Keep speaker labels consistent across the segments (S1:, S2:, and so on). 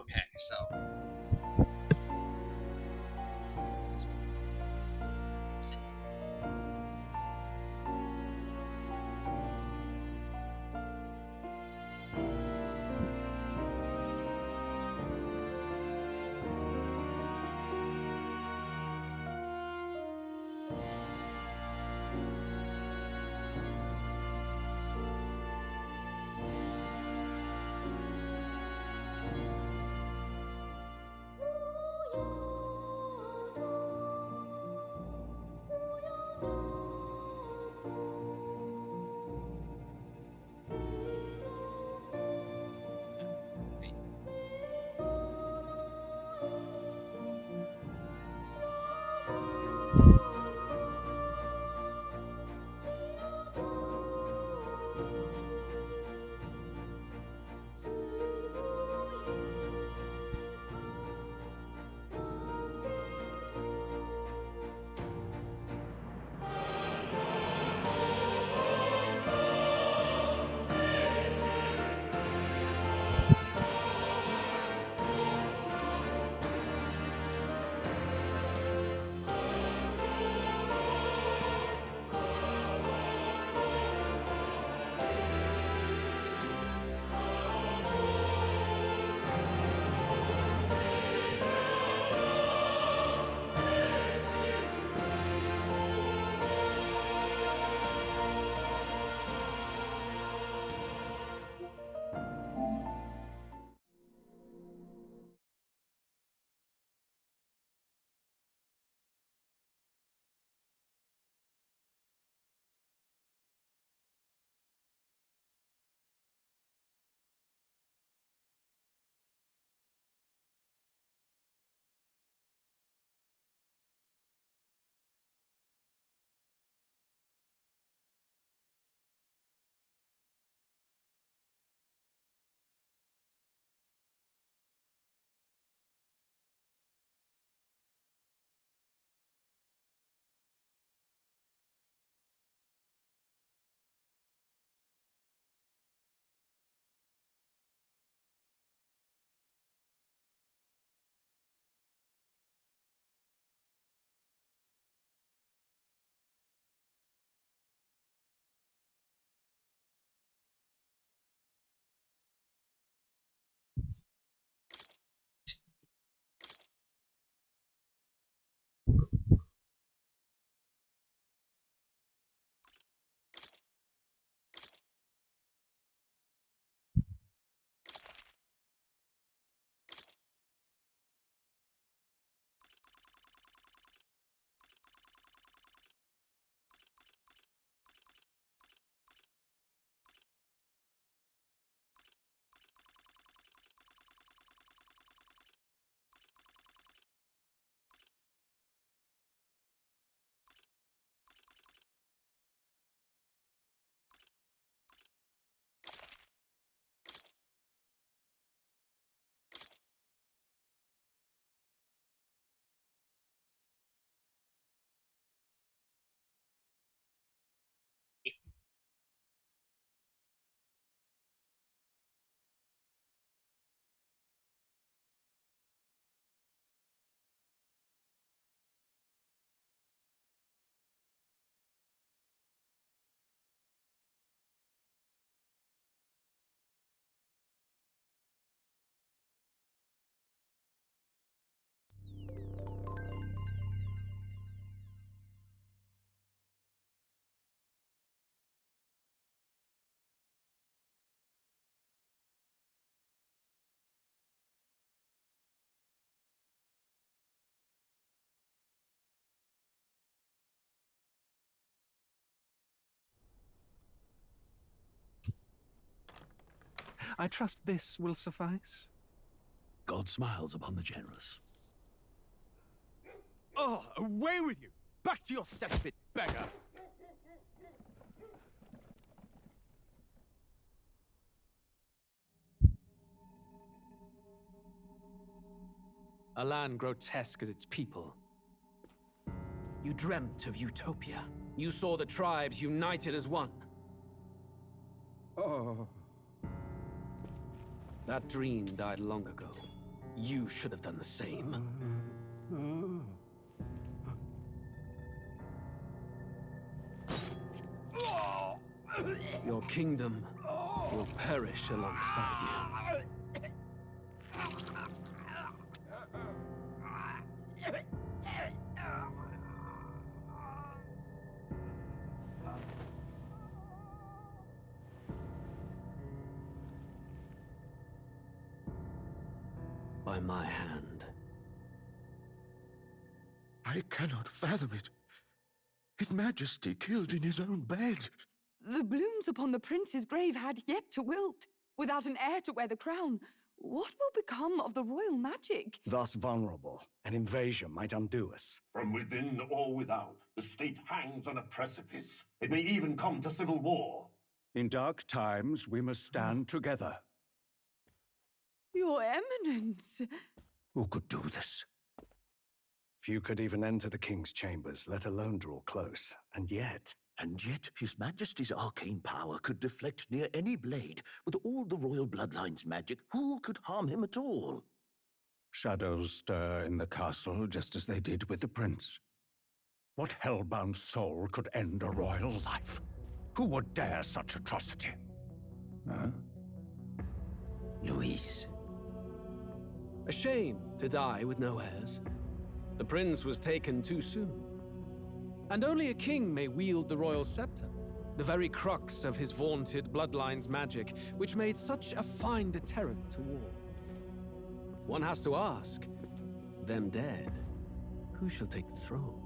S1: Okay, so
S2: I trust this will suffice.
S3: God smiles upon the generous.
S4: Oh, away with you! Back to your cesspit, beggar! A land grotesque as its people. You dreamt of utopia. You saw the tribes united as one.
S2: Oh.
S4: That dream died long ago. You should have done the same. Your kingdom will perish alongside you. By my hand.
S3: I cannot fathom it. His Majesty killed in his own bed.
S1: The blooms upon the prince's grave had yet to wilt. Without an heir to wear the crown, what will become of the royal magic?
S5: Thus vulnerable, an invasion might undo us.
S6: From within or without, the state hangs on a precipice. It may even come to civil war.
S5: In dark times, we must stand together.
S1: Your Eminence.
S3: Who could do this?
S5: Few could even enter the king's chambers, let alone draw close. And yet,
S3: His Majesty's arcane power could deflect near any blade. With all the royal bloodline's magic, who could harm him at all?
S5: shadows stir in the castle just as they did with the prince. What hellbound soul could end a royal life? Who would dare such atrocity? Huh?
S3: Luis.
S4: A shame to die with no heirs. The prince was taken too soon. And only a king may wield the royal scepter, the very crux of his vaunted bloodline's magic, which made such a fine deterrent to war. One has to ask, them dead, who shall take the throne?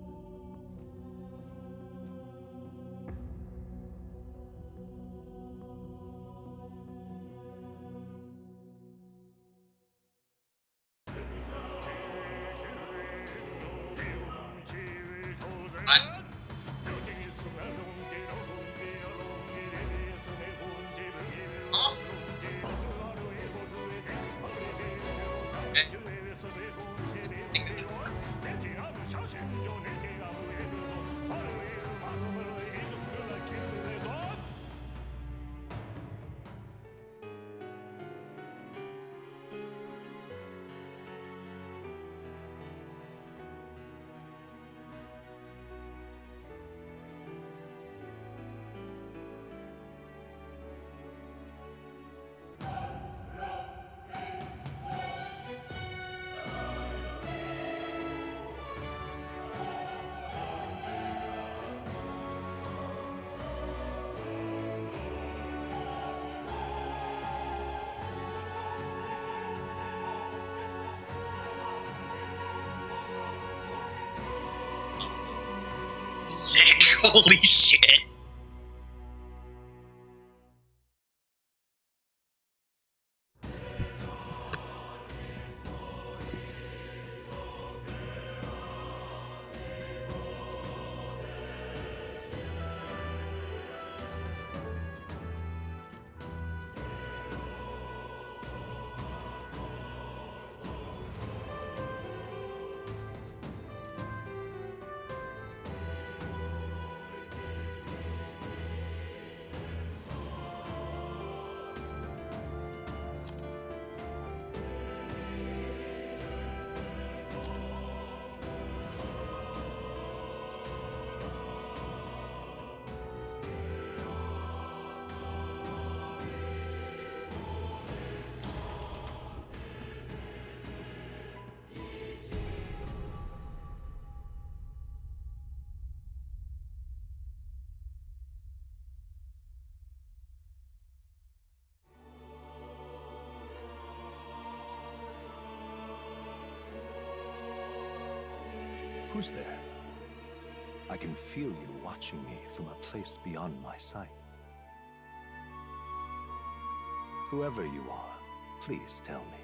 S7: Sick, holy shit.
S8: Who's there? I can feel you watching me from a place beyond my sight. Whoever you are, please tell me.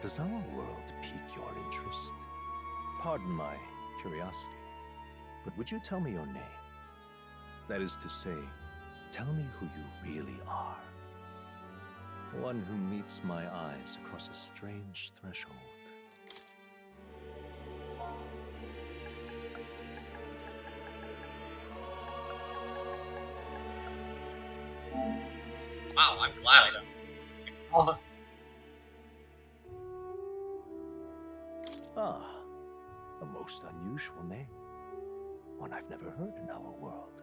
S8: Does our world pique your interest? Pardon my curiosity, but would you tell me your name? That is to say, tell me who you really are. One who meets my eyes across a strange threshold.
S7: Wow, I'm glad I don't. Oh.
S8: Ah, a most unusual name. One I've never heard in our world.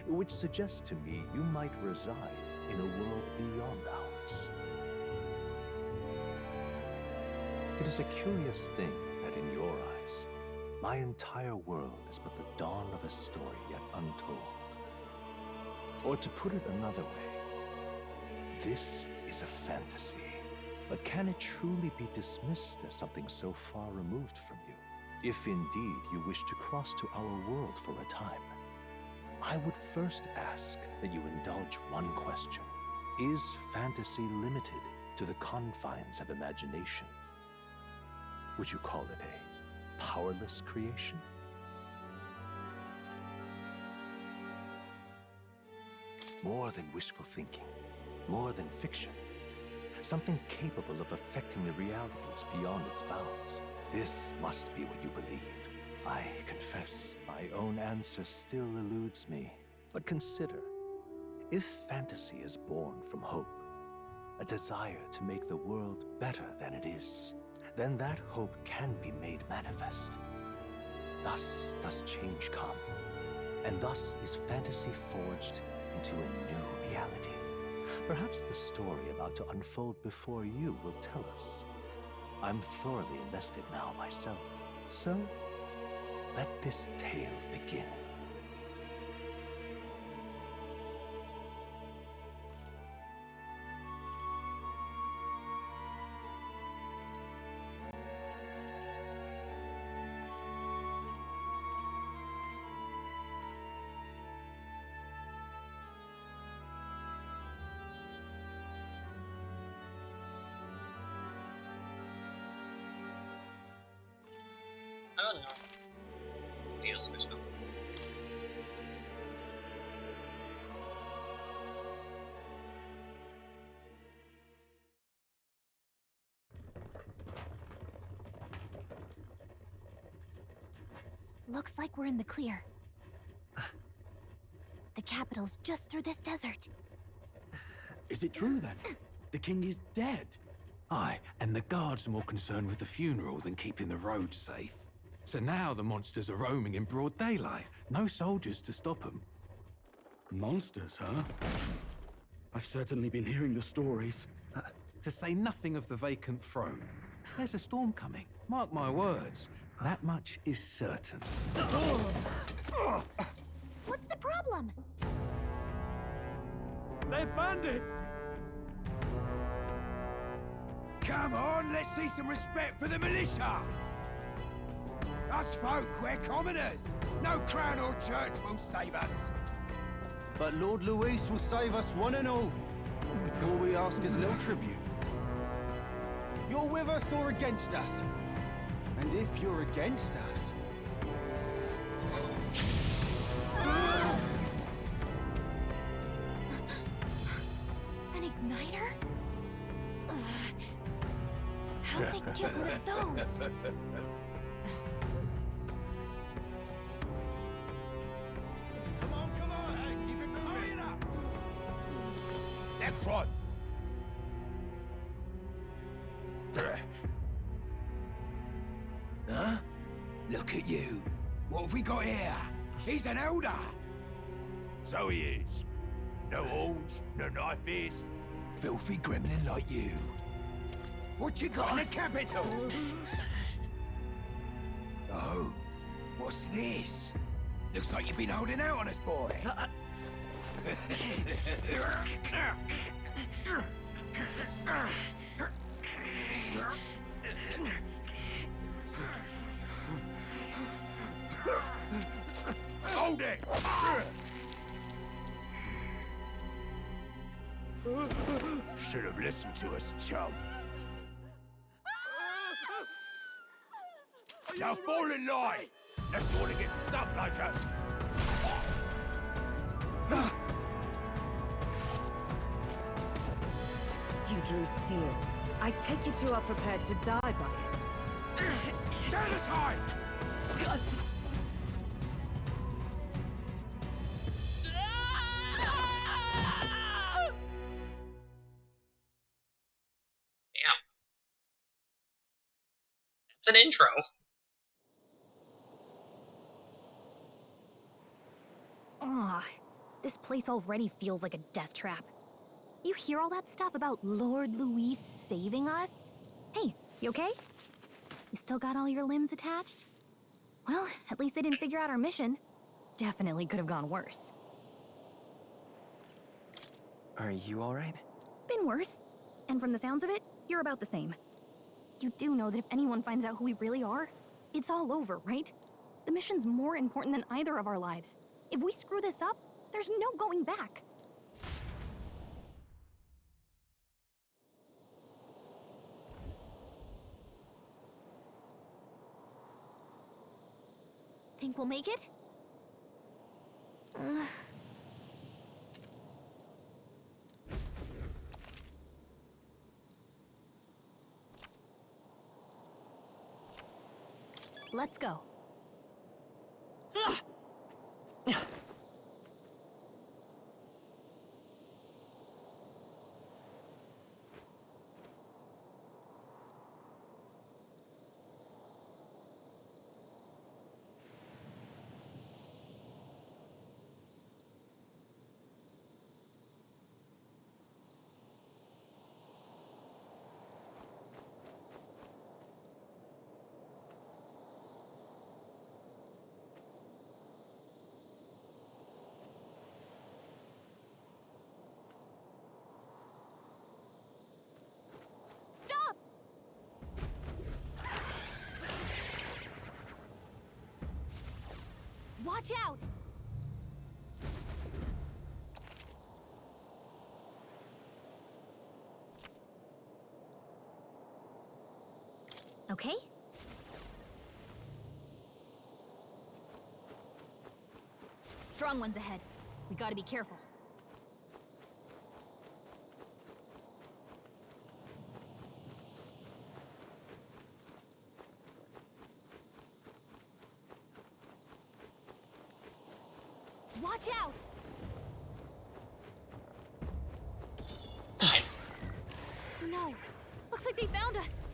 S8: Which suggests to me you might reside in a world beyond ours. It is a curious thing that in your eyes, my entire world is but the dawn of a story yet untold. Or to put it another way, this is a fantasy. But can it truly be dismissed as something so far removed from you? If indeed you wish to cross to our world for a time, I would first ask that you indulge one question. Is fantasy limited to the confines of imagination? Would you call it a powerless creation? More than wishful thinking, more than fiction. Something capable of affecting the realities beyond its bounds. This must be what you believe. I confess, my own answer still eludes me. But consider, if fantasy is born from hope, a desire to make the world better than it is, then that hope can be made manifest. Thus does change come, and thus is fantasy forged into a new reality. Perhaps the story about to unfold before you will tell us. I'm thoroughly invested now myself, so let this tale begin.
S7: I don't know. Deal special.
S9: Looks like we're in the clear. The capital's just through this desert.
S2: Is it true then? The king is dead? Aye, and the guards are more concerned with the funeral than keeping the roads safe. So now the monsters are roaming in broad daylight. No soldiers to stop them.
S10: Monsters, huh? I've certainly been hearing the stories.
S2: To say nothing of the vacant throne. There's a storm coming. Mark my words. That much is certain.
S9: What's the problem?
S10: They're bandits!
S11: Come on, let's see some respect for the militia! Us folk, we're commoners. No crown or church will save us.
S12: But Lord Luis will save us one and all. All we ask is a little tribute. You're with us or against us? And if you're against us...
S9: An igniter? How'd they get one of those?
S11: Come on, hey, keep it moving. Hurry it up. Next one. Huh? Look at you. What have we got here? He's an elder. So he is. No horns, no knife is. Filthy gremlin like you. What you got in the capital? Oh, what's this? Looks like you've been holding out on us, boy. Hold it! Should have listened to us, chum. Now fall in line! Unless you want to get stuck like us.
S1: You drew steel. I take it you are prepared to die by it.
S11: Stand aside!
S7: It's an intro.
S9: Ugh, this place already feels like a death trap. You hear all that stuff about Lord Louis saving us? Hey, you okay? You still got all your limbs attached? Well, at least they didn't figure out our mission. Definitely could have gone worse.
S13: Are you alright?
S9: Been worse. And from the sounds of it, you're about the same. You do know that if anyone finds out who we really are, it's all over, right? The mission's more important than either of our lives. If we screw this up, there's no going back. Think we'll make it? Let's go. Stop! Watch out! Okay? Strong ones ahead. We gotta be careful. Watch out! No. Looks like they found us.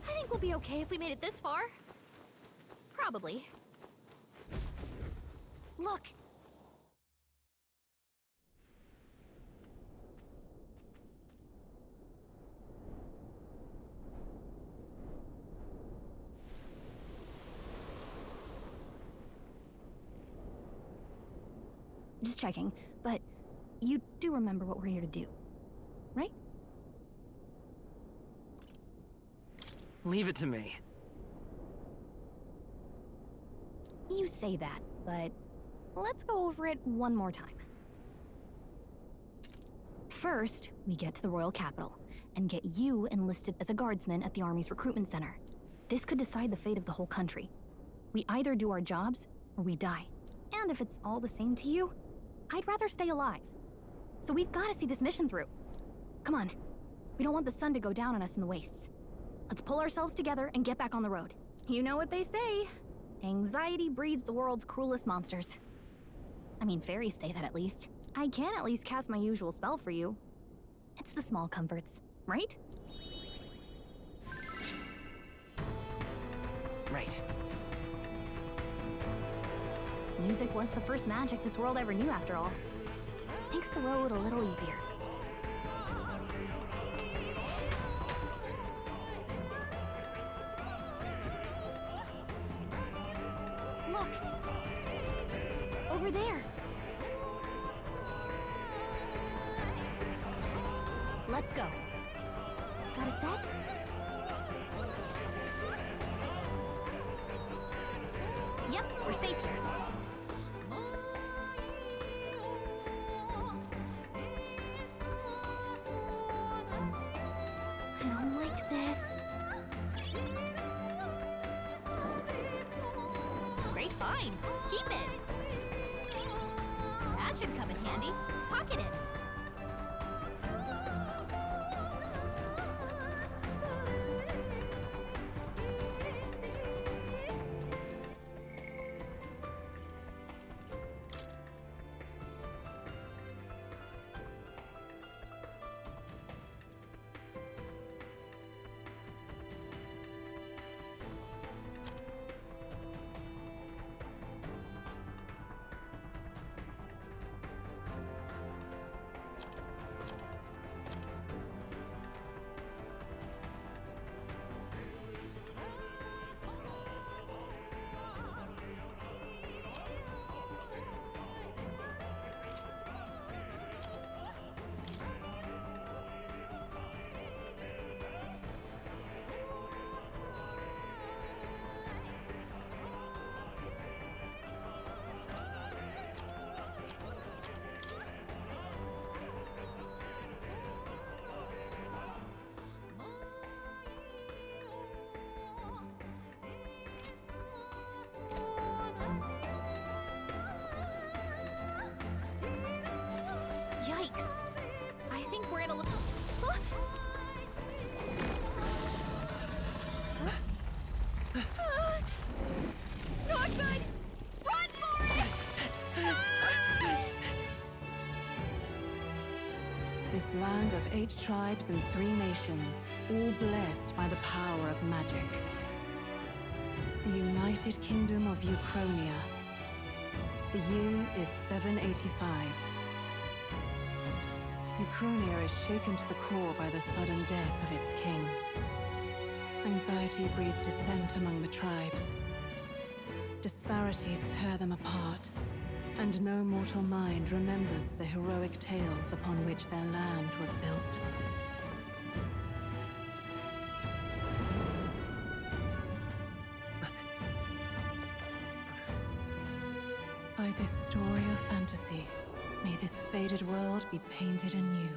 S9: I think we'll be okay if we made it this far. Probably. Look! Just checking, but you do remember what we're here to do, right?
S13: Leave it to me.
S9: You say that, but let's go over it one more time. First, we get to the royal capital and get you enlisted as a guardsman at the army's recruitment center. This could decide the fate of the whole country. We either do our jobs or we die. And if it's all the same to you, I'd rather stay alive. So we've got to see this mission through. Come on. We don't want the sun to go down on us in the wastes. Let's pull ourselves together and get back on the road. You know what they say. Anxiety breeds the world's cruelest monsters. I mean, fairies say that at least. I can at least cast my usual spell for you. It's the small comforts, right?
S13: Right.
S9: Music was the first magic this world ever knew, after all. Makes the road a little easier. Look! Over there! Let's go. Got a set? Yep, we're safe here. I don't like this. Great find. Keep it. That should come in handy. Pocket it.
S1: This land of 8 tribes and 3 nations, all blessed by the power of magic. The United Kingdom of Uchronia. The year is 785. Uchronia is shaken to the core by the sudden death of its king. Anxiety breeds dissent among the tribes. Disparities tear them apart, and no mortal mind remembers the heroic tales upon which their land was built. By this story of fantasy, may this faded world be painted anew.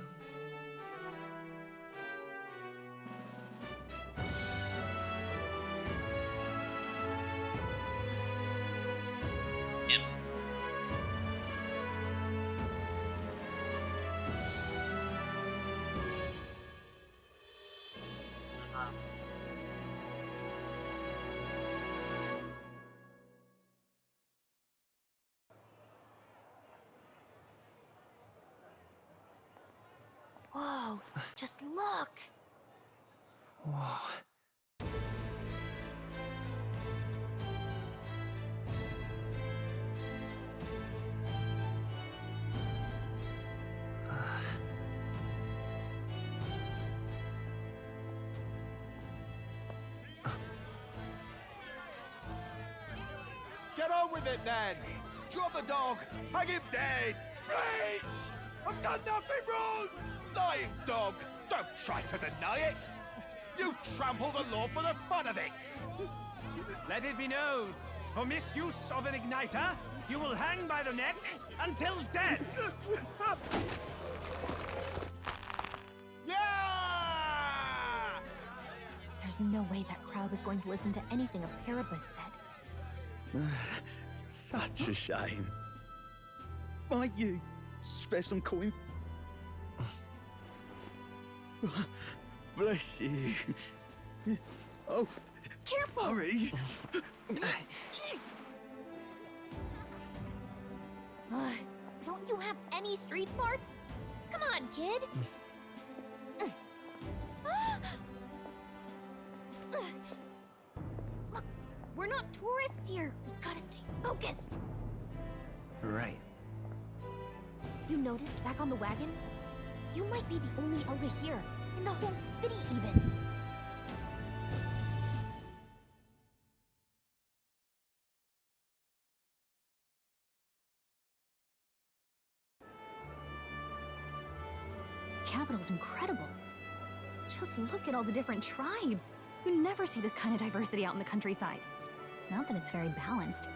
S7: Yep.
S9: Whoa, just look!
S13: Whoa.
S11: Get on with it, then! Drop the dog! Hang him dead! Please! I've done nothing wrong! Lying dog! Don't try to deny it! You trample the law for the fun of it!
S14: Let it be known, for misuse of an igniter, you will hang by the neck until dead!
S11: Yeah!
S9: There's no way that crowd was going to listen to anything a Paribus said.
S3: Such a shame. Might you spare some coin? Bless you. Oh,
S9: careful!
S3: Hurry!
S9: Don't you have any street smarts? Come on, kid! Look, we're not tourists here. We gotta stay focused.
S13: Right.
S9: You noticed back on the wagon? You might be the only Elder here, in the whole city even. The capital's incredible. Just look at all the different tribes. You never see this kind of diversity out in the countryside. Not that it's very balanced.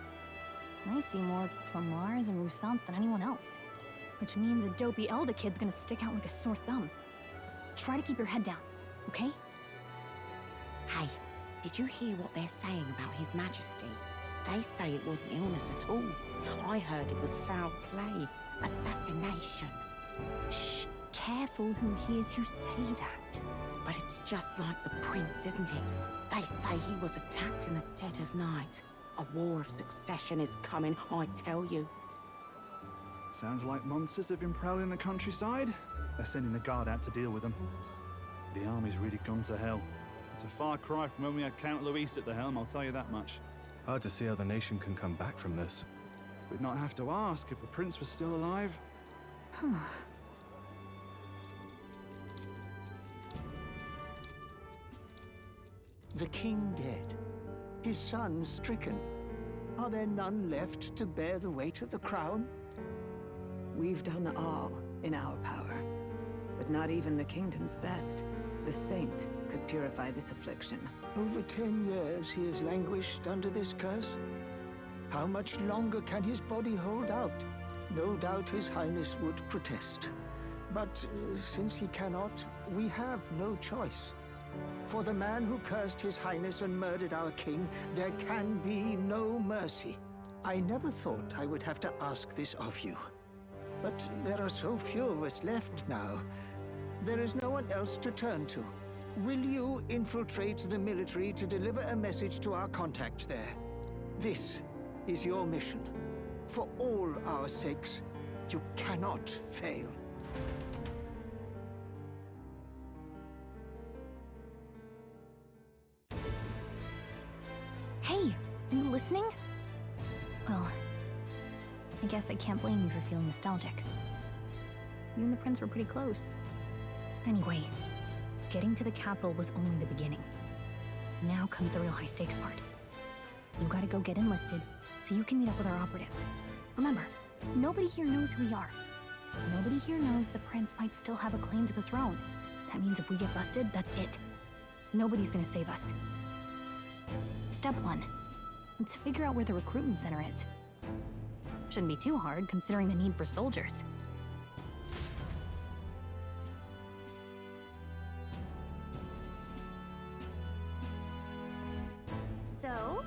S9: I see more Plamars and Roussants than anyone else. Which means a dopey Elder kid's gonna stick out like a sore thumb. Try to keep your head down, okay?
S15: Hey, did you hear what they're saying about His Majesty? They say it wasn't illness at all. I heard it was foul play, assassination.
S9: Shh, careful who hears you say that.
S15: But it's just like the prince, isn't it? They say he was attacked in the dead of night. A war of succession is coming, I tell you.
S16: Sounds like monsters have been prowling the countryside. They're sending the guard out to deal with them. The army's really gone to hell. It's a far cry from when we had Count Luis at the helm, I'll tell you that much.
S12: Hard to see how the nation can come back from this.
S16: We'd not have to ask if the prince was still alive.
S17: The king dead, his son stricken. Are there none left to bear the weight of the crown?
S18: We've done all in our power, but not even the kingdom's best, the saint, could purify this affliction.
S17: Over 10 years he has languished under this curse. How much longer can his body hold out? No doubt His Highness would protest. But since he cannot, we have no choice. For the man who cursed His Highness and murdered our king, there can be no mercy. I never thought I would have to ask this of you. But there are so few of us left now. There is no one else to turn to. Will you infiltrate the military to deliver a message to our contact there? This is your mission. For all our sakes, you cannot fail.
S9: listening? Well, I guess I can't blame you for feeling nostalgic. You and the prince were pretty close. Anyway, getting to the capital was only the beginning. Now comes the real high-stakes part. You gotta go get enlisted, so you can meet up with our operative. Remember, nobody here knows who we are. Nobody here knows the prince might still have a claim to the throne. That means if we get busted, that's it. Nobody's gonna save us. Step 1. Let's figure out where the recruitment center is. Shouldn't be too hard, considering the need for soldiers.
S19: So?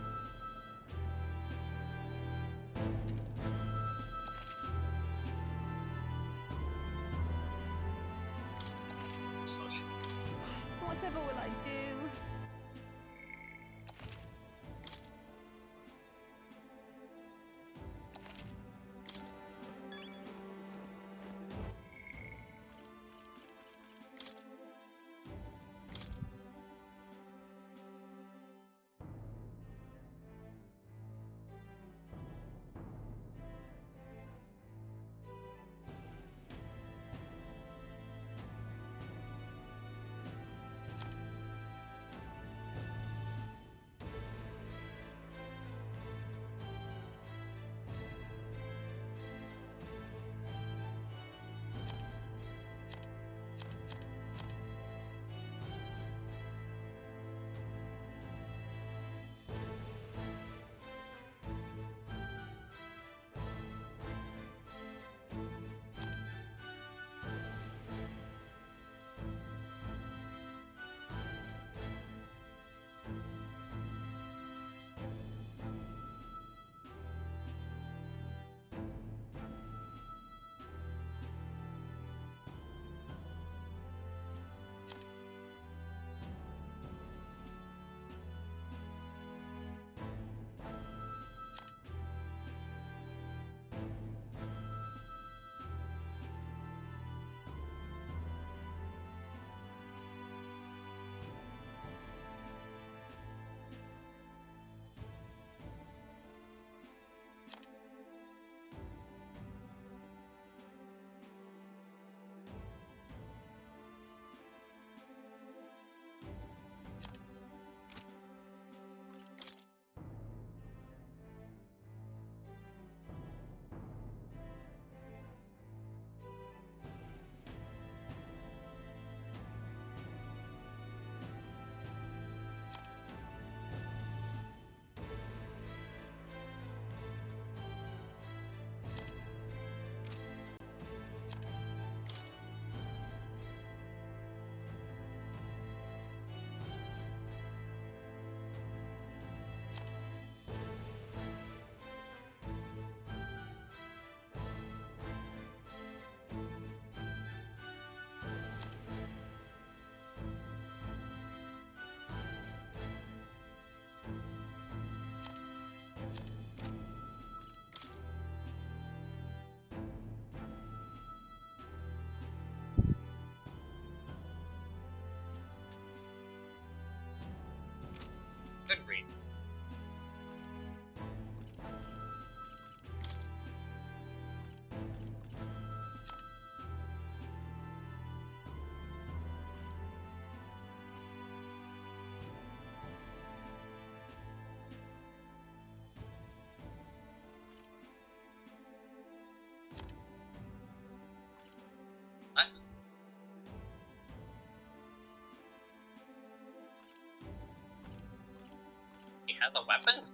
S19: Whatever will I do?
S7: Good read. What? He has a weapon?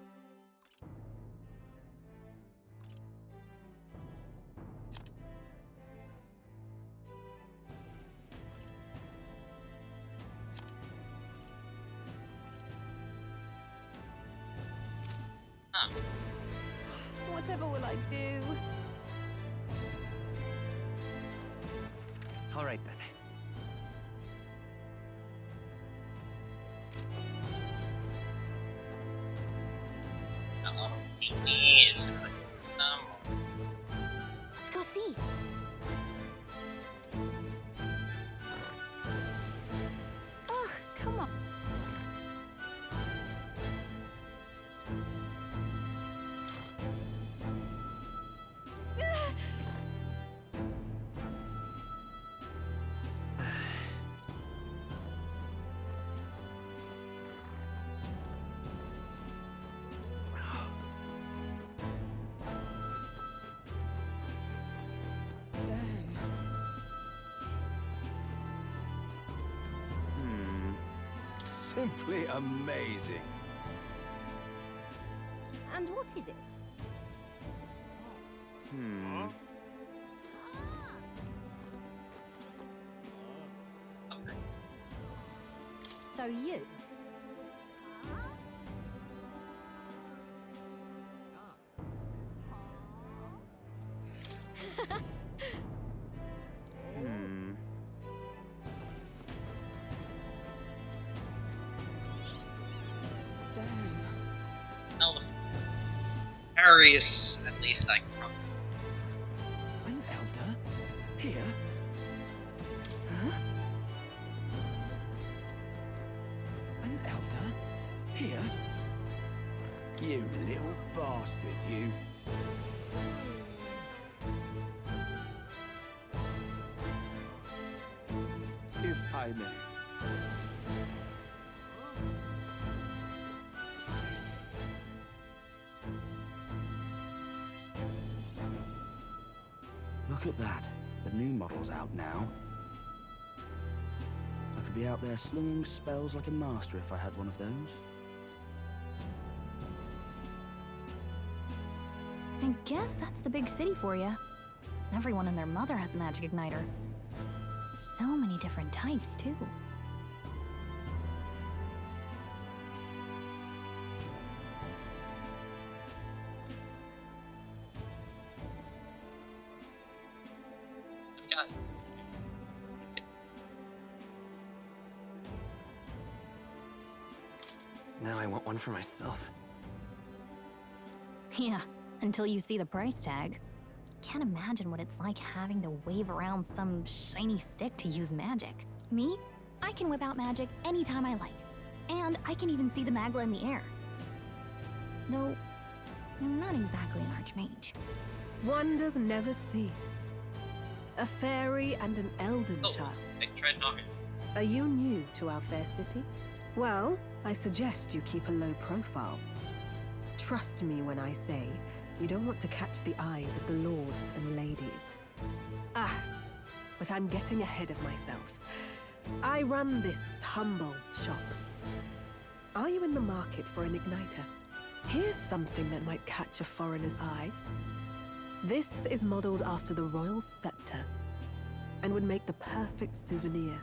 S7: Huh.
S19: Whatever will I do?
S13: All right then.
S9: Let's go see.
S19: Ugh, come on.
S11: Simply amazing.
S20: And what is it? So you?
S7: Well, Arius, at least I can probably.
S2: An elder? Here?
S20: Huh?
S2: An elder? Here?
S11: You little bastard, you. If I may.
S13: Look at that. The new model's out now. I could be out there slinging spells like a master if I had one of those.
S9: I guess that's the big city for you. Everyone and their mother has a magic igniter. So many different types, too.
S7: God.
S13: Now I want one for myself.
S9: Yeah, until you see the price tag. Can't imagine what it's like having to wave around some shiny stick to use magic. Me? I can whip out magic anytime I like. And I can even see the Magla in the air. Though, I'm not exactly an archmage.
S21: Wonders never cease. A fairy and an elden child.
S7: I tried knocking.
S21: Are you new to our fair city? Well, I suggest you keep a low profile. Trust me when I say you don't want to catch the eyes of the lords and ladies. Ah, but I'm getting ahead of myself. I run this humble shop. Are you in the market for an igniter? Here's something that might catch a foreigner's eye. This is modeled after the royal scepter and would make the perfect souvenir.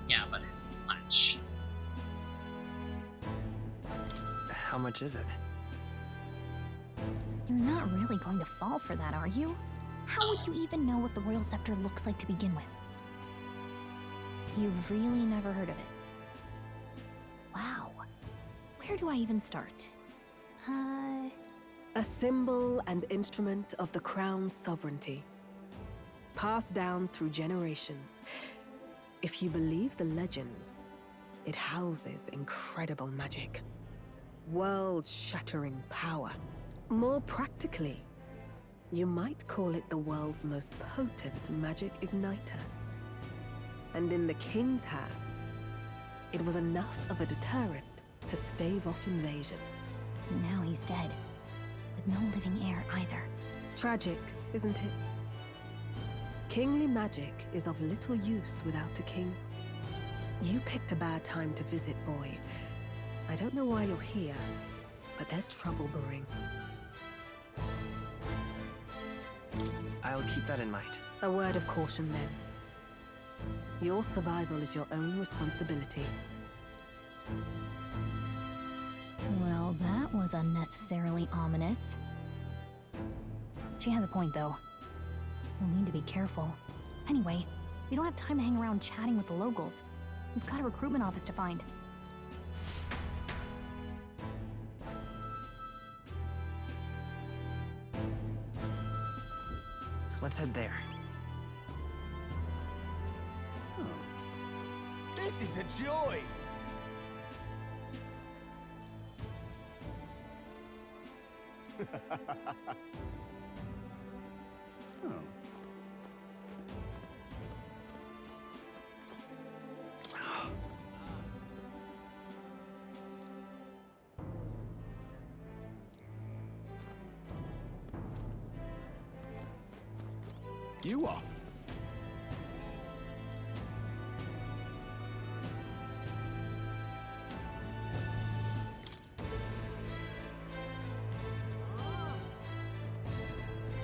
S7: Yeah, but how much?
S13: How much is it?
S9: You're not really going to fall for that, are you? How would you even know what the royal scepter looks like to begin with? You've really never heard of it. Wow. Where do I even start?
S21: A symbol and instrument of the crown's sovereignty. Passed down through generations. If you believe the legends, it houses incredible magic. World-shattering power. More practically, you might call it the world's most potent magic igniter. And in the king's hands, it was enough of a deterrent to stave off invasion.
S9: Now he's dead. With no living heir either.
S21: Tragic, isn't it? Kingly magic is of little use without a king. You picked a bad time to visit, boy. I don't know why you're here, but there's trouble brewing.
S13: I'll keep that in mind.
S21: A word of caution, then. Your survival is your own responsibility.
S9: Well, that was unnecessarily ominous. She has a point, though. We'll need to be careful. Anyway, we don't have time to hang around chatting with the locals. We've got a recruitment office to find.
S13: Let's head there.
S11: This is a joy!
S12: You are.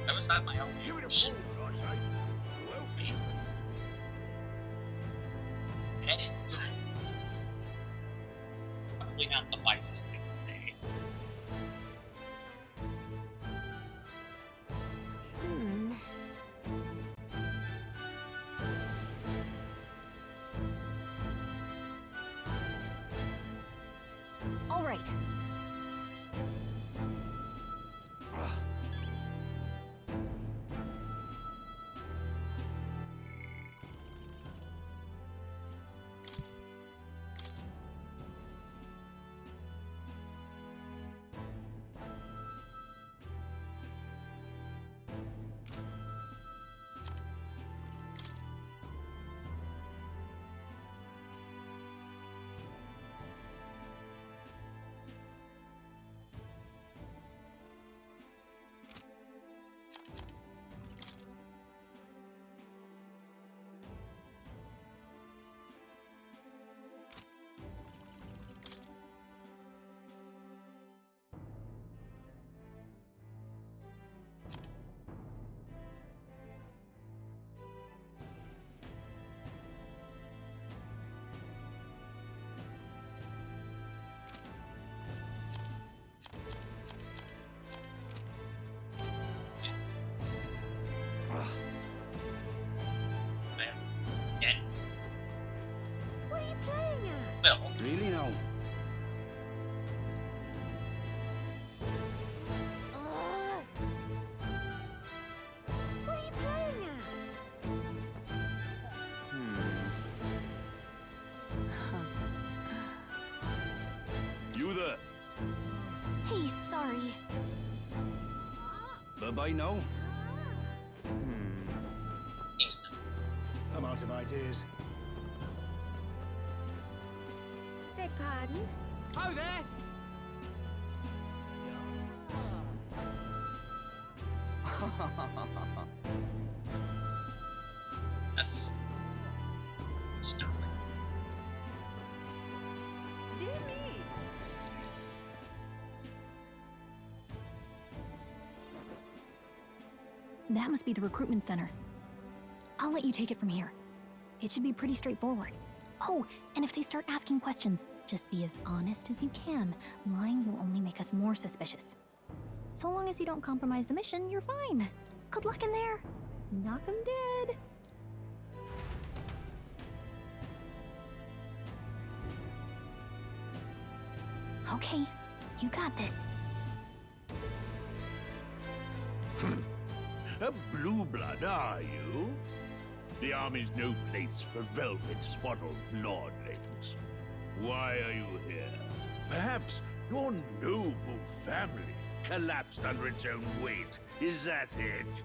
S7: I was at my own age. And probably not the wisest thing to say.
S9: All right.
S20: What are you playing at?
S7: Well,
S12: Really now?
S20: What are you playing at?
S12: You there?
S9: Hey, sorry.
S12: Bye-bye now.
S11: I'm out of ideas.
S20: Beg pardon?
S14: Oh, there!
S7: that's sterling.
S19: Dear me.
S9: That must be the recruitment center. I'll let you take it from here. It should be pretty straightforward. Oh, and if they start asking questions, just be as honest as you can. Lying will only make us more suspicious. So long as you don't compromise the mission, you're fine. Good luck in there. Knock 'em dead. Okay, you got this.
S6: A blue blood, are you? The army's no place for velvet-swaddled lordlings. Why are you here? Perhaps your noble family collapsed under its own weight. Is that it?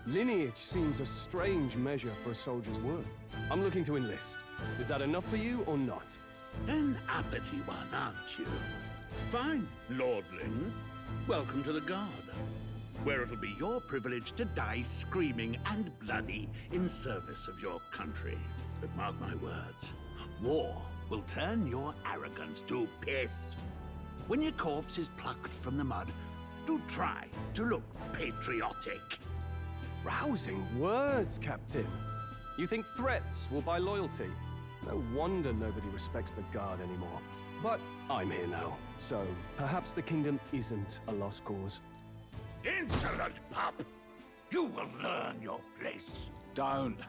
S12: Lineage seems a strange measure for a soldier's worth. I'm looking to enlist. Is that enough for you or not?
S6: An uppity one, aren't you? Fine, lordling. Welcome to the Guard, where it'll be your privilege to die screaming and bloody in service of your country. But mark my words, war will turn your arrogance to piss. When your corpse is plucked from the mud, do try to look patriotic.
S12: Rousing words, Captain. You think threats will buy loyalty? No wonder nobody respects the Guard anymore. But I'm here now, so perhaps the kingdom isn't a lost cause.
S6: Insolent pup! You will learn your place.
S5: Don't.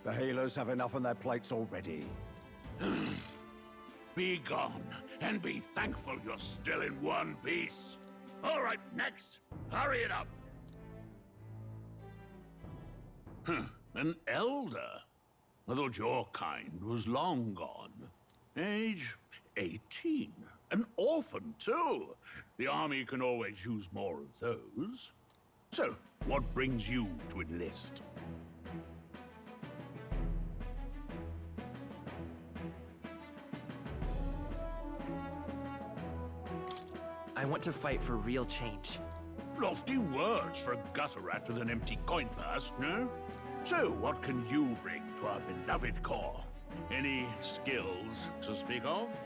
S5: The healers have enough on their plates already.
S6: Be gone, and be thankful you're still in one piece. All right, next. Hurry it up. An elder? I thought your kind was long gone. Age 18. An orphan, too. The army can always use more of those. So, what brings you to enlist?
S22: I want to fight for real change.
S6: Lofty words for a gutter rat with an empty coin purse, no? So, what can you bring to our beloved core? Any skills to speak of?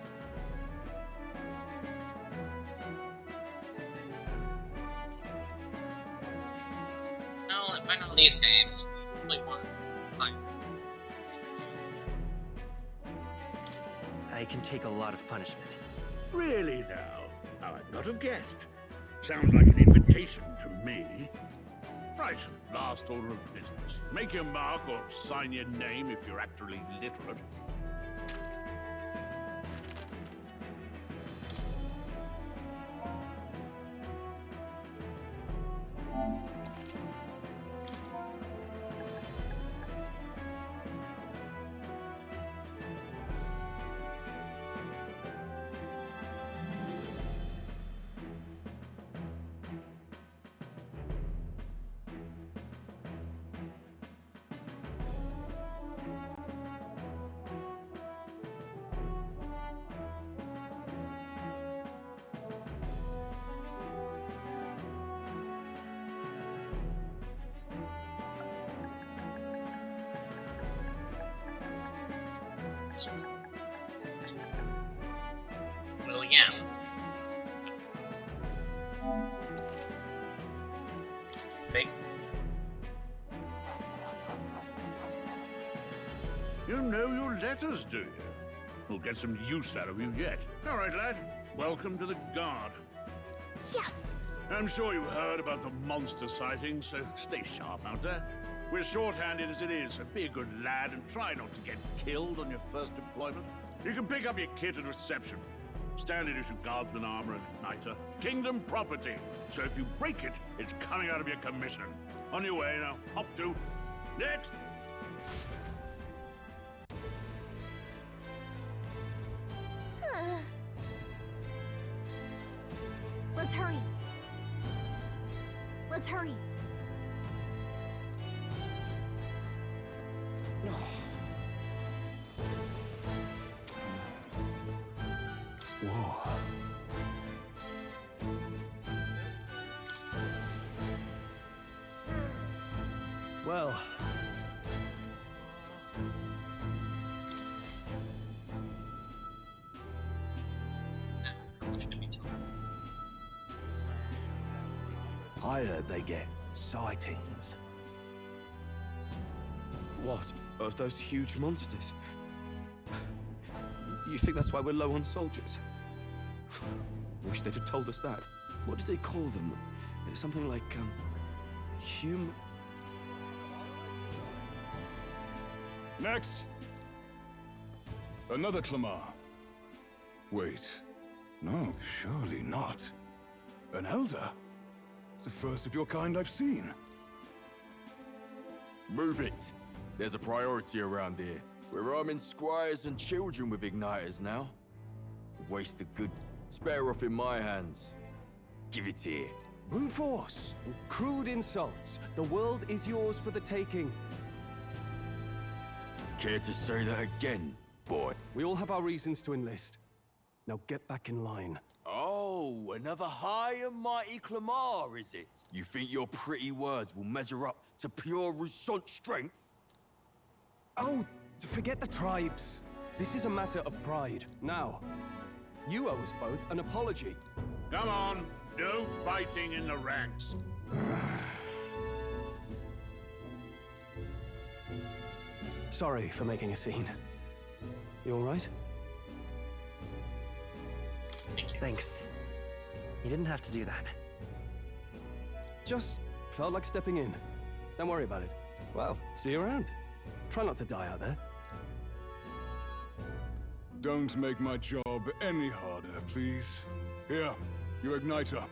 S7: No, if I know these games, you really want to find.
S4: I can take a lot of punishment.
S6: Really now? I'd not have guessed. Sounds like an invitation to me. Right, last order of business. Make your mark or sign your name if you're actually literate.
S7: William. Big.
S6: You know your letters, do you? We'll get some use out of you yet. All right, lad. Welcome to the Guard.
S15: Yes!
S6: I'm sure you heard about the monster sightings, so stay sharp out there. We're short-handed as it is, so be a good lad and try not to get killed on your first deployment. You can pick up your kit at reception. Standard issue guardsman armor and igniter. Kingdom property. So if you break it, it's coming out of your commission. On your way now. Hop to. Next!
S9: Let's hurry. Let's hurry.
S8: Whoa.
S4: Well,
S11: I heard they get sightings.
S12: What? Of those huge monsters? You think that's why we're low on soldiers? Wish they'd have told us that. What do they call them? Something like,
S16: Next! Another Clamar. Wait. No, surely not. An Elder? It's the first of your kind I've seen.
S22: Move it. There's a priority around here. We're arming squires and children with igniters now. Waste of good. It's better off in my hands. Give it here.
S23: Brute force. Crude insults. The world is yours for the taking.
S22: Care to say that again, boy?
S23: We all have our reasons to enlist. Now get back in line.
S22: Oh, another high and mighty Clamar, is it? You think your pretty words will measure up to pure Roussant strength?
S23: Oh, forget the tribes. This is a matter of pride. Now, you owe us both an apology.
S6: Come on. No fighting in the ranks.
S23: Sorry for making a scene. You all right?
S4: Thanks. You didn't have to do that.
S23: Just felt like stepping in. Don't worry about it. Well, see you around. Try not to die out there.
S16: Don't make my job any harder, please. Here, your igniter.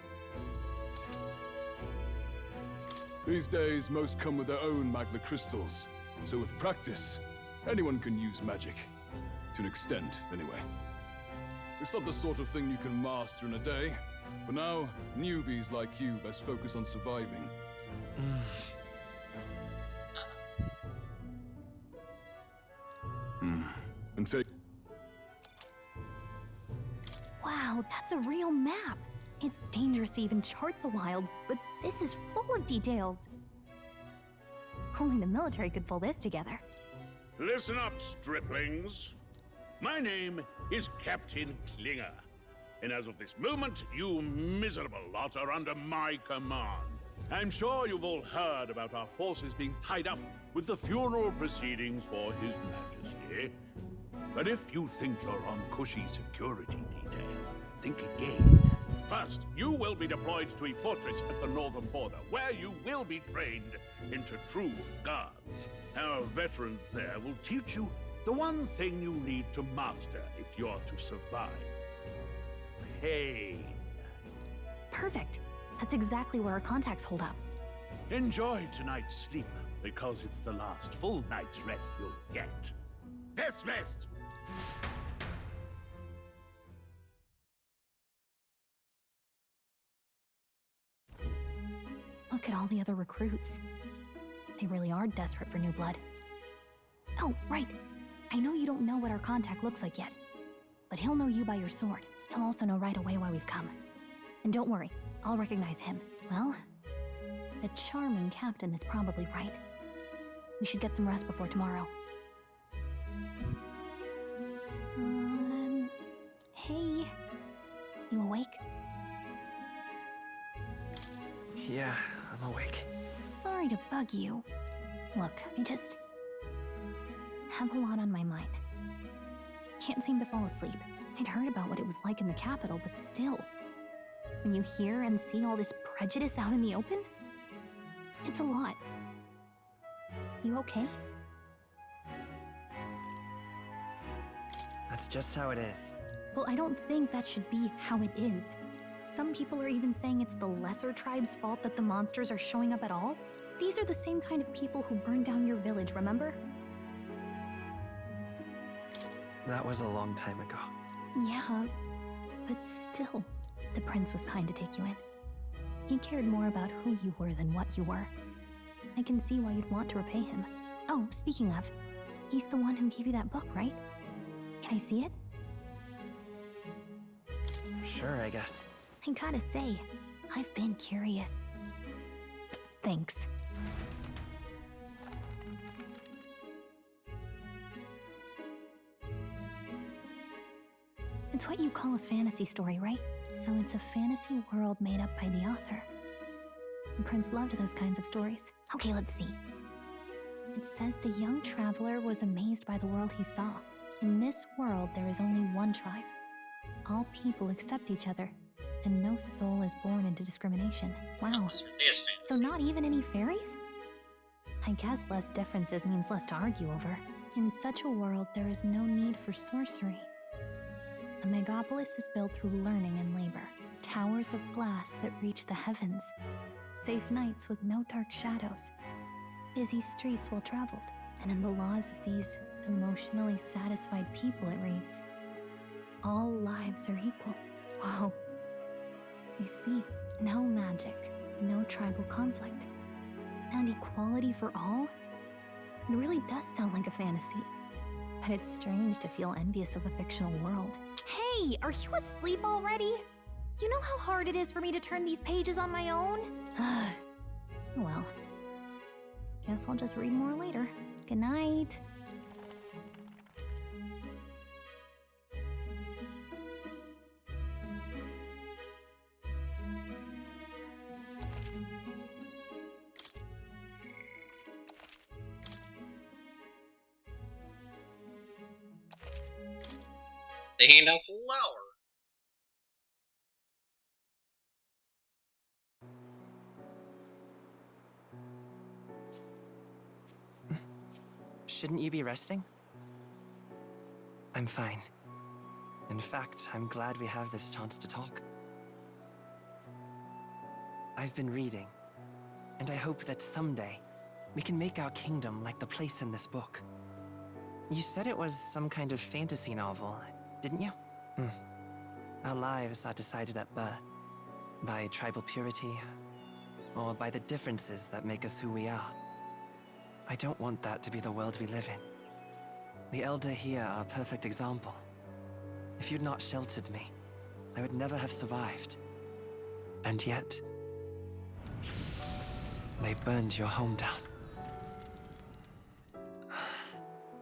S16: These days, most come with their own magna crystals. So with practice, anyone can use magic. To an extent, anyway. It's not the sort of thing you can master in a day. For now, newbies like you best focus on surviving. And take...
S9: Wow, that's a real map. It's dangerous to even chart the wilds, but this is full of details. Only the military could pull this together.
S6: Listen up, striplings. My name is Captain Klinger, and as of this moment, you miserable lot are under my command. I'm sure you've all heard about our forces being tied up with the funeral proceedings for His Majesty. But if you think you're on cushy security detail, think again. First, you will be deployed to a fortress at the northern border, where you will be trained into true guards. Our veterans there will teach you the one thing you need to master if you're to survive. Pain.
S9: Perfect. That's exactly where our contacts hold up.
S6: Enjoy tonight's sleep, because it's the last full night's rest you'll get. Dismissed!
S9: Look at all the other recruits. They really are desperate for new blood. Oh, right. I know you don't know what our contact looks like yet, but he'll know you by your sword. He'll also know right away why we've come. And don't worry, I'll recognize him. Well, the charming captain is probably right. We should get some rest before tomorrow. Hey. You awake?
S4: Yeah, I'm awake.
S9: Sorry to bug you. Look, I just have a lot on my mind. Can't seem to fall asleep. I'd heard about what it was like in the capital, but still. When you hear and see all this prejudice out in the open, it's a lot. You okay?
S4: That's just how it is.
S9: Well, I don't think that should be how it is. Some people are even saying it's the lesser tribe's fault that the monsters are showing up at all. These are the same kind of people who burned down your village, remember?
S4: That was a long time ago.
S9: Yeah, but still, the prince was kind to take you in. He cared more about who you were than what you were. I can see why you'd want to repay him. Oh, speaking of, he's the one who gave you that book, right? Can I see it?
S4: Sure, I guess.
S9: I gotta say, I've been curious. Thanks. It's what you call a fantasy story, right? So it's a fantasy world made up by the author. The prince loved those kinds of stories. Okay, let's see. It says the young traveler was amazed by the world he saw. In this world, there is only one tribe. All people accept each other, and no soul is born into discrimination. Wow. So not even any fairies? I guess less differences means less to argue over. In such a world, there is no need for sorcery. A megapolis is built through learning and labor. Towers of glass that reach the heavens. Safe nights with no dark shadows. Busy streets well traveled. And in the laws of these emotionally satisfied people, it reads, all lives are equal. Whoa. You see, no magic, no tribal conflict, and equality for all? It really does sound like a fantasy. But it's strange to feel envious of a fictional world. Hey, are you asleep already? You know how hard it is for me to turn these pages on my own? Well, guess I'll just read more later. Good night.
S7: They hand out flour.
S4: Shouldn't you be resting? I'm fine. In fact, I'm glad we have this chance to talk. I've been reading, and I hope that someday we can make our kingdom like the place in this book. You said it was some kind of fantasy novel, didn't you? Our lives are decided at birth, by tribal purity, or by the differences that make us who we are. I don't want that to be the world we live in. The Elder here are a perfect example. If you'd not sheltered me, I would never have survived. And yet, they burned your home down.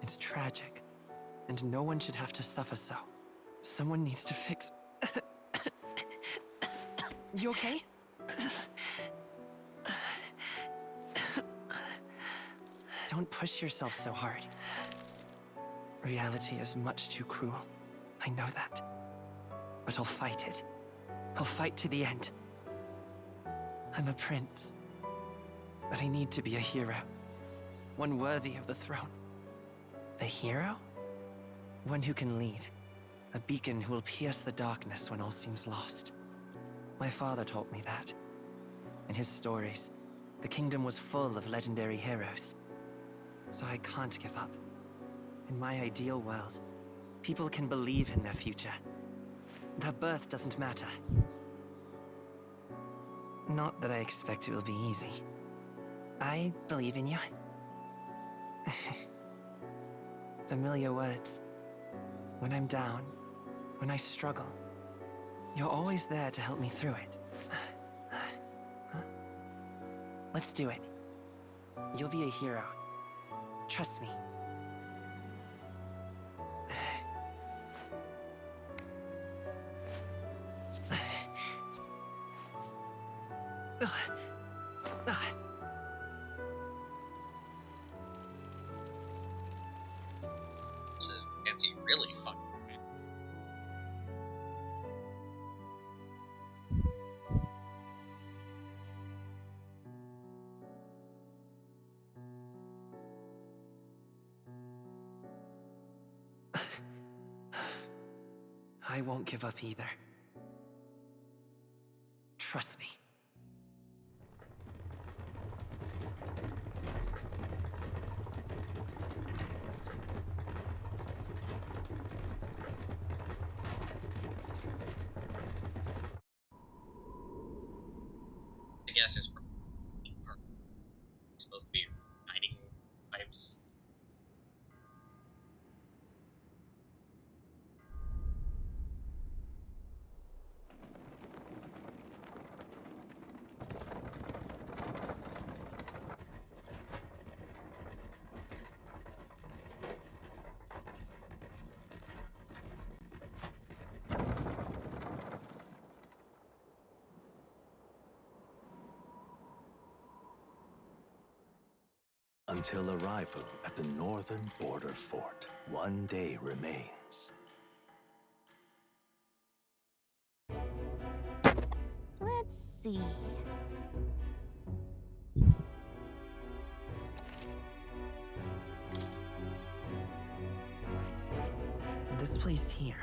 S4: It's tragic, and no one should have to suffer so. Someone needs to fix... You okay? Don't push yourself so hard. Reality is much too cruel. I know that. But I'll fight it. I'll fight to the end. I'm a prince. But I need to be a hero. One worthy of the throne. A hero? One who can lead. A beacon who will pierce the darkness when all seems lost. My father taught me that. In his stories, the kingdom was full of legendary heroes. So I can't give up. In my ideal world, people can believe in their future. Their birth doesn't matter. Not that I expect it will be easy. I believe in you. Familiar words. When I'm down, when I struggle, you're always there to help me through it. Let's do it. You'll be a hero. Trust me.
S7: It's really fucking fast.
S4: I won't give up either. Trust me.
S7: I guess it's supposed to be hiding pipes.
S8: Until arrival at the northern border fort, one day remains.
S9: Let's see.
S4: This place here.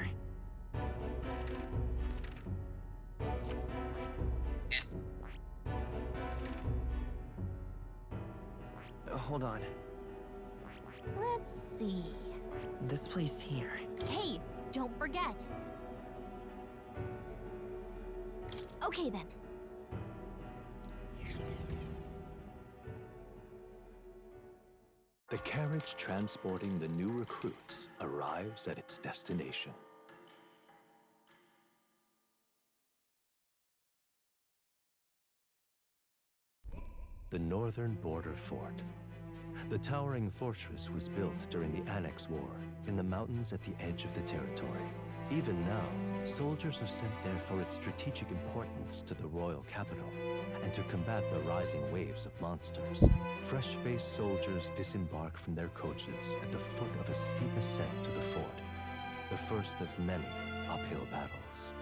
S4: Hold on.
S9: Let's see.
S4: This place here.
S9: Hey, don't forget. Okay then.
S8: The carriage transporting the new recruits arrives at its destination. The northern border fort. The towering fortress was built during the Annex War in the mountains at the edge of the territory. Even now, soldiers are sent there for its strategic importance to the royal capital and to combat the rising waves of monsters. Fresh-faced soldiers disembark from their coaches at the foot of a steep ascent to the fort, the first of many uphill battles.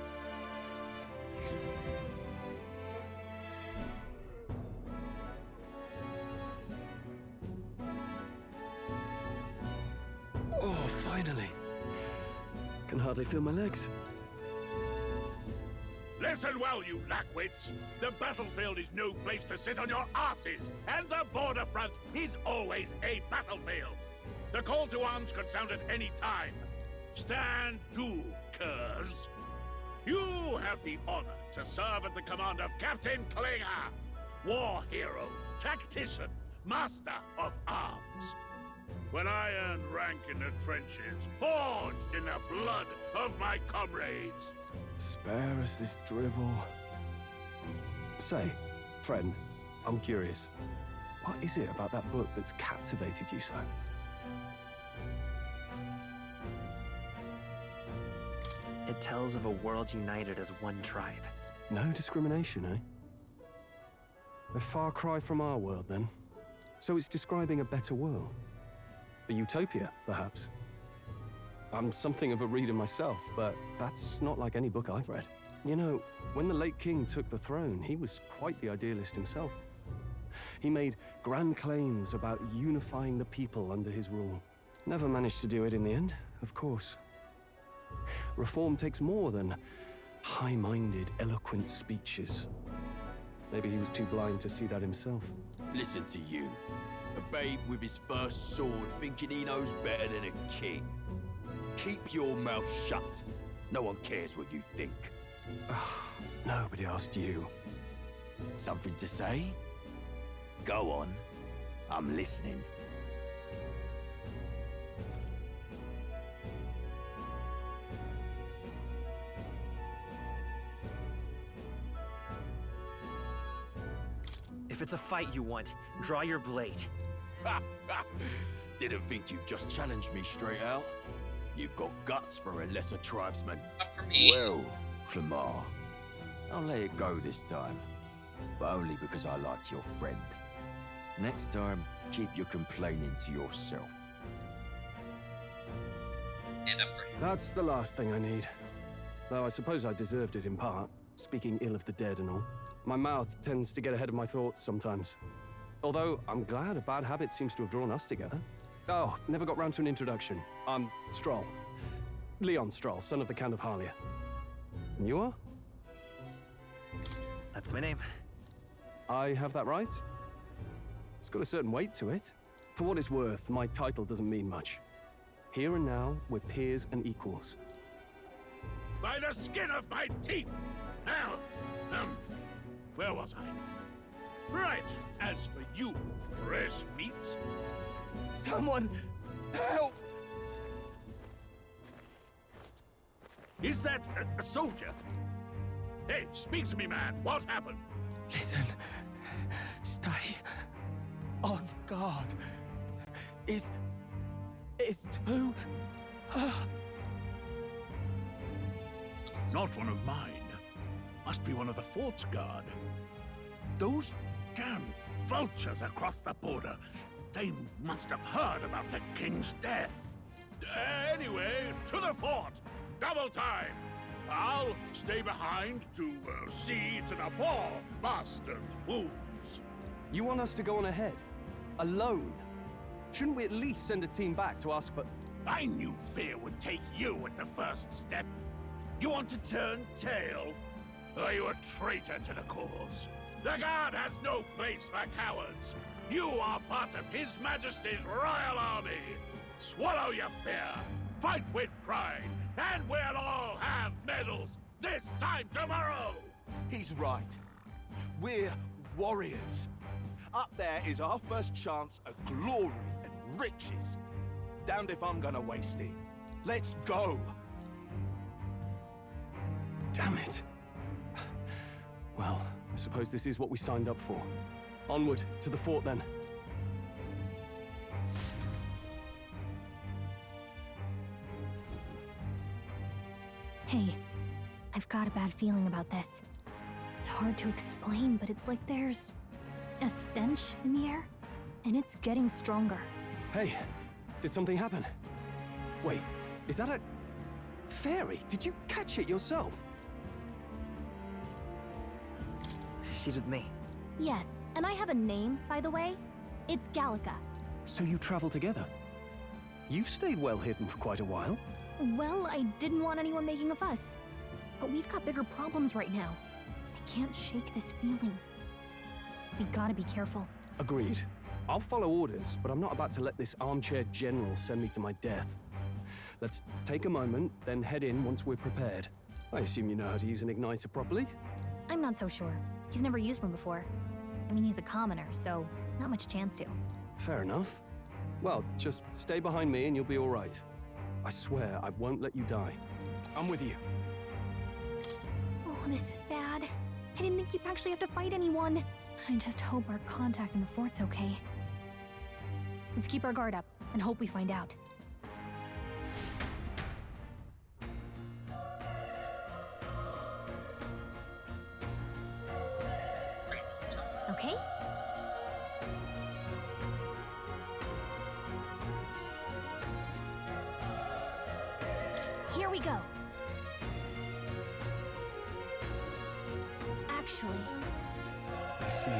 S23: Oh, finally. Can hardly feel my legs.
S6: Listen well, you lackwits. The battlefield is no place to sit on your asses, and the border front is always a battlefield. The call to arms could sound at any time. Stand to, curs. You have the honor to serve at the command of Captain Klinger, war hero, tactician, master of arms. When I earned rank in the trenches, forged in the blood of my comrades.
S23: Spare us this drivel. Say, friend, I'm curious. What is it about that book that's captivated you so?
S4: It tells of a world united as one tribe.
S23: No discrimination, eh? A far cry from our world, then. So it's describing a better world. A utopia, perhaps. I'm something of a reader myself, but that's not like any book I've read. You know, when the late king took the throne, he was quite the idealist himself. He made grand claims about unifying the people under his rule. Never managed to do it in the end, of course. Reform takes more than high-minded, eloquent speeches. Maybe he was too blind to see that himself.
S22: Listen to you. A babe with his first sword thinking he knows better than a king. Keep your mouth shut. No one cares what you think.
S23: Nobody asked you.
S22: Something to say? Go on. I'm listening.
S4: If it's a fight you want, draw your blade.
S22: Didn't think you'd just challenge me straight out. You've got guts for a lesser tribesman.
S7: Not for me.
S22: Well, Clemar, I'll let it go this time. But only because I like your friend. Next time, keep your complaining to yourself.
S7: Stand up for him.
S23: That's the last thing I need. Though I suppose I deserved it in part, speaking ill of the dead and all. My mouth tends to get ahead of my thoughts sometimes. Although, I'm glad a bad habit seems to have drawn us together. Oh, never got round to an introduction. I'm Stroll. Leon Stroll, son of the Count of Harlia. And you are?
S4: That's my name.
S23: I have that right? It's got a certain weight to it. For what it's worth, my title doesn't mean much. Here and now, we're peers and equals.
S6: By the skin of my teeth! Now, where was I? Right, as for you, fresh meat.
S11: Someone help!
S6: Is that a soldier? Hey, speak to me, man. What happened?
S11: Listen. Stay on guard. It's too...
S6: Not one of mine. Must be one of the fort's guard. Those damn vultures across the border. They must have heard about the king's death. Anyway, to the fort. Double time. I'll stay behind to see to the poor bastard's wounds.
S23: You want us to go on ahead? Alone? Shouldn't we at least send a team back to ask for...
S6: I knew fear would take you at the first step. You want to turn tail? Are you a traitor to the cause? The Guard has no place for cowards. You are part of His Majesty's Royal Army. Swallow your fear, fight with pride, and we'll all have medals this time tomorrow!
S11: He's right. We're warriors. Up there is our first chance at glory and riches. Damned if I'm gonna waste it. Let's go!
S23: Damn it. Well, I suppose this is what we signed up for. Onward, to the fort then.
S9: Hey, I've got a bad feeling about this. It's hard to explain, but it's like there's a stench in the air, and it's getting stronger.
S23: Hey, did something happen? Wait, is that a... fairy? Did you catch it yourself?
S4: She's with me.
S9: Yes, and I have a name, by the way. It's Gallica.
S23: So you travel together? You've stayed well hidden for quite a while.
S9: Well, I didn't want anyone making a fuss. But we've got bigger problems right now. I can't shake this feeling. We gotta be careful.
S23: Agreed. I'll follow orders, but I'm not about to let this armchair general send me to my death. Let's take a moment, then head in once we're prepared. I assume you know how to use an igniter properly?
S9: I'm not so sure. He's never used one before. I mean, he's a commoner, so not much chance to.
S23: Fair enough. Well, just stay behind me and you'll be all right. I swear I won't let you die. I'm with you.
S9: Oh, this is bad. I didn't think you'd actually have to fight anyone. I just hope our contact in the fort's okay. Let's keep our guard up and hope we find out. Okay? Here we go. Actually,
S16: I see.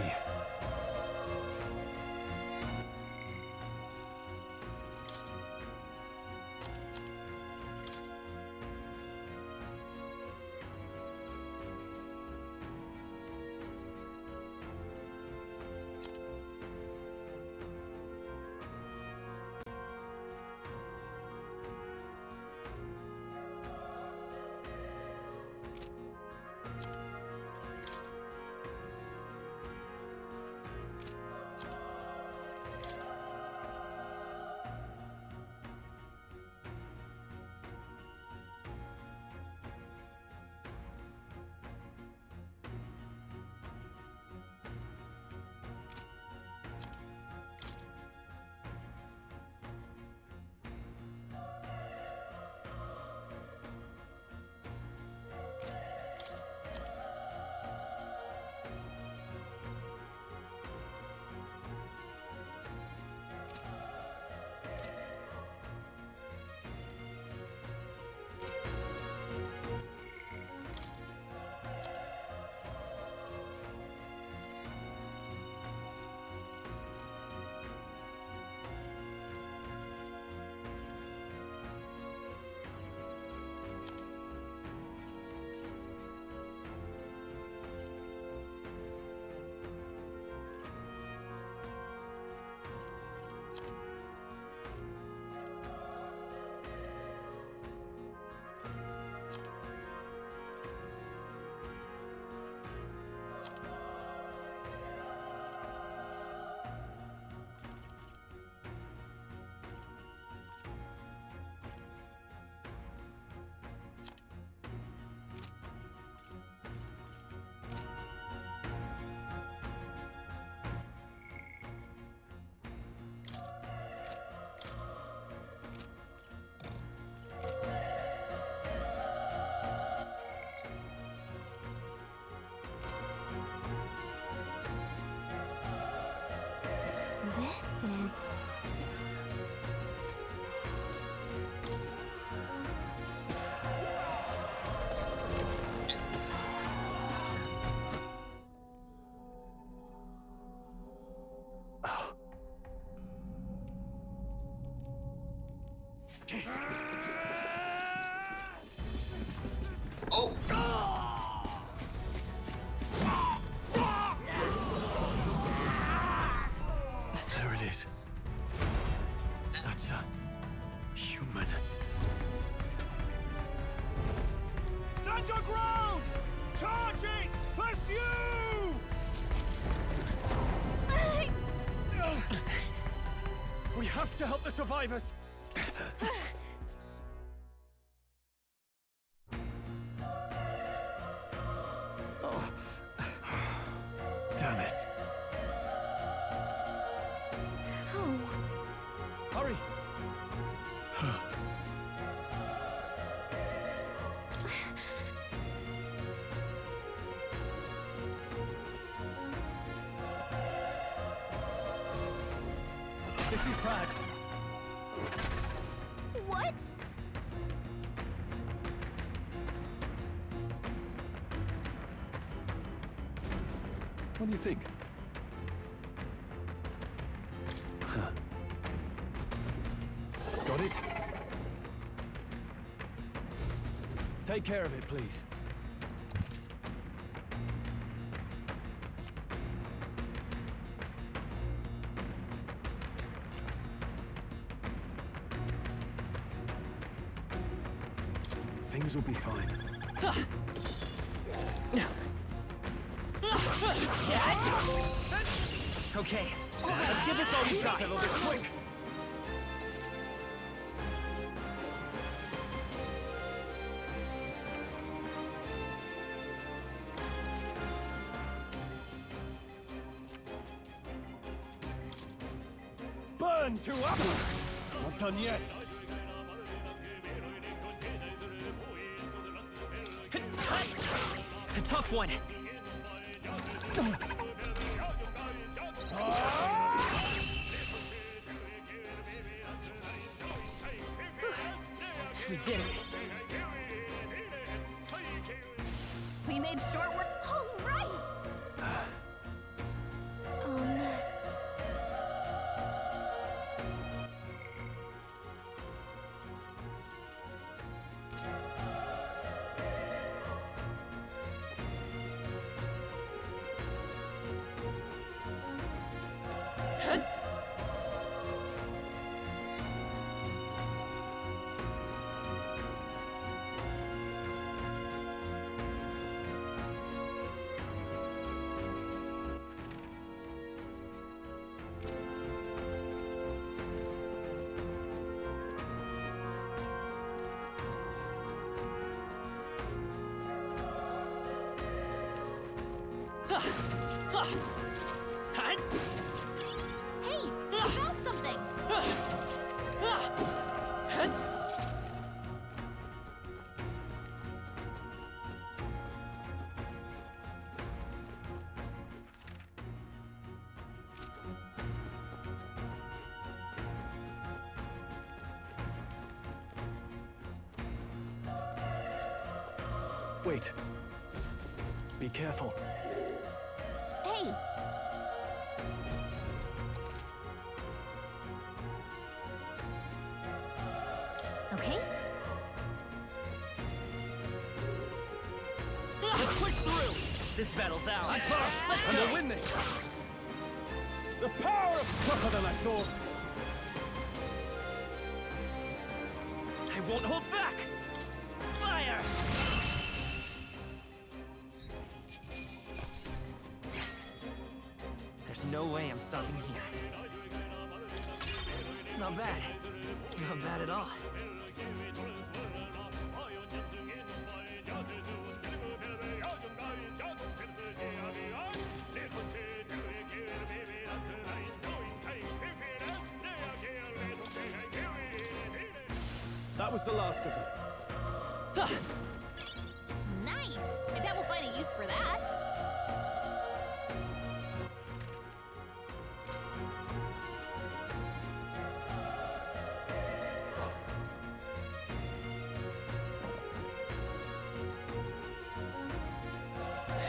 S9: this is...
S7: Oh!
S11: There it is. That's a human.
S14: Stand your ground! Charging! Pursue!
S12: We have to help the survivors!
S11: Damn it.
S12: Hurry! This is bad.
S9: What?
S23: What do you think?
S12: Got it? Take care of it, please. Things will be fine.
S4: Okay, let's give this all we've got.
S12: Settle this quick!
S14: Burn to us! Not done yet.
S4: A tough one. We did it.
S19: We made short work.
S20: All right!
S19: Hey, we found something.
S23: Wait. Be careful.
S19: Hey. Okay.
S4: Let's push through. This battle's ours.
S14: I'm first.
S4: Let's
S14: And
S4: go.
S14: we'll win this. The power of tougher than I thought.
S4: I won't hold back. Fire! There's no way I'm stopping here. Not bad. Not bad at all.
S14: That was the last of them.
S19: Nice. I bet we'll find a use for that.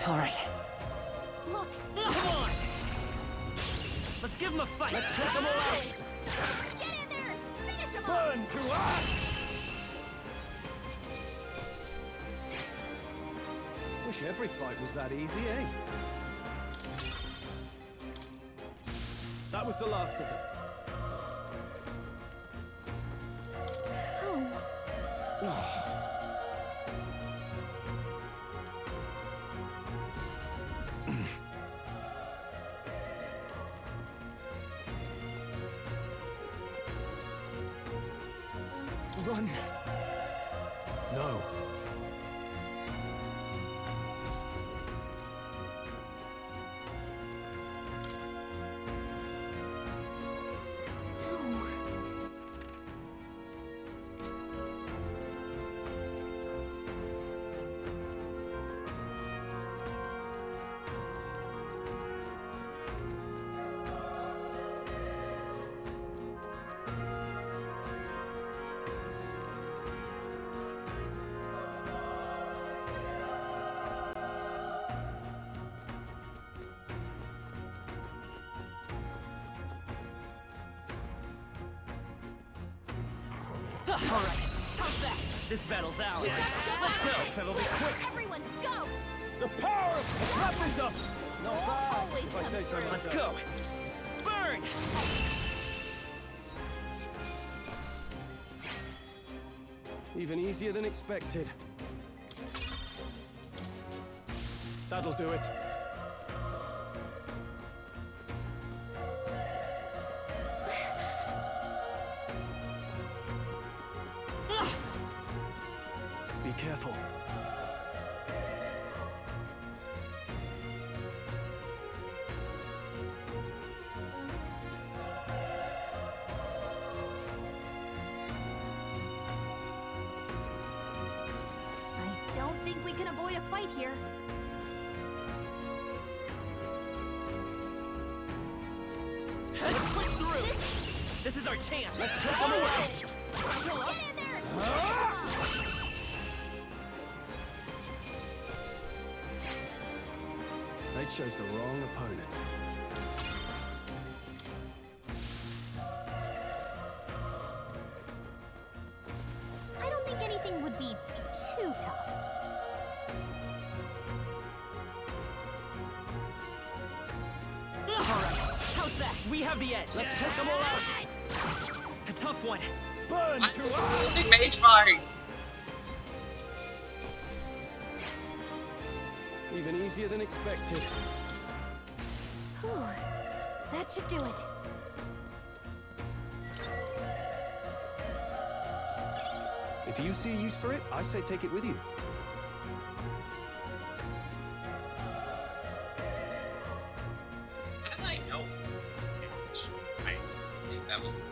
S4: All right.
S19: Look.
S4: Come on! Let's give them a fight.
S14: Let's take them all out.
S19: Get in there. Finish him
S14: Burn
S19: off.
S14: to us! Wish every fight was that easy, eh? That was the last of them.
S23: Run!
S14: No.
S4: All right. How's that? This battle's ours. Let's go.
S14: Let's settle this quick.
S19: Everyone, go.
S14: The power of... Wrap this up!
S19: Not bad, always
S14: if I say so
S4: Let's
S14: myself.
S4: go. Burn!
S23: Even easier than expected.
S14: That'll do it.
S23: Be careful.
S9: can avoid a fight here.
S4: Let's push through! This is our chance! Let's take them away!
S19: Get in there!
S23: They chose the wrong opponent.
S9: I don't think anything would be too tough.
S4: Alright, how's that? We have the edge! Let's take them all out! A tough one!
S16: Burn
S7: What?
S16: to us!
S7: Using mage fire!
S23: Even easier than expected.
S9: Whew. That should do it.
S23: If you see a use for it, I say take it with you.
S7: How did I know? I think that was...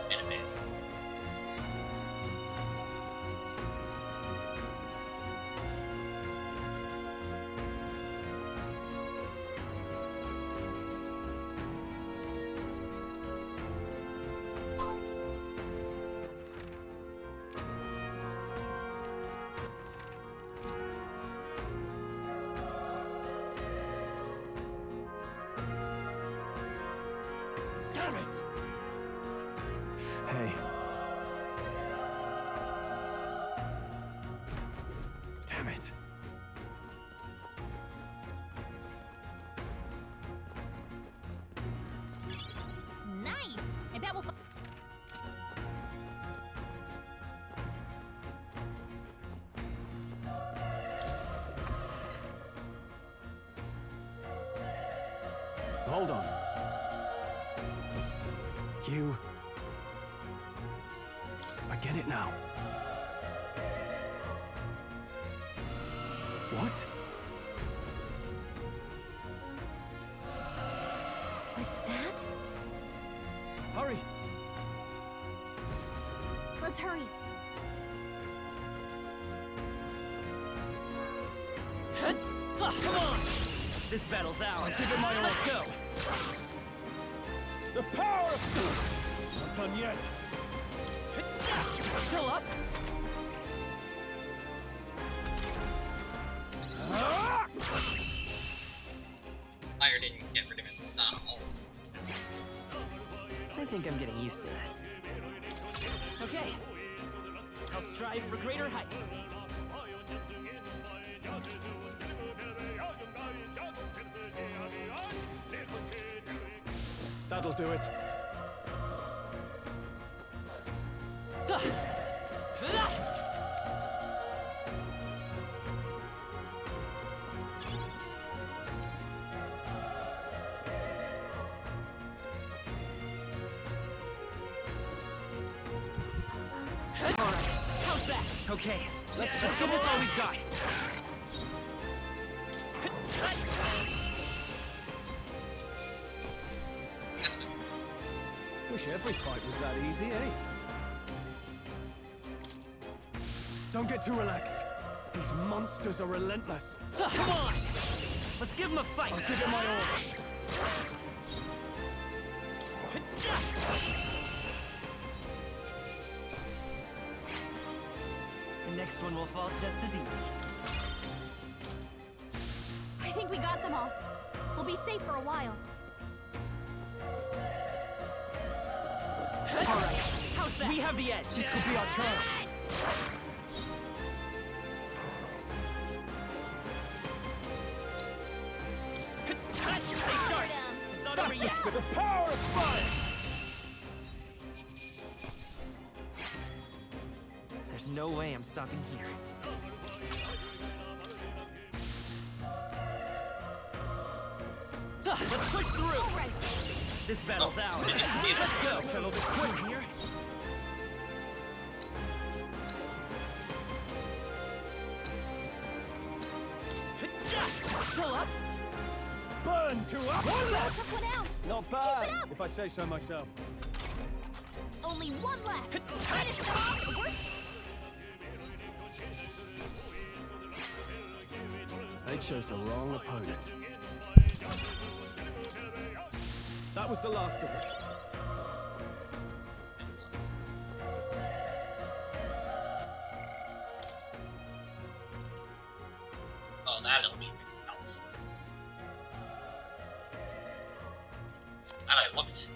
S7: in a bit.
S23: Damn it! Hey. Damn it.
S19: Nice! I bet we'll...
S23: Hold on. You... I get it now. What?
S9: Was that?
S23: Hurry!
S9: Let's hurry.
S4: Come on! This battle's ours! Give it my all! Let's go!
S16: The power of... Not done yet.
S4: Still up?
S7: Fire didn't get rid of it this time.
S4: I think I'm getting used to this. Okay. I'll strive for greater heights.
S23: That'll do it.
S4: Alright, how's that? Okay, let's give this all we've got.
S23: Wish every fight was that easy, eh? Don't get too relaxed. These monsters are relentless.
S4: Come on! Let's give them a fight!
S23: I'll give it my all.
S4: The next one will fall just as easy.
S9: I think we got them all. We'll be safe for a while.
S4: Alright, how's that? We have the edge!
S23: This could be our chance.
S4: Stay sharp! It's not over yet!
S16: The power of fire!
S4: There's no way I'm stopping here. Let's push through! This battle's ours! Let's go! Settle this quick here! Still up?
S16: Burn to us!
S9: Took one out.
S23: Not bad, if I say so myself.
S19: Only one left. Finish them off.
S23: They chose the wrong opponent. That was the last of them.
S7: Oh, that'll be helpful. And I love it.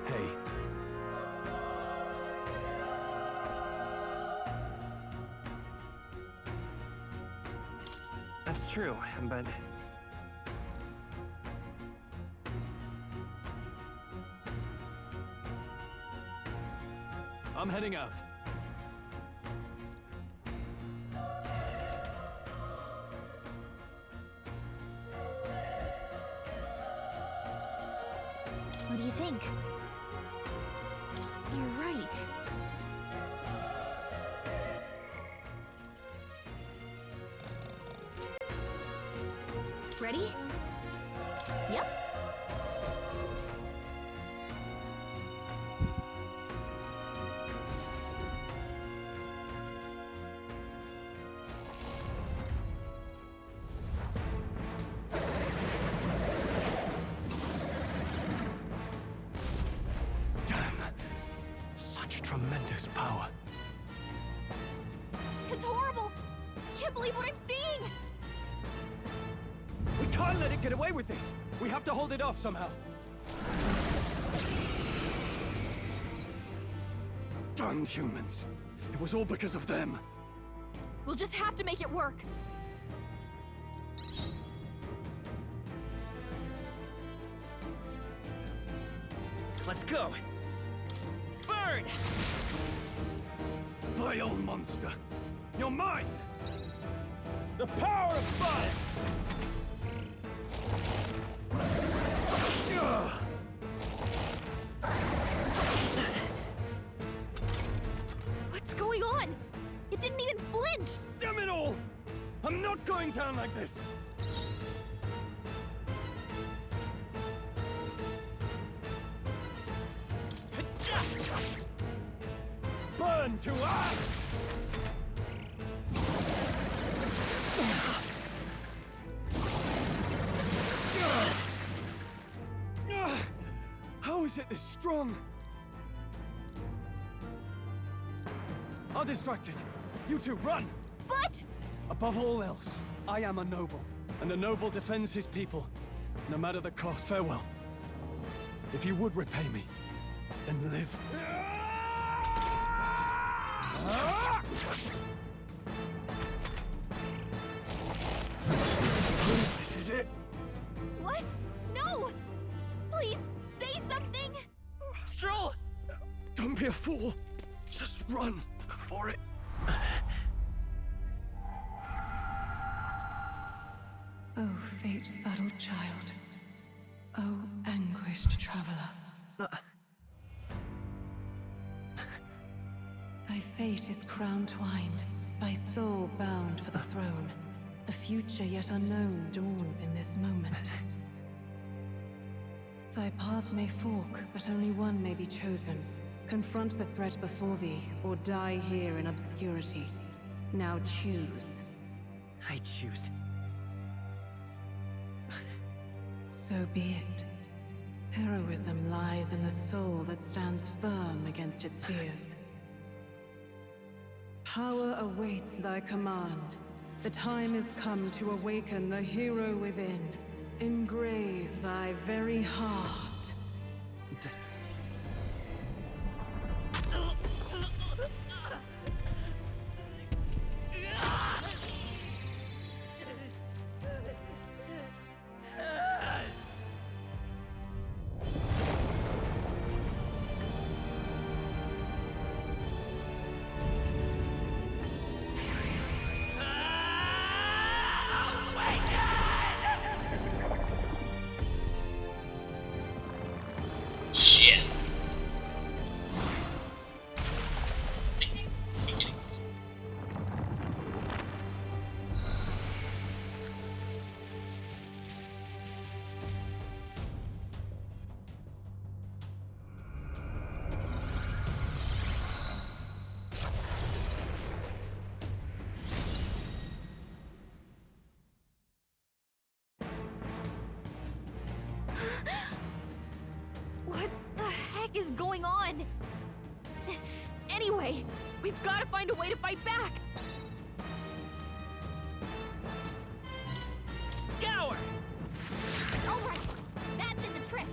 S23: Hey.
S4: That's true, but
S23: I'm heading out.
S9: What do you think? You're right. Ready? Yep.
S23: Tremendous power.
S9: It's horrible! I can't believe what I'm seeing!
S23: We can't let it get away with this! We have to hold it off somehow. Darned humans. It was all because of them.
S9: We'll just have to make it work.
S23: Let's go! Burn! Vile monster! You're mine! The power of fire!
S9: What's going on? It didn't even flinch!
S23: Damn it all! I'm not going down like this! Burn to ash! How is it this strong? I'll distract it. You two, run!
S9: But...
S23: Above all else, I am a noble, and a noble defends his people, no matter the cost. Farewell. If you would repay me, then live. This is it.
S9: What? No! Please, say something!
S23: Stroll! Don't be a fool. Just run before it...
S18: Oh, fate-saddled child. Oh, anguished traveler. Thy fate is crown-twined, thy soul bound for the throne. The future yet unknown dawns in this moment. Thy path may fork, but only one may be chosen. Confront the threat before thee, or die here in obscurity. Now choose.
S4: I choose.
S18: So be it. Heroism lies in the soul that stands firm against its fears. Power awaits thy command. The time is come to awaken the hero within. Engrave thy very heart.
S1: going on? Anyway, we've got to find a way to fight back.
S14: Scour!
S19: All right, that did the trick.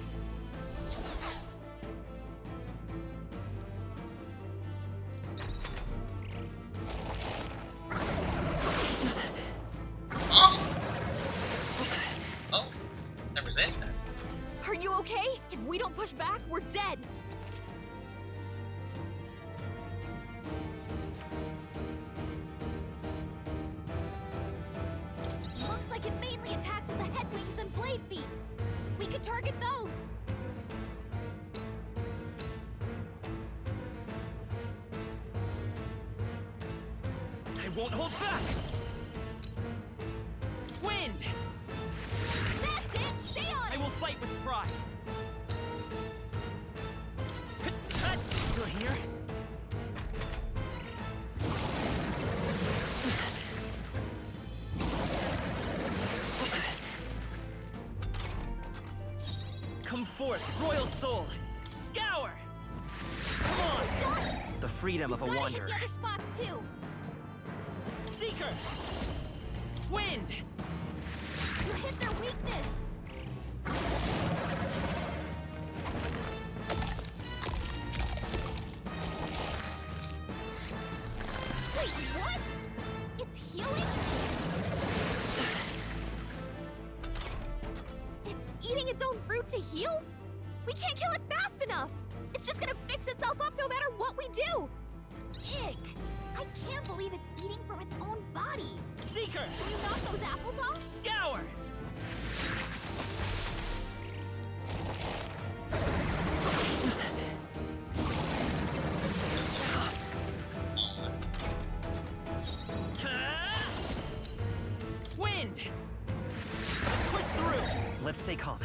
S7: Oh, that was it then.
S1: Are you okay? If we don't push back, we're dead.
S19: Looks like it mainly attacks with the head wings and blade feet. We could target those.
S14: I won't hold back! Wind!
S19: That's it! Stay on it!
S14: I will fight with pride. Still here? Come forth, royal soul! Scour! Come on!
S4: The freedom of a
S19: Gotta hit
S4: wanderer.
S19: the other spots too.
S14: Seeker! Wind!
S19: You hit their weakness. Wait, what? It's healing? It's eating its own fruit to heal? We can't kill it fast enough. It's just gonna fix itself up no matter what we do. Ick. I can't believe it's eating from its own body.
S14: Seeker!
S19: Can you knock those apples off?
S14: Scour! Wind! Push through!
S4: Let's stay calm.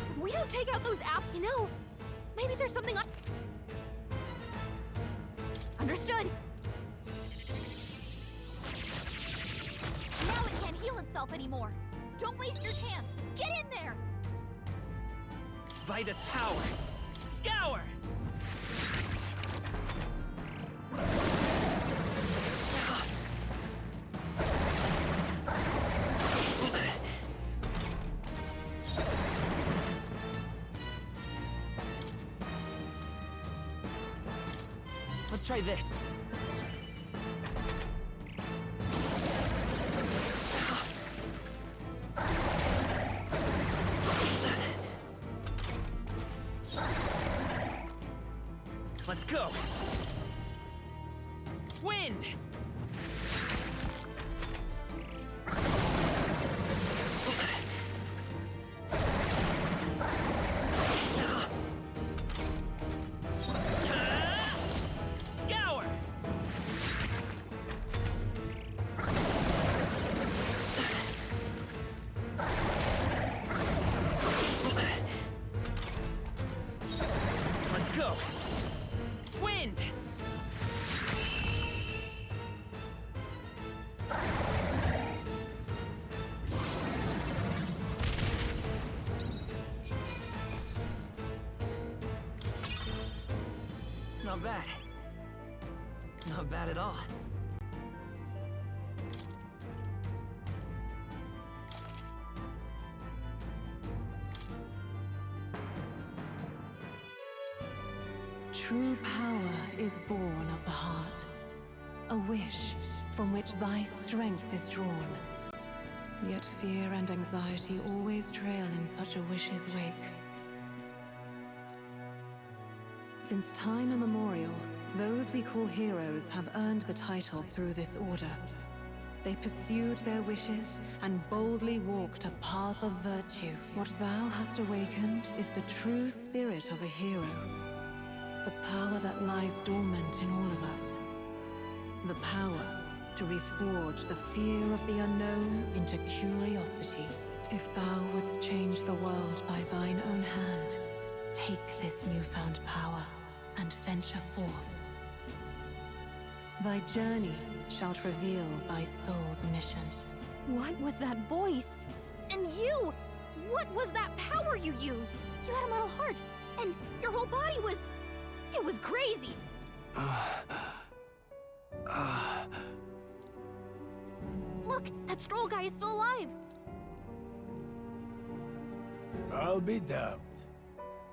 S1: If we don't take out those apples, you know, maybe there's something Understood.
S19: Now it can't heal itself anymore. Don't waste your chance. Get in there.
S14: By this power! Scour! Let's try this. Let's go. Wind! Scour! Let's go. Wind! Not bad. Not bad at all.
S18: True power is born of the heart, a wish from which thy strength is drawn. Yet fear and anxiety always trail in such a wish's wake. Since time immemorial, those we call heroes have earned the title through this order. They pursued their wishes and boldly walked a path of virtue. What thou hast awakened is the true spirit of a hero. The power that lies dormant in all of us. The power to reforge the fear of the unknown into curiosity. If thou wouldst change the world by thine own hand, take this newfound power and venture forth Thy journey shalt reveal thy soul's mission.
S9: What was that voice?
S19: And you! What was that power you used? You had a metal heart, and your whole body was... It was crazy! Look, that Stroll guy is still alive!
S11: I'll be damned.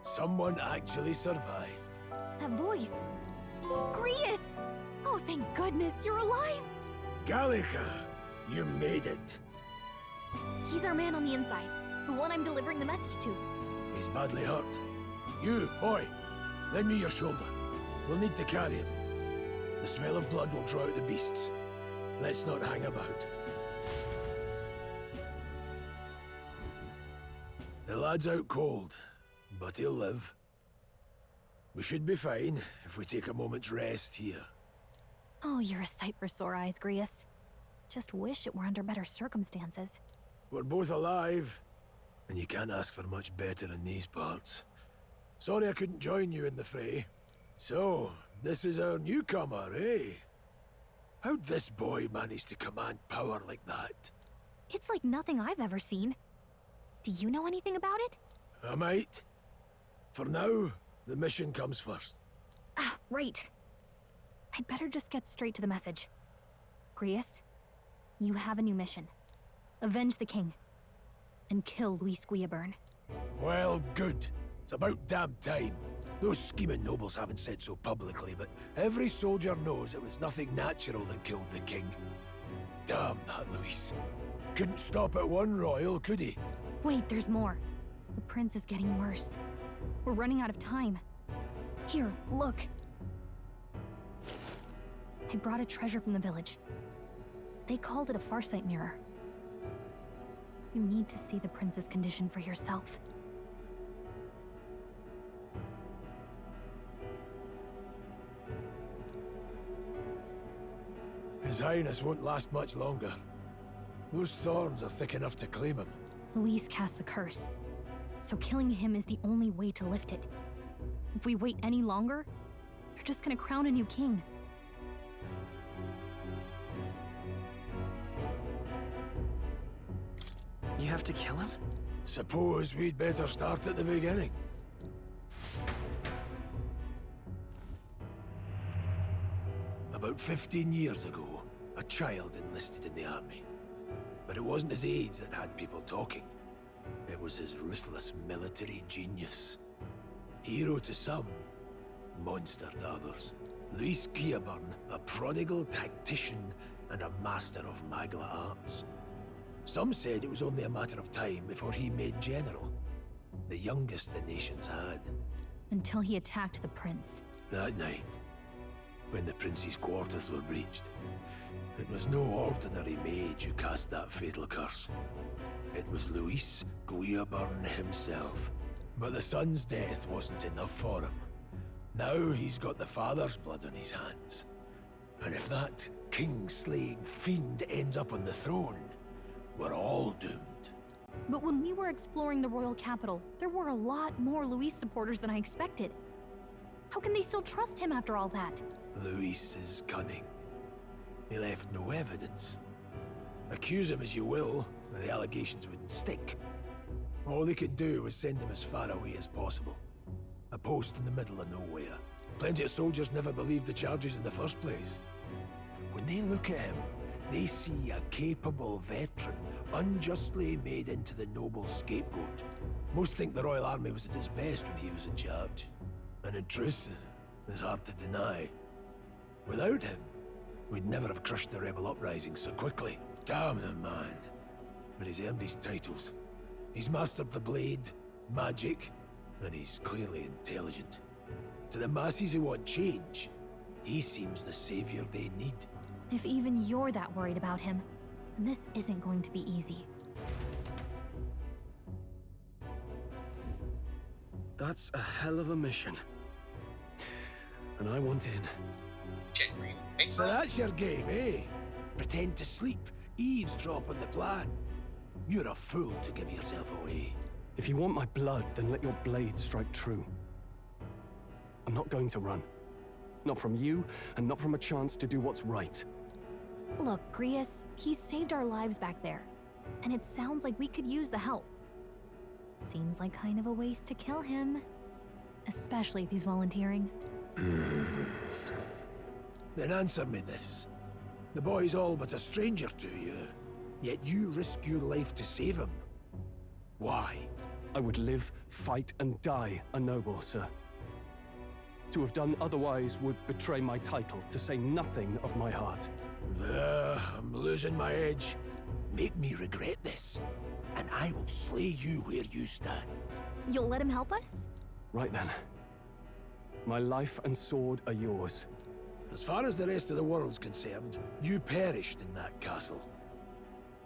S11: Someone actually survived.
S9: That voice.
S19: Grius! Oh, thank goodness, you're alive!
S11: Gallica, you made it.
S19: He's our man on the inside, the one I'm delivering the message to.
S11: He's badly hurt. You, boy, lend me your shoulder. We'll need to carry him. The smell of blood will draw out the beasts. Let's not hang about. The lad's out cold, but he'll live. We should be fine if we take a moment's rest here.
S9: Oh, you're a sight for sore eyes, Grius. Just wish it were under better circumstances.
S11: We're both alive, and you can't ask for much better in these parts. Sorry I couldn't join you in the fray. So, this is our newcomer, eh? How'd this boy manage to command power like that?
S9: It's like nothing I've ever seen. Do you know anything about it?
S11: I might. For now, the mission comes first.
S9: Ah, right. I'd better just get straight to the message. Grius, you have a new mission. Avenge the king. And kill Luis Guillaburn.
S11: Well, good. It's about damn time. Those scheming nobles haven't said so publicly, but every soldier knows it was nothing natural that killed the king. Damn that Luis. Couldn't stop at one royal, could he?
S9: Wait, there's more. The prince is getting worse. We're running out of time. Here, look. I brought a treasure from the village. They called it a farsight mirror. You need to see the prince's condition for yourself.
S11: His Highness won't last much longer. Those thorns are thick enough to claim him.
S9: Luis cast the curse, so killing him is the only way to lift it. If we wait any longer, they're just gonna crown a new king.
S4: You have to kill him?
S11: Suppose we'd better start at the beginning. About 15 years ago, a child enlisted in the army. But it wasn't his age that had people talking. It was his ruthless military genius. Hero to some, monster to others. Luis Guillaburn, a prodigal tactician and a master of magla arts. Some said it was only a matter of time before he made general. The youngest the nations had.
S9: Until he attacked the prince.
S11: That night, when the prince's quarters were breached, it was no ordinary mage who cast that fatal curse. It was Luis Guillaburn himself. But the son's death wasn't enough for him. Now he's got the father's blood on his hands. And if that king-slaying fiend ends up on the throne, we're all doomed.
S9: But when we were exploring the royal capital, there were a lot more Luis supporters than I expected. How can they still trust him after all that?
S11: Luis is cunning. He left no evidence. Accuse him as you will, the allegations wouldn't stick. All they could do was send him as far away as possible. A post in the middle of nowhere. Plenty of soldiers never believed the charges in the first place. When they look at him, they see a capable veteran, unjustly made into the noble scapegoat. Most think the Royal Army was at its best when he was in charge. And in truth, it's hard to deny. Without him, we'd never have crushed the rebel uprising so quickly. Damn the man. But he's earned his titles. He's mastered the blade, magic, and he's clearly intelligent. To the masses who want change, he seems the savior they need.
S9: If even you're that worried about him, then this isn't going to be easy.
S23: That's a hell of a mission. And I want in.
S11: So that's your game, eh? Pretend to sleep, eavesdrop on the plan. You're a fool to give yourself away.
S23: If you want my blood, then let your blade strike true. I'm not going to run. Not from you, and not from a chance to do what's right.
S9: Look, Grius, he saved our lives back there. And it sounds like we could use the help. Seems like kind of a waste to kill him. Especially if he's volunteering.
S11: Then answer me this. The boy's all but a stranger to you, yet you risk your life to save him. Why?
S23: I would live, fight, and die a noble, sir. To have done otherwise would betray my title, to say nothing of my heart.
S11: I'm losing my edge. Make me regret this, and I will slay you where you stand.
S9: You'll let him help us?
S23: Right then. My life and sword are yours.
S11: As far as the rest of the world's concerned, you perished in that castle.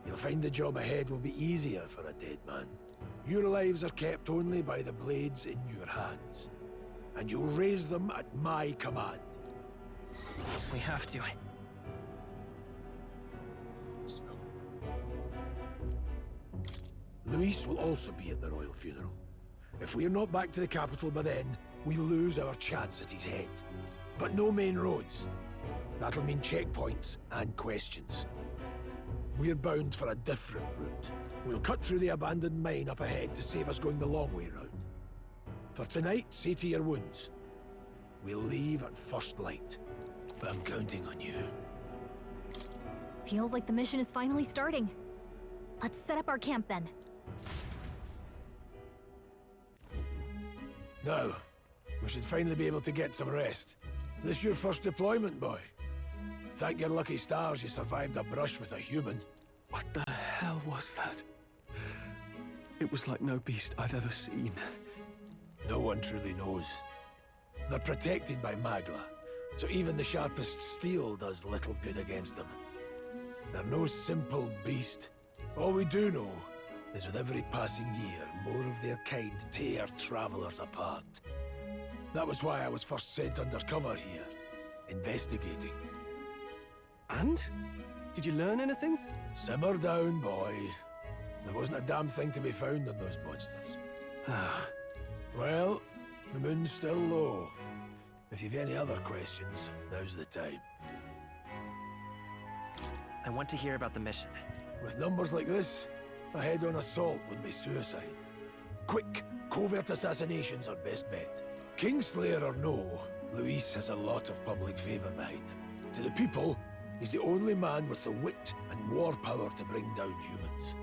S11: You'll find the job ahead will be easier for a dead man. Your lives are kept only by the blades in your hands, and you'll raise them at my command.
S4: We have to.
S11: Luis will also be at the royal funeral. If we're not back to the capital by then, we lose our chance at his head. But no main roads. That'll mean checkpoints and questions. We're bound for a different route. We'll cut through the abandoned mine up ahead to save us going the long way round. For tonight, see to your wounds. We'll leave at first light. But I'm counting on you.
S9: Feels like the mission is finally starting. Let's set up our camp then.
S11: Now, we should finally be able to get some rest. This your first deployment, boy. Thank your lucky stars you survived a brush with a human.
S23: What the hell was that? It was like no beast I've ever seen.
S11: No one truly knows. They're protected by Magla, so even the sharpest steel does little good against them. They're no simple beast. All we do know is with every passing year, more of their kind tear travelers apart. That was why I was first sent undercover here, investigating.
S23: And? Did you learn anything?
S11: Simmer down, boy. There wasn't a damn thing to be found on those monsters. Well, the moon's still low. If you've any other questions, now's the time.
S4: I want to hear about the mission.
S11: With numbers like this, a head-on assault would be suicide. Quick, covert assassinations are best bet. Kingslayer or no, Luis has a lot of public favor behind him. To the people, he's the only man with the wit and war power to bring down humans.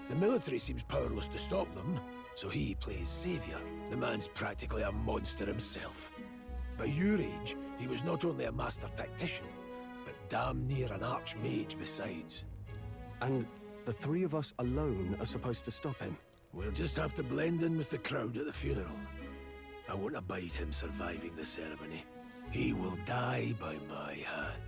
S11: The military seems powerless to stop them, so he plays savior. The man's practically a monster himself. By your age, he was not only a master tactician, but damn near an archmage besides.
S23: And the three of us alone are supposed to stop him?
S11: We'll just have to blend in with the crowd at the funeral. I won't abide him surviving the ceremony. He will die by my hand.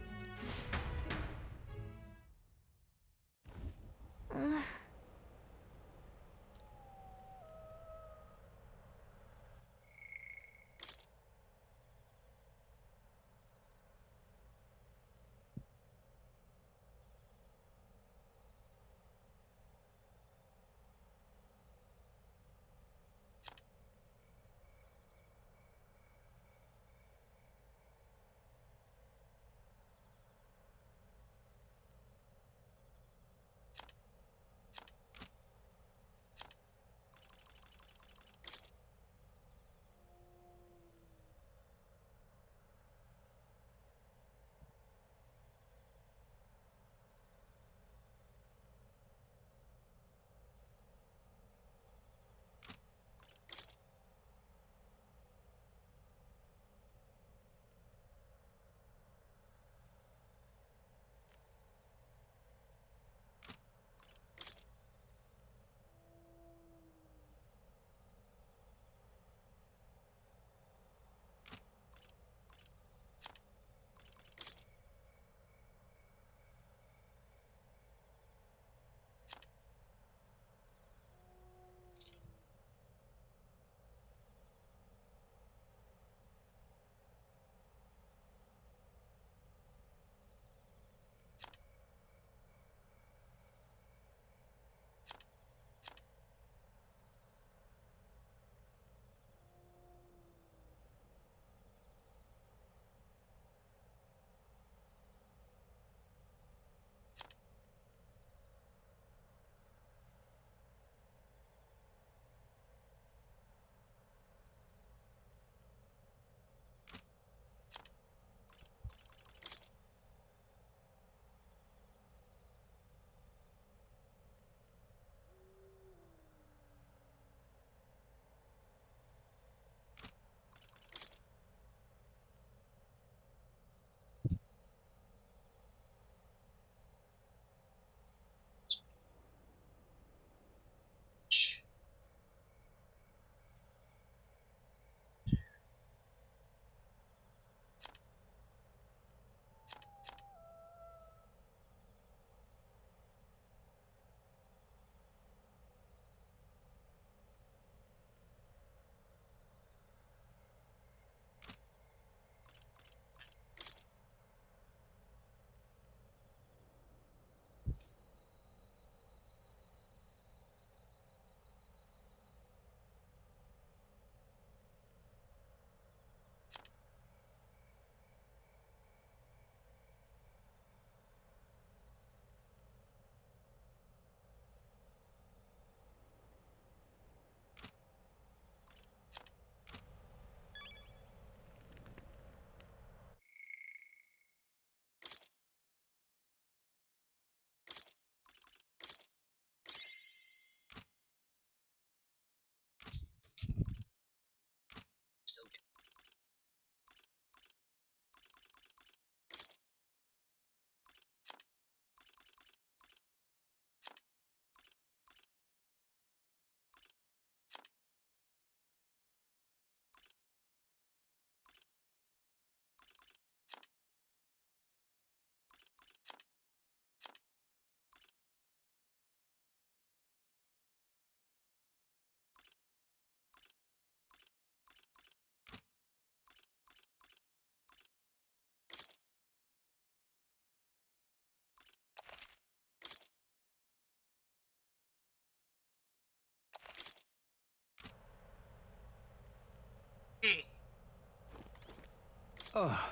S23: Oh.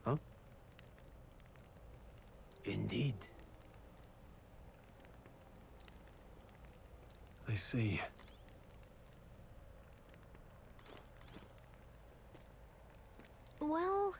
S23: Huh?
S8: Indeed.
S23: I see.
S9: Well...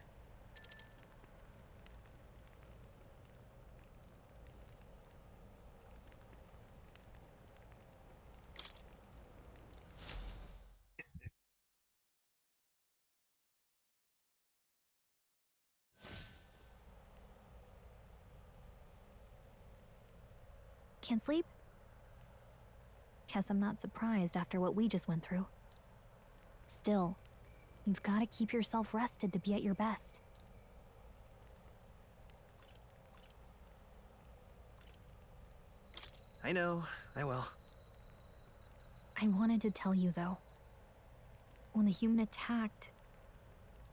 S9: Can't sleep? Guess I'm not surprised after what we just went through. Still, you've got to keep yourself rested to be at your best.
S4: I know, I will.
S9: I wanted to tell you, though. When the human attacked,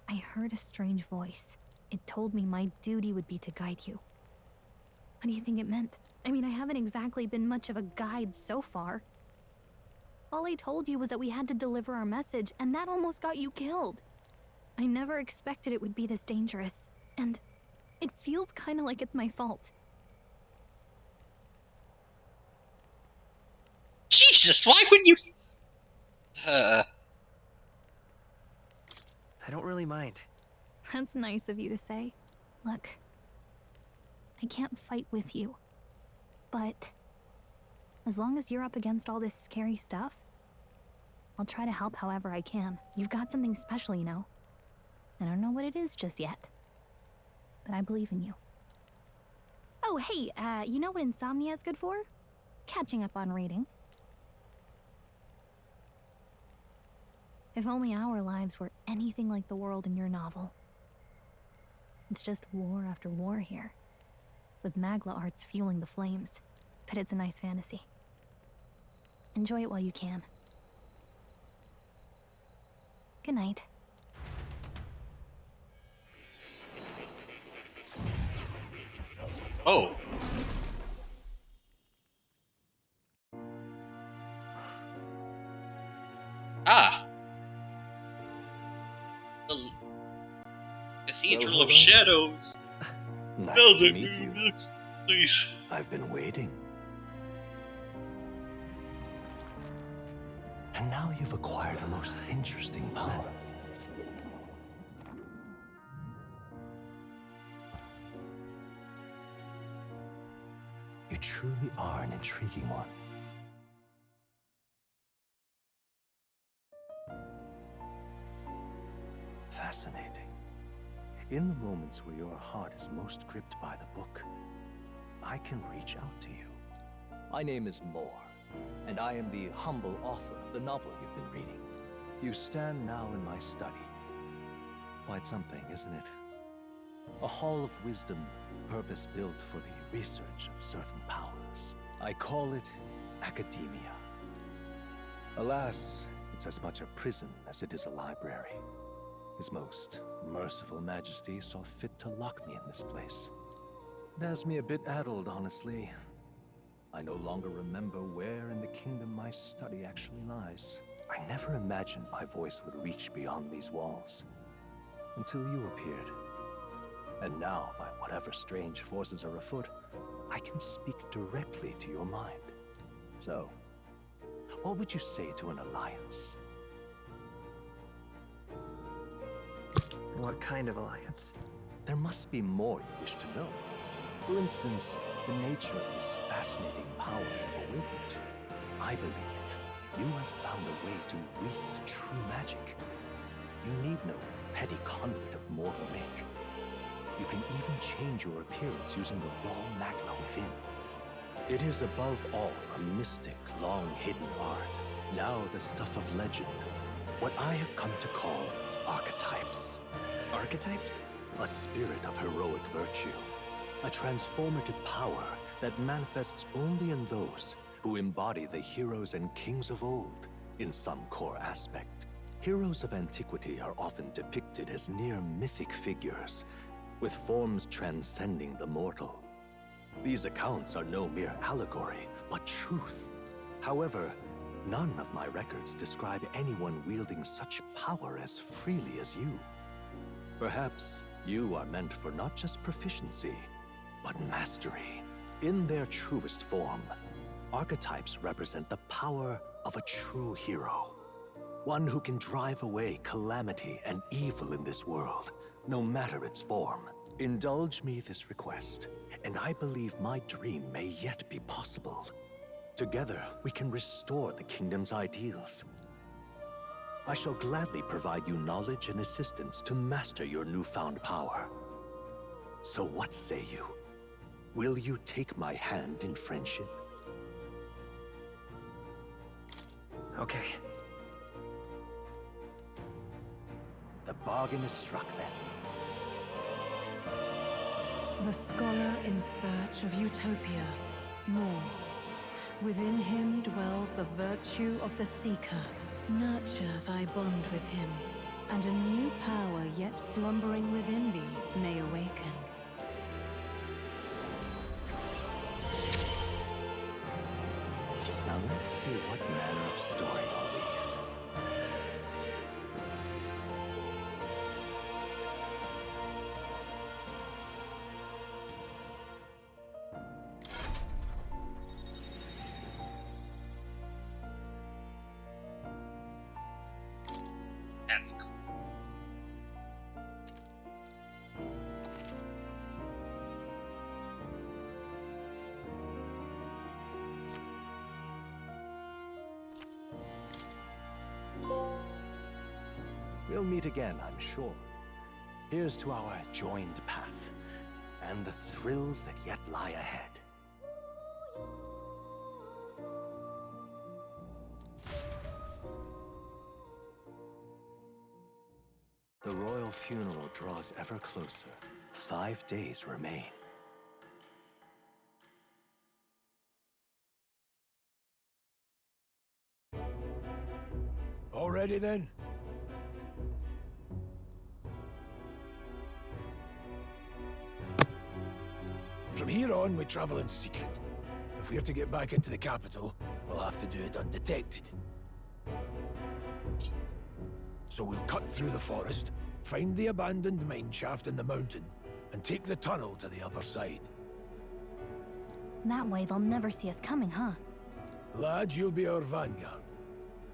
S9: I heard a strange voice. It told me my duty would be to guide you. What do you think it meant? I mean, I haven't exactly been much of a guide so far. All I told you was that we had to deliver our message, and that almost got you killed. I never expected it would be this dangerous, and it feels kind of like it's my fault.
S7: Jesus, why wouldn't you...
S4: I don't really mind.
S9: That's nice of you to say. Look, I can't fight with you, but as long as you're up against all this scary stuff, I'll try to help however I can. You've got something special, you know. I don't know what it is just yet, but I believe in you. Oh, hey, you know what insomnia is good for? Catching up on reading. If only our lives were anything like the world in your novel. It's just war after war here, with Magla arts fueling the flames. But it's a nice fantasy. Enjoy it while you can. Good night.
S7: Oh. Ah. The Cathedral of Shadows.
S8: Nice
S7: Elder,
S8: to meet you.
S7: Please.
S8: I've been waiting. And now you've acquired a most interesting power. You truly are an intriguing one. Fascinating. In the moments where your heart is most gripped by the book, I can reach out to you. My name is Moore, and I am the humble author of the novel you've been reading. You stand now in my study. Quite something, isn't it? A hall of wisdom, purpose-built for the research of certain powers. I call it academia. Alas, it's as much a prison as it is a library. His most merciful majesty saw fit to lock me in this place. It has me a bit addled, honestly. I no longer remember where in the kingdom my study actually lies. I never imagined my voice would reach beyond these walls. Until you appeared. And now, by whatever strange forces are afoot, I can speak directly to your mind. So, what would you say to an alliance?
S4: What kind of alliance?
S8: There must be more you wish to know. For instance, the nature of this fascinating power you've awakened to. I believe you have found a way to wield true magic. You need no petty conduit of mortal make. You can even change your appearance using the raw magla within. It is above all a mystic, long-hidden art, now the stuff of legend. What I have come to call archetypes.
S4: Archetypes?
S8: A spirit of heroic virtue. A transformative power that manifests only in those who embody the heroes and kings of old in some core aspect. Heroes of antiquity are often depicted as near mythic figures, with forms transcending the mortal. These accounts are no mere allegory, but truth. However, none of my records describe anyone wielding such power as freely as you. Perhaps you are meant for not just proficiency, but mastery. In their truest form, archetypes represent the power of a true hero. One who can drive away calamity and evil in this world, no matter its form. Indulge me this request, and I believe my dream may yet be possible. Together, we can restore the kingdom's ideals. I shall gladly provide you knowledge and assistance to master your newfound power. So what say you? Will you take my hand in friendship?
S4: Okay.
S8: The bargain is struck then.
S18: The scholar in search of utopia. More. Within him dwells the virtue of the seeker. Nurture thy bond with him, and a new power yet slumbering within thee may awaken.
S8: Now let's see what manner of story I'll weave.
S7: That's cool.
S8: We'll meet again, I'm sure. Here's to our joined path, and the thrills that yet lie ahead. The royal funeral draws ever closer. 5 days remain.
S11: All ready then? From here on, we travel in secret. If we're to get back into the capital, we'll have to do it undetected. So we'll cut through the forest, find the abandoned mine shaft in the mountain, and take the tunnel to the other side.
S9: That way they'll never see us coming, huh?
S11: Lads, you'll be our vanguard.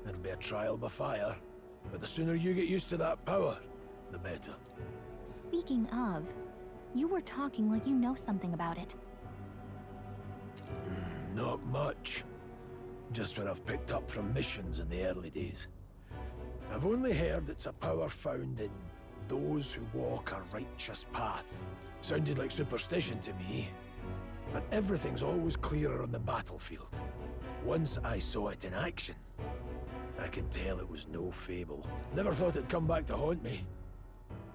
S11: It'll be a trial by fire, but the sooner you get used to that power, the better.
S9: Speaking of, you were talking like you know something about it.
S11: Not much. Just what I've picked up from missions in the early days. I've only heard it's a power found in those who walk a righteous path. Sounded like superstition to me, but everything's always clearer on the battlefield. Once I saw it in action, I could tell it was no fable. Never thought it'd come back to haunt me.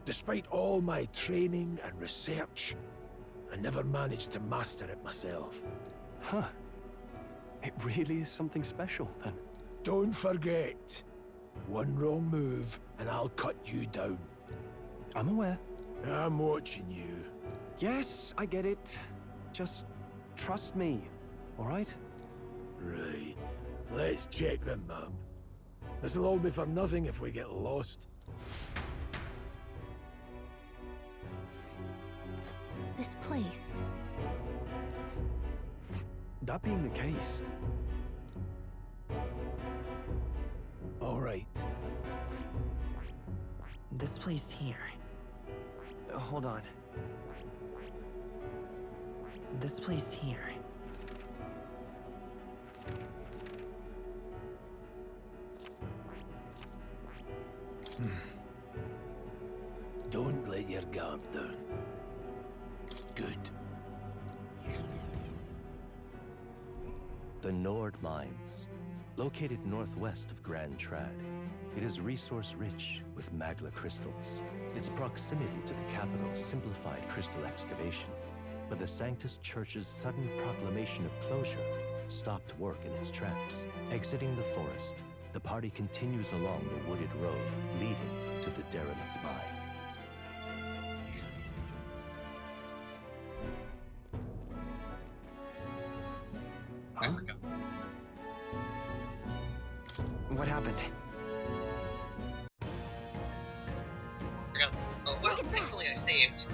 S11: Despite all my training and research, I never managed to master it myself.
S23: Huh. It really is something special, then.
S11: Don't forget. One wrong move, and I'll cut you down.
S23: I'm aware.
S11: I'm watching you.
S23: Yes, I get it. Just trust me, all right?
S11: Right. Let's check the map. This'll all be for nothing if we get lost.
S9: This place.
S23: That being the case.
S11: All right.
S4: This place here. Hold on. This place here.
S11: Don't let your guard down. Good.
S8: The Nord Mines, located northwest of Grand Trad. It is resource-rich with magla crystals. Its proximity to the capital simplified crystal excavation, but the Sanctus Church's sudden proclamation of closure stopped work in its tracks. Exiting the forest, The party continues along the wooded road leading to the derelict mine.
S4: Huh? What happened?
S7: Oh, well, thankfully I saved.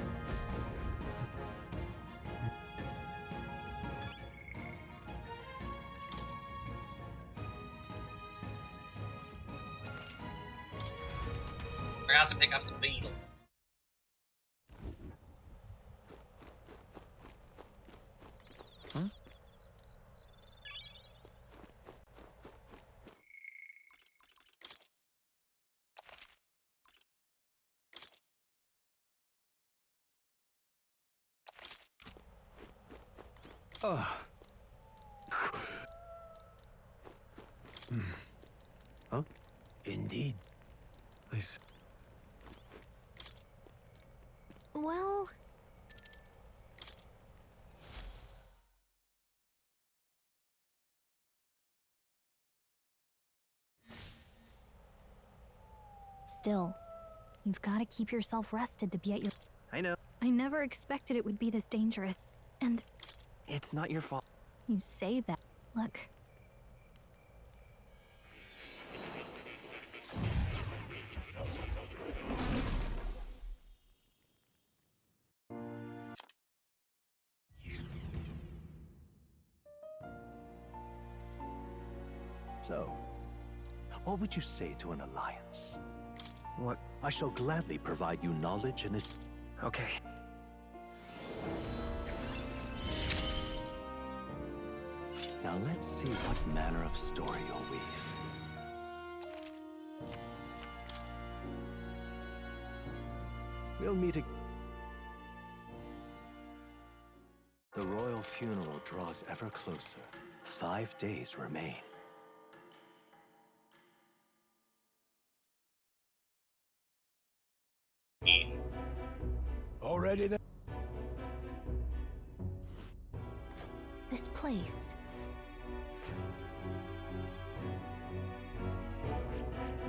S7: Forgot to pick up the beetle.
S4: Huh?
S8: Huh?
S11: Indeed.
S9: Well... Still, you've got to keep yourself rested to be at your...
S4: I know.
S9: I never expected it would be this dangerous. And
S4: It's not your fault.
S9: you say that. Look.
S8: So, what would you say to an alliance?
S4: What?
S8: I shall gladly provide you knowledge and
S4: Okay.
S8: Now let's see what manner of story you'll weave. We'll meet again. The royal funeral draws ever closer. 5 days remain.
S11: Already then?
S9: This place.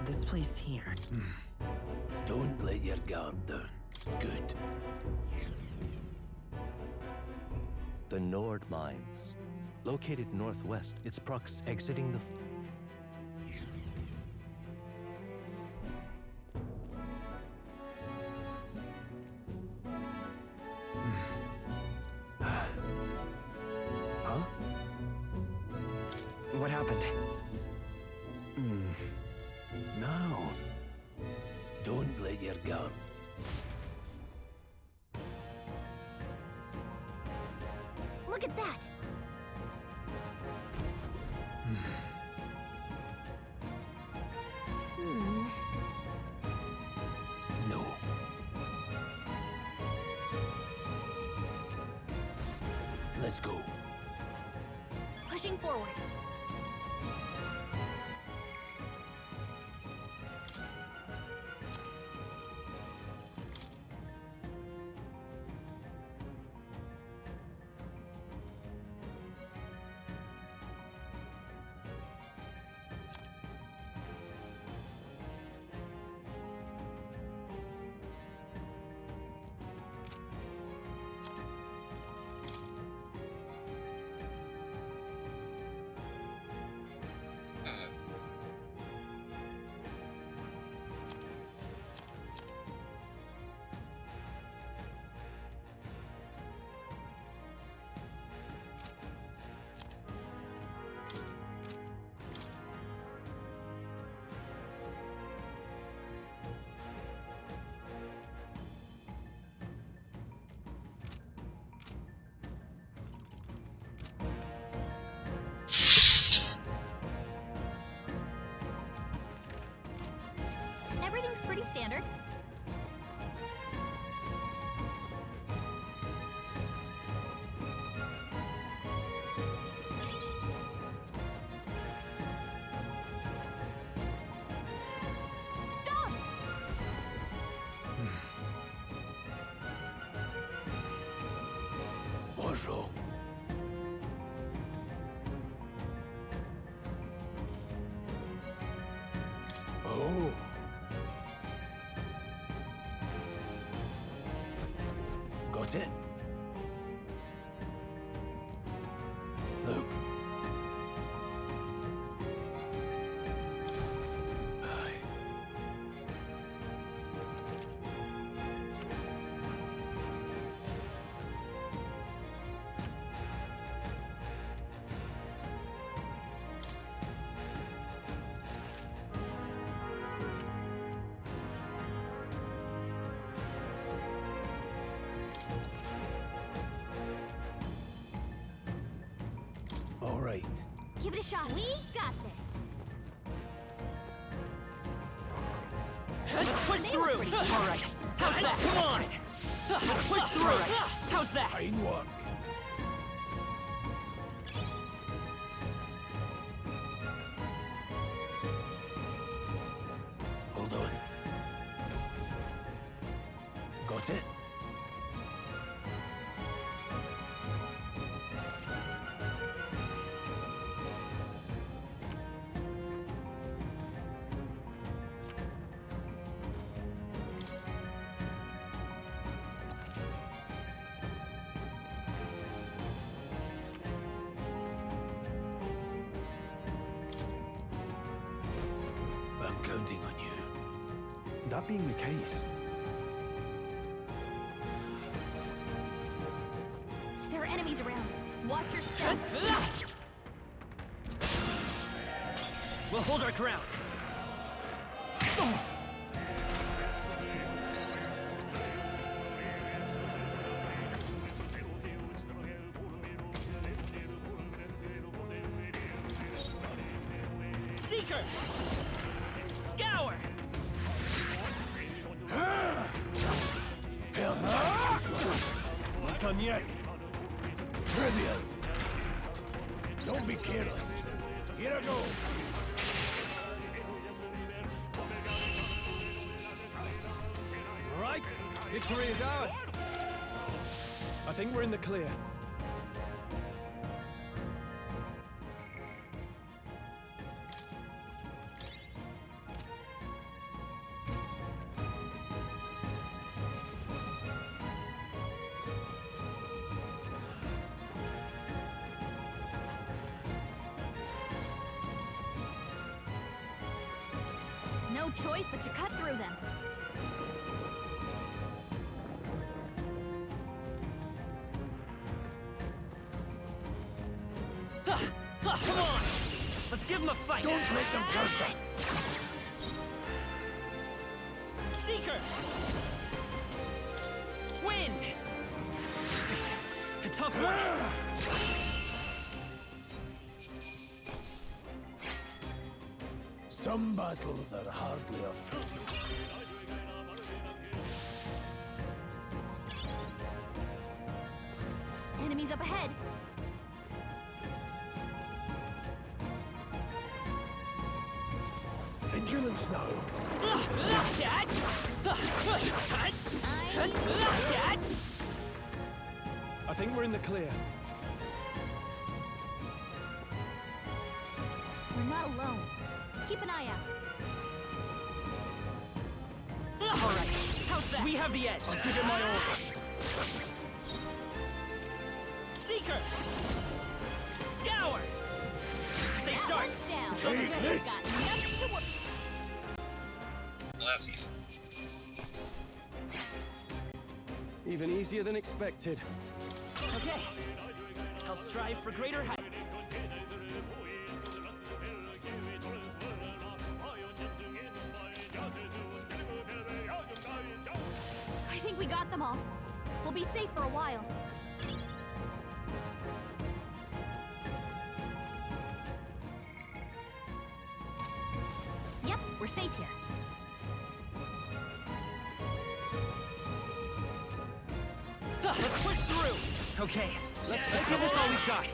S4: This place here.
S11: Don't let your guard down. Good.
S8: The Nord Mines. Located northwest, its exiting the...
S4: Huh? What happened?
S11: No. Don't let your guard.
S19: Look at that!
S11: No. Let's go.
S19: Pushing forward. Everything's pretty standard. Stop!
S11: What's wrong? Oh. Got it? Luke. Aye. All right.
S19: Give it a shot. We got this.
S14: Let's push through! All right. How's that? Come on! Let's push through! All right. How's that?
S11: Fine work. Hold on. Got it? I'm counting on you.
S23: That being the case,
S19: There are enemies around. Watch your step.
S14: We'll hold our ground. Seeker! Scour!
S11: Hell no!
S14: Not done yet.
S11: Trivial. Don't be careless. Here I go.
S14: All right, victory is ours. I think we're in the clear.
S19: No choice but to cut through them.
S14: Come on! Let's give them a fight!
S11: Don't make them counter!
S14: Seeker! Wind! A tough one!
S11: Some battles are hardly a fruit.
S19: Enemies up ahead.
S11: Vigilance now.
S14: I think we're in the clear.
S19: We're not alone. Keep an eye out.
S14: All right. How's that? We have the edge. I'll give it my all. Seeker! Scour! Stay
S19: That
S14: sharp!
S19: one's down.
S11: Take this!
S19: Got nothing to work.
S7: Well, that's easy.
S23: even easier than expected.
S14: Okay. I'll strive for greater heights.
S19: I think we got them all. We'll be safe for a while. Yep, we're safe here.
S14: Let's push through! Okay, let's give this all we've got.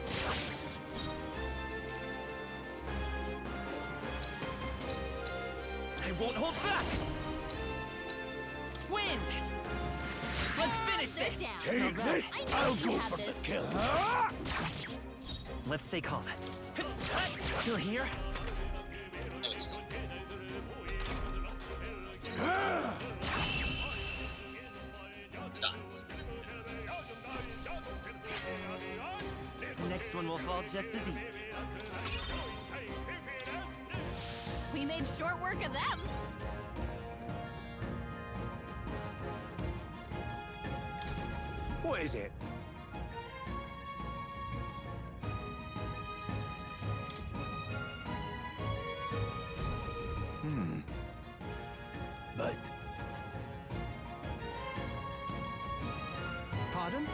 S14: I won't hold back! Wind! Let's finish this!
S11: Take this! I'll go for the kill!
S14: Let's stay calm. Still here?
S7: No, it's not.
S4: one will fall just as easy.
S1: We made short work of them.
S14: What is it?
S11: But
S14: Pardon?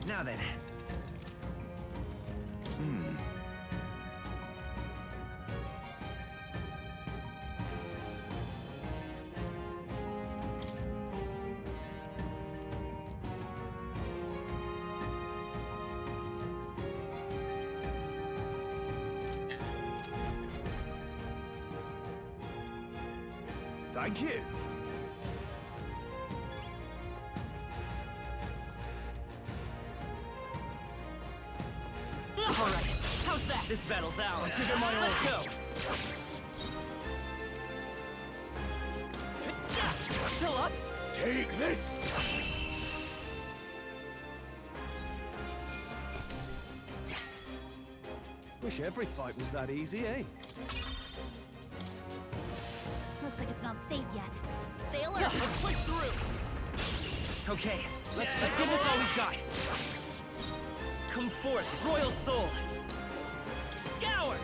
S4: Now then.
S14: Thank you.
S4: All right, how's that? This battle's ours.
S14: Give it my all.
S4: Let's go. Still up?
S11: take this!
S16: Wish every fight was that easy, eh?
S1: Looks like it's not safe yet. Stay alert.
S4: Yeah, let's push through. Okay, let's give this all we've got. Come forth, royal soul. Scour.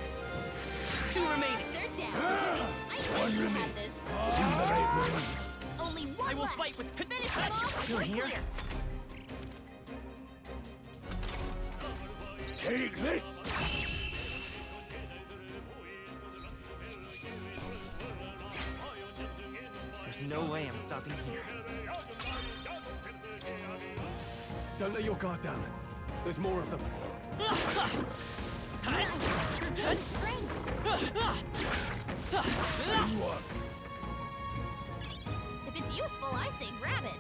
S4: 2 remaining.
S1: They're down. I
S11: One
S1: knew you
S11: remaining.
S1: had this.
S11: See the right move.
S1: Only one
S4: I will
S1: left.
S4: fight with.
S1: Finish them off.
S4: You're
S1: We're
S4: here?
S1: clear.
S11: Take this!
S4: There's no way I'm stopping here.
S16: Don't let your guard down. There's more of them.
S1: You're doing strength.
S11: You are.
S1: If it's useful, I say grab it.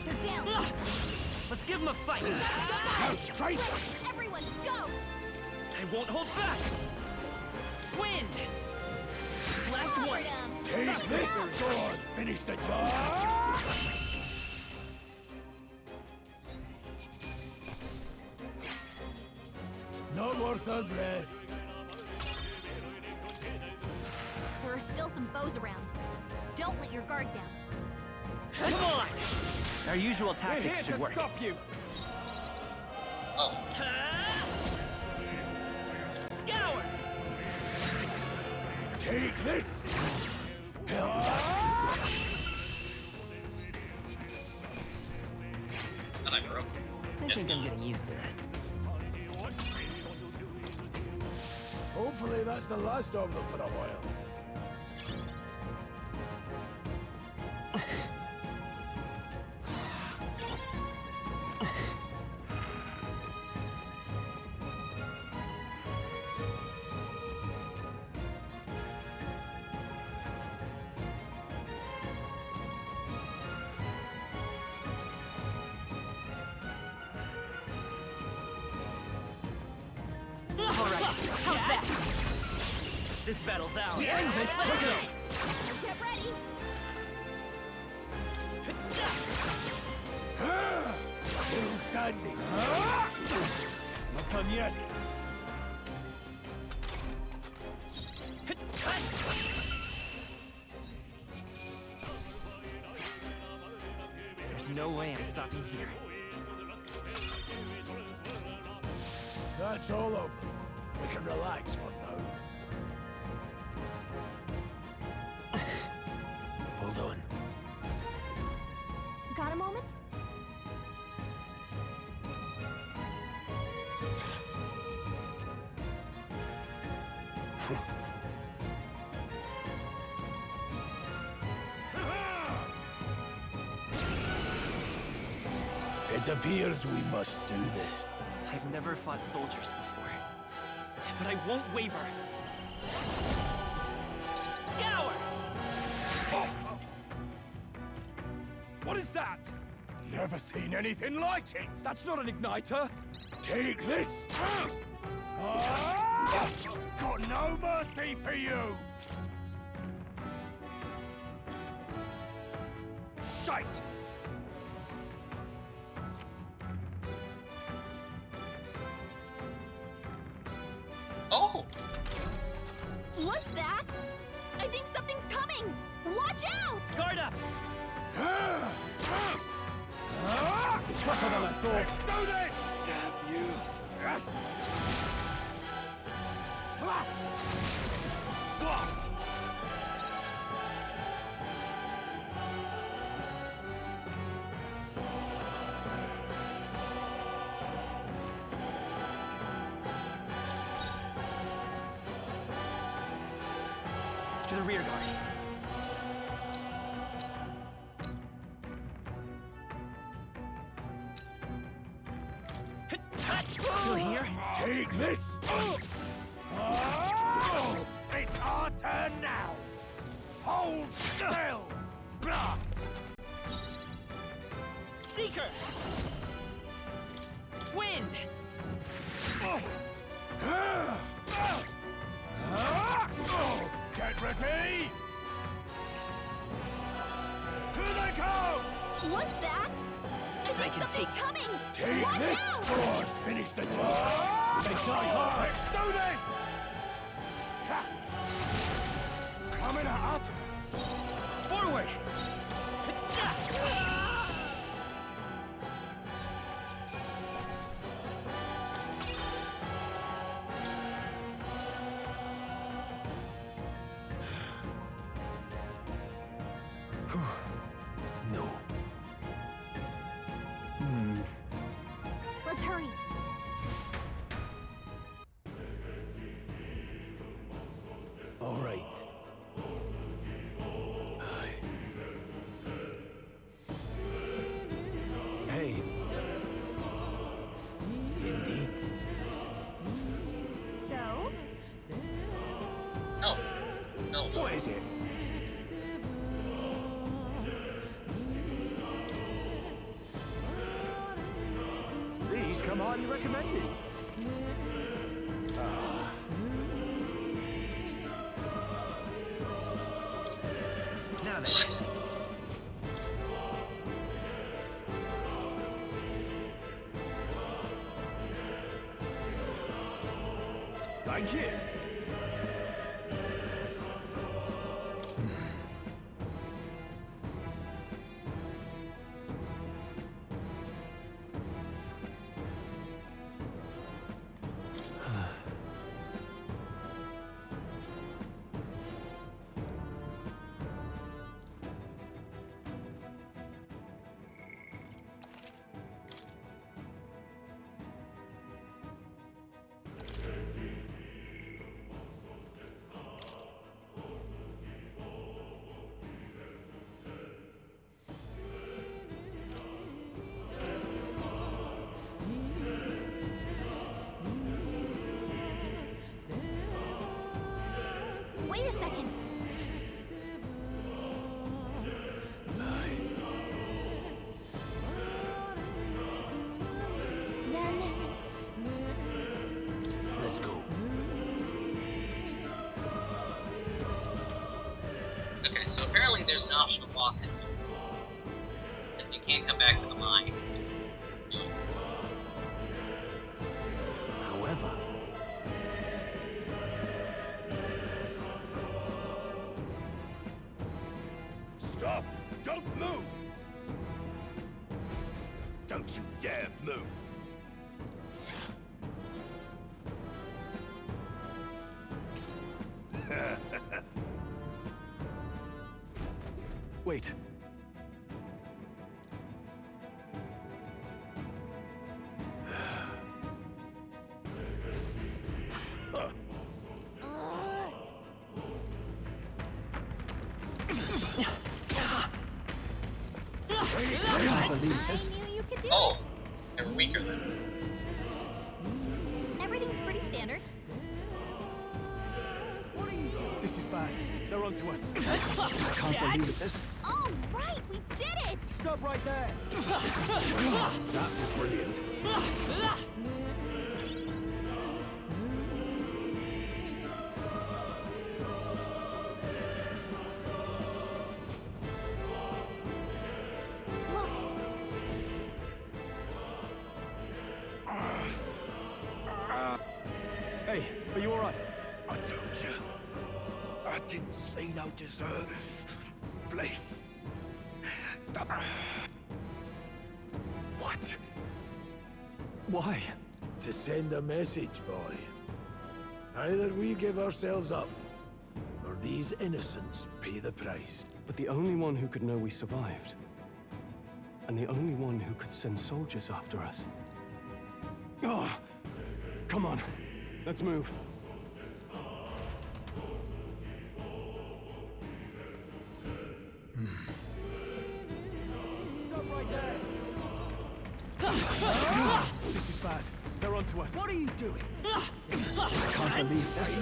S1: They're down.
S4: Let's give him a fight.
S11: Go straight!
S1: Everyone, go!
S4: I won't hold back. Wind. Last one.
S1: Covered 'em.
S11: Take this! Go on, finish the job! Not worth a breath.
S1: There are still some foes around. Don't let your guard down.
S4: Come on. Our usual
S14: We're
S4: tactics
S14: here
S4: should
S14: to
S4: work.
S14: stop you.
S7: Oh.
S4: Scour.
S11: Take this! Help that!
S7: And I broke.
S4: I think I'm getting used to this.
S11: Hopefully that's the last of them for a while.
S4: All right, how's that? This battle's ours.
S11: We end this quickly!
S1: Get ready.
S11: Still standing. Not done yet.
S4: There's no way I'm stopping here.
S11: That's all over. We can relax for now. Hold on.
S1: Got a moment?
S11: It appears we must do this.
S4: I've never fought soldiers before, but I won't waver. Scour!
S11: What is that? Never seen anything like it.
S14: That's not an igniter.
S11: Take this. Got no mercy for you.
S14: Shite!
S7: Oh!
S19: What's that? I think something's coming! Watch out!
S14: Guard up!
S11: Tougher than I thought. Let's do this! Damn you!
S14: Blast!
S4: To the rear guard. Still here?
S11: Take this! It's our turn now! Hold still! Blast!
S4: Seeker! Wind!
S11: Get ready! Here they come!
S19: What's that? I think
S4: can
S19: something's
S4: take it.
S19: coming!
S11: Take
S19: Watch
S11: this!
S19: out!
S11: Go on, finish the job! They die hard! Let's do this! Coming at us!
S4: Forward!
S11: No.
S19: Let's hurry!
S11: All right. Hey. Indeed.
S19: So?
S7: No. No.
S11: What is it?
S14: These come highly recommended.
S4: Now then.
S14: Thank you.
S19: Wait a second! Then...
S11: Let's go.
S7: Okay, so apparently there's an optional boss in here. Since you can't come back to the mine.
S11: However, stop! Don't move! Don't you dare move!
S16: Wait.
S19: I knew you could do
S7: Oh,
S19: it!
S7: weaker than.
S19: Everything's pretty standard.
S14: This is bad. They're onto us.
S11: I can't believe this.
S19: All right, we did it!
S14: Stop right there!
S11: That was brilliant.
S14: Hey, are you all right?
S11: I told you. I didn't see no dessert. Please.
S14: What? Why?
S11: To send a message, boy. Either we give ourselves up, or these innocents pay the price.
S23: But the only one who could know we survived, and the only one who could send soldiers after us.
S14: Oh, come on. Let's move. Stop right there! This is bad. They're onto us.
S11: What are you doing? I can't believe this.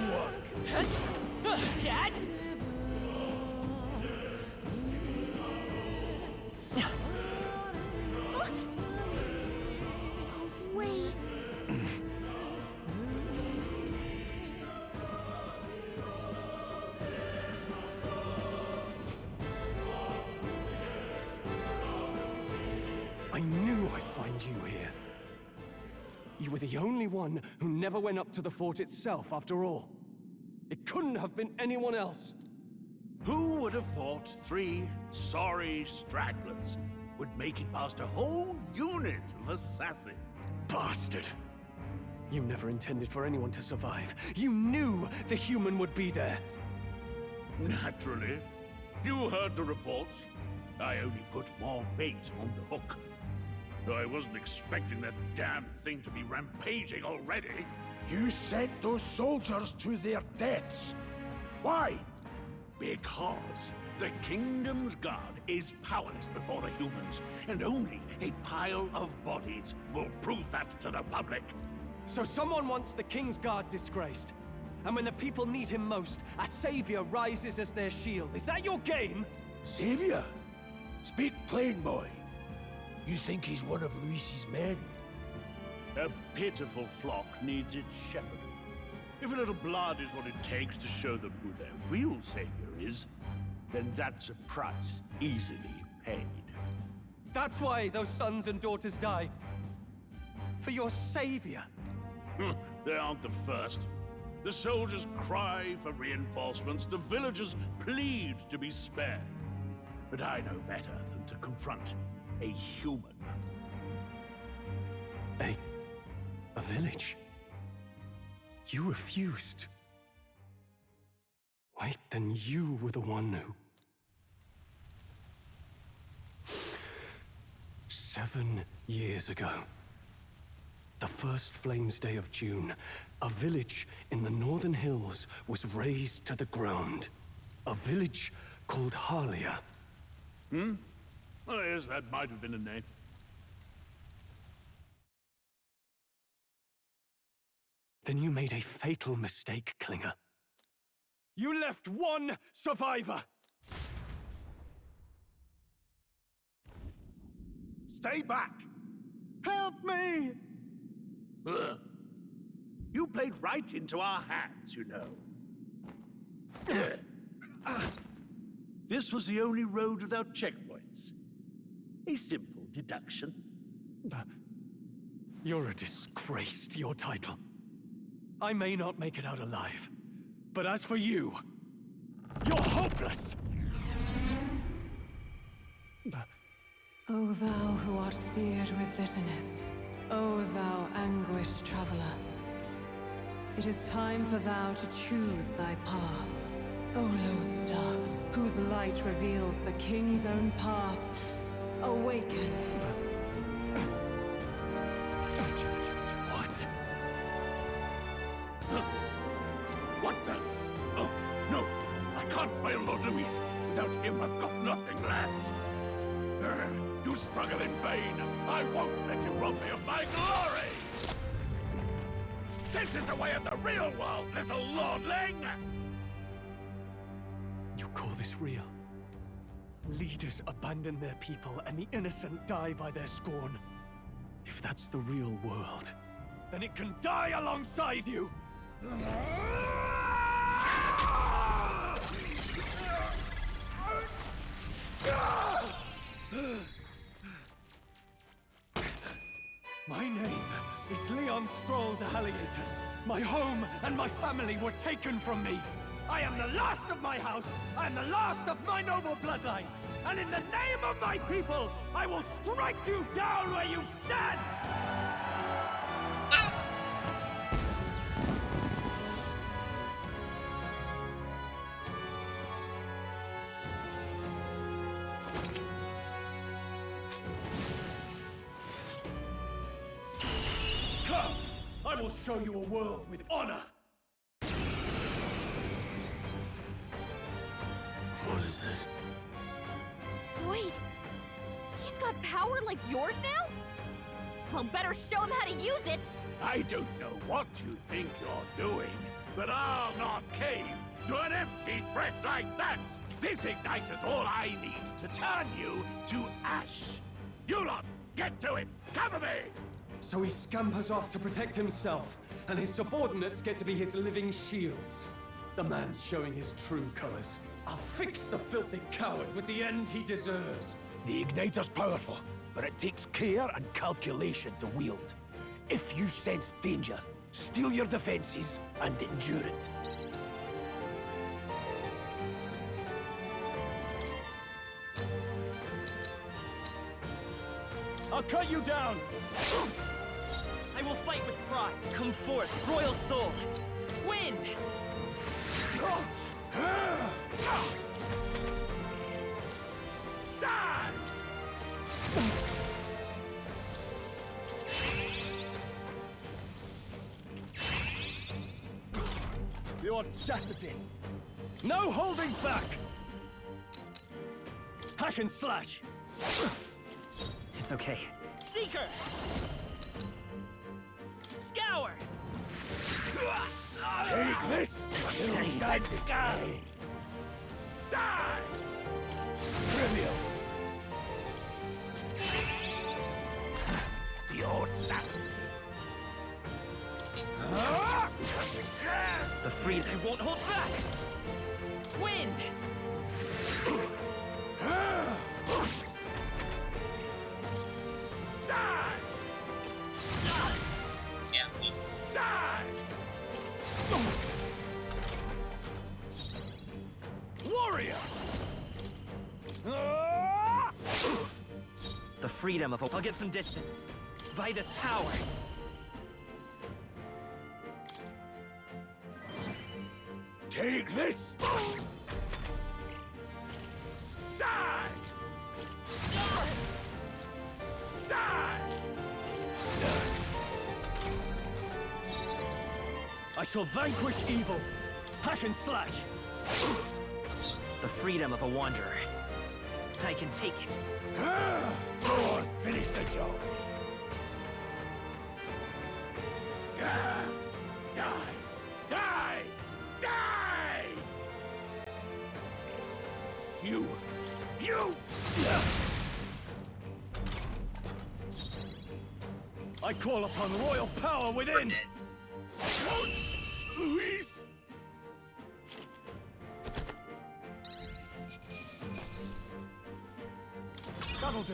S19: Wait.
S23: I knew I'd find you here. You were the only one who never went up to the fort itself, after all. It couldn't have been anyone else.
S6: Who would have thought 3 sorry stragglers would make it past a whole unit of assassins?
S23: Bastard! You never intended for anyone to survive. You knew the human would be there.
S6: Naturally. You heard the reports. I only put more bait on the hook. Though I wasn't expecting that damn thing to be rampaging already.
S11: You sent those soldiers to their deaths. Why?
S6: Because the kingdom's guard is powerless before the humans, and only a pile of bodies will prove that to the public.
S23: So someone wants the King's Guard disgraced. And when the people need him most, a savior rises as their shield. Is that your game?
S11: Savior? Speak plain, boy. You think he's one of Luis's men?
S6: A pitiful flock needs its shepherding. If a little blood is what it takes to show them who their real savior is, then that's a price easily paid.
S23: That's why those sons and daughters died. For your savior.
S6: They aren't the first. The soldiers cry for reinforcements, the villagers plead to be spared. But I know better than to confront a human.
S23: A village? You refused. Wait, then you were the one who... 7 years ago, the first Flames Day of June, a village in the northern hills was razed to the ground. A village called Harlia.
S6: Oh, yes, that might have been a name.
S23: Then you made a fatal mistake, Klinger. You left one survivor!
S11: Stay back!
S23: Help me!
S6: You played right into our hands, you know. This was the only road without checkpoints. A simple deduction.
S23: You're a disgrace to your title. I may not make it out alive, but as for you, you're hopeless!
S18: O thou who art seared with bitterness, O thou anguished traveler, it is time for thou to choose thy path. O lodestar, whose light reveals the king's own path, awaken.
S23: What?
S6: What the? Oh, no! I can't fail Lord Luis. Without him, I've got nothing left. You struggle in vain. I won't let you rob me of my glory! This is the way of the real world, little lordling!
S3: You call this real? Leaders abandon their people and the innocent die by their scorn. If that's the real world, then it can die alongside you! My name is Leon Stroll de Halietus. My home and my family were taken from me. I am the last of my house. I am the last of my noble bloodline. And in the name of my people, I will strike you down where you stand! Come! I will show you a world with honor!
S11: What is this?
S1: Wait, he's got power like yours now? Well, better show him how to use it!
S6: I don't know what you think you're doing, but I'll not cave to an empty threat like that! This igniter's all I need to turn you to ash! You lot, get to it! Cover me!
S3: So he scampers off to protect himself, and his subordinates get to be his living shields. The man's showing his true colors. I'll fix the filthy coward with the end he deserves.
S11: The igniter's powerful, but it takes care and calculation to wield. If you sense danger, steel your defenses and endure it.
S3: I'll cut you down!
S4: I will fight with pride. Come forth, royal soul. Wind!
S6: Die!
S3: The audacity! No holding back! Hack and slash!
S4: It's okay. Seeker! Scour!
S11: Take this! Little stand guy!
S6: Die!
S11: Trivial! The audacity!
S4: The freedom I won't hold back! Wind!
S6: Die!
S7: Yeah.
S6: Die!
S3: Warrior!
S4: The freedom of a... I'll get some distance. By this power.
S11: Take this!
S6: Die! Die!
S3: I shall vanquish evil! Hack and slash!
S4: The freedom of a wanderer. I can take it.
S11: Go on, finish the job!
S6: Die! Die! Die! You!
S3: I call upon royal power within!
S6: Luis!
S3: That'll do.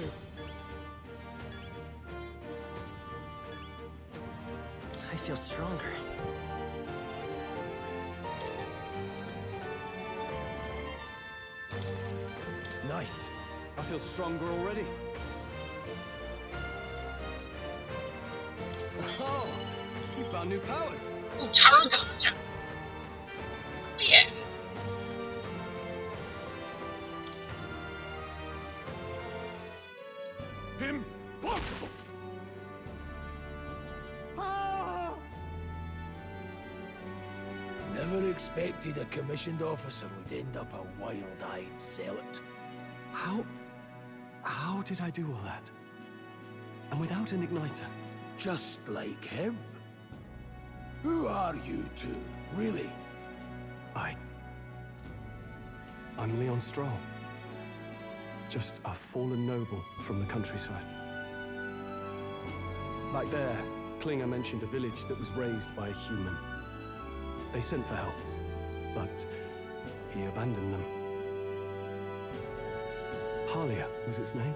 S4: I feel stronger.
S3: Nice. I feel stronger already. Oh, you found new powers.
S7: Ooh, Targa! Yeah.
S6: Impossible!
S11: Never expected a commissioned officer would end up a wild-eyed zealot.
S23: How How did I do all that? And without an igniter?
S11: Just like him. Who are you two, really?
S23: I'm Leon Stroll. Just a fallen noble from the countryside. Back there, Klinger mentioned a village that was raised by a human. They sent for help, but he abandoned them. Halia was its name.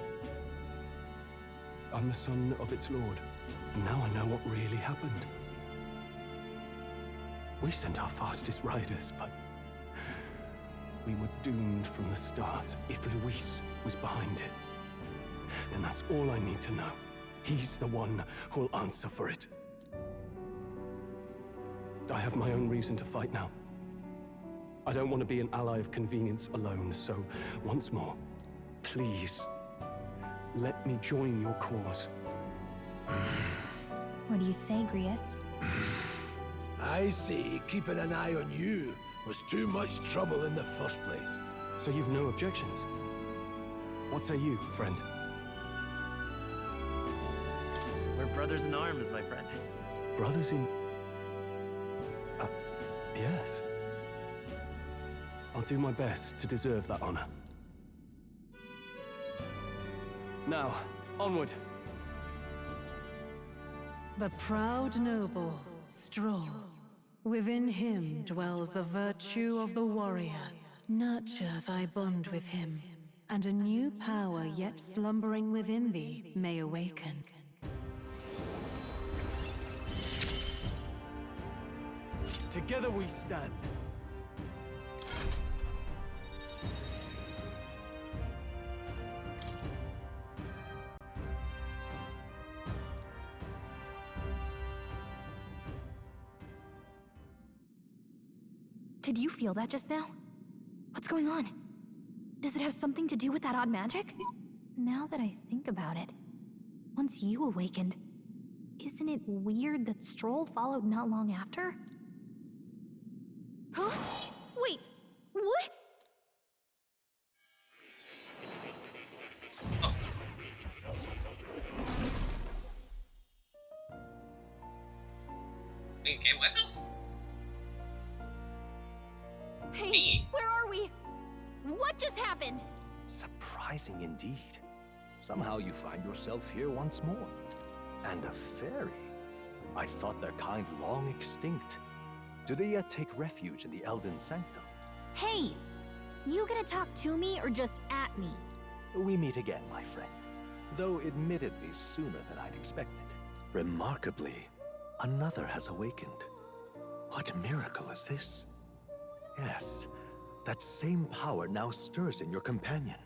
S23: I'm the son of its lord, and now I know what really happened. We sent our fastest riders, but we were doomed from the start. If Luis was behind it, then that's all I need to know. He's the one who'll answer for it. I have my own reason to fight now. I don't want to be an ally of convenience alone, so once more, please, let me join your cause.
S9: What do you say, Grius?
S11: I see keeping an eye on you was too much trouble in the first place.
S23: So you've no objections? What say you, friend?
S4: We're brothers in arms, my friend.
S23: Brothers in... yes. I'll do my best to deserve that honor. Now, onward.
S18: The proud noble, Stroll. Within him dwells the virtue of the warrior. Nurture thy bond with him, and a new power yet slumbering within thee may awaken.
S3: Together we stand.
S9: Did you feel that just now? What's going on? Does it have something to do with that odd magic? Now that I think about it, once you awakened, isn't it weird that Stroll followed not long after? Huh? Wait, what?
S7: You came with us?
S1: Hey, where are we? What just happened?
S8: Surprising indeed. Somehow you find yourself here once more. And a fairy. I thought their kind long extinct. Do they yet take refuge in the Elden Sanctum?
S9: Hey! You gonna talk to me or just at me?
S8: We meet again, my friend. Though admittedly sooner than I'd expected. Remarkably, another has awakened. What miracle is this? Yes, that same power now stirs in your companion.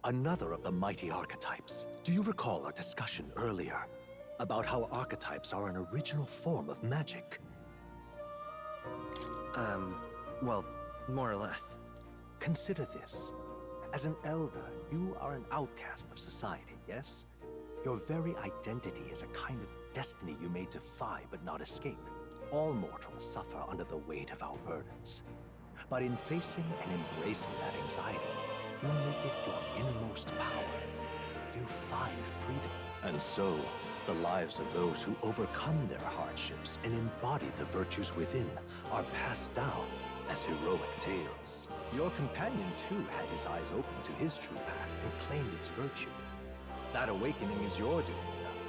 S8: Another of the mighty archetypes. Do you recall our discussion earlier about how archetypes are an original form of magic?
S4: Well, more or less.
S8: Consider this. As an elder, you are an outcast of society, yes? Your very identity is a kind of destiny you may defy but not escape. All mortals suffer under the weight of our burdens. But in facing and embracing that anxiety, you make it your innermost power. You find freedom. And so, the lives of those who overcome their hardships and embody the virtues within are passed down as heroic tales. Your companion, too, had his eyes open to his true path and claimed its virtue. That awakening is your doing, though.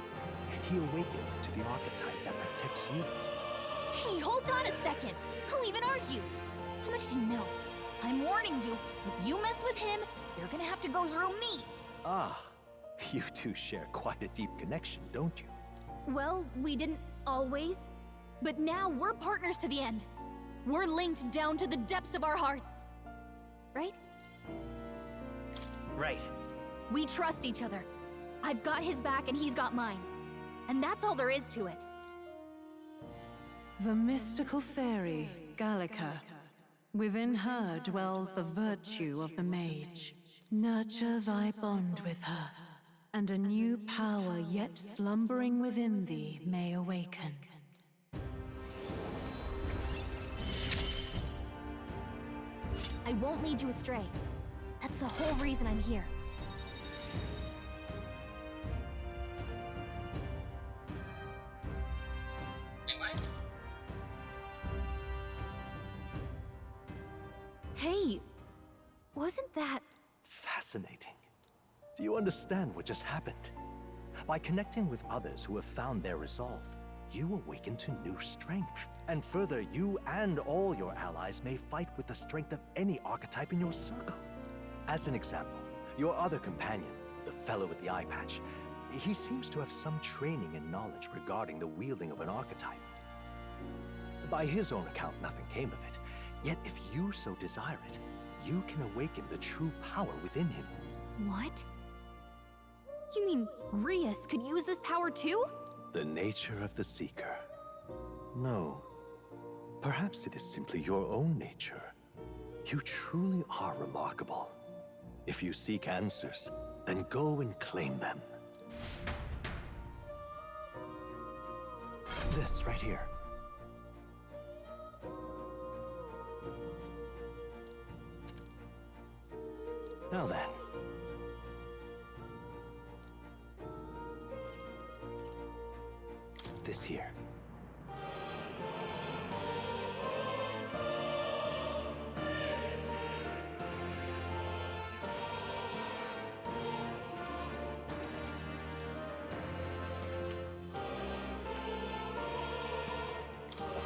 S8: He awakened to the archetype that protects you.
S1: Hey, hold on a second. Who even are you? How much do you know? I'm warning you, if you mess with him, you're gonna have to go through me.
S8: Ah, you two share quite a deep connection, don't you?
S1: Well, we didn't always. But now we're partners to the end. We're linked down to the depths of our hearts. Right?
S4: Right.
S1: We trust each other. I've got his back and he's got mine. And that's all there is to it.
S18: The mystical fairy, Gallica. Within her dwells the virtue of the mage. Nurture thy bond with her, and a new power yet slumbering within thee may awaken.
S1: I won't lead you astray. That's the whole reason I'm here.
S9: Hey, wasn't that...
S8: Fascinating. Do you understand what just happened? By connecting with others who have found their resolve, you awaken to new strength. And further, you and all your allies may fight with the strength of any archetype in your circle. As an example, your other companion, the fellow with the eye patch, he seems to have some training and knowledge regarding the wielding of an archetype. By his own account, nothing came of it. Yet if you so desire it, you can awaken the true power within him.
S9: What? You mean Rias could use this power too?
S8: The nature of the Seeker. No. Perhaps it is simply your own nature. You truly are remarkable. If you seek answers, then go and claim them. This right here. Now then. This here.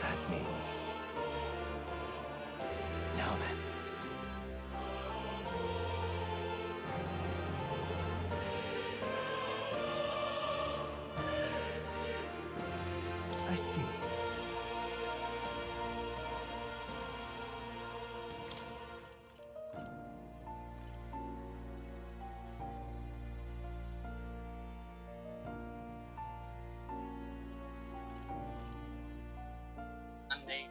S8: That means... Now then. I see.
S7: Sunday.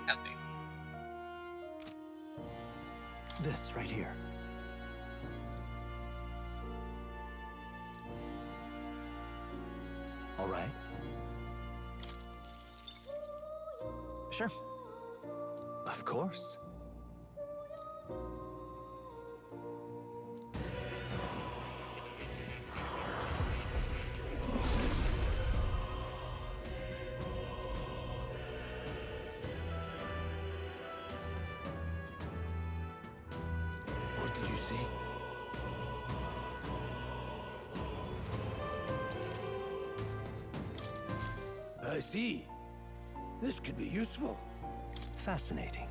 S7: Epic.
S8: This right here. All right.
S4: Sure.
S8: Of course.
S11: What did you see?
S3: I see. This could be useful.
S8: Fascinating.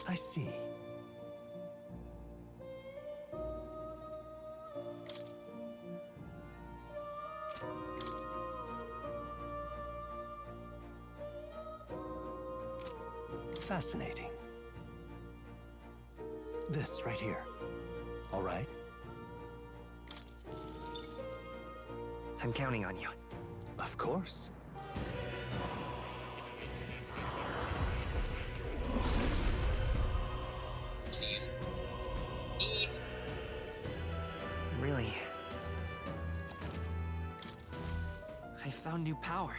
S8: I see. Fascinating. This right here. All right.
S4: I'm counting on you.
S8: Of course.
S7: Can you use E?
S4: Really? I found new power.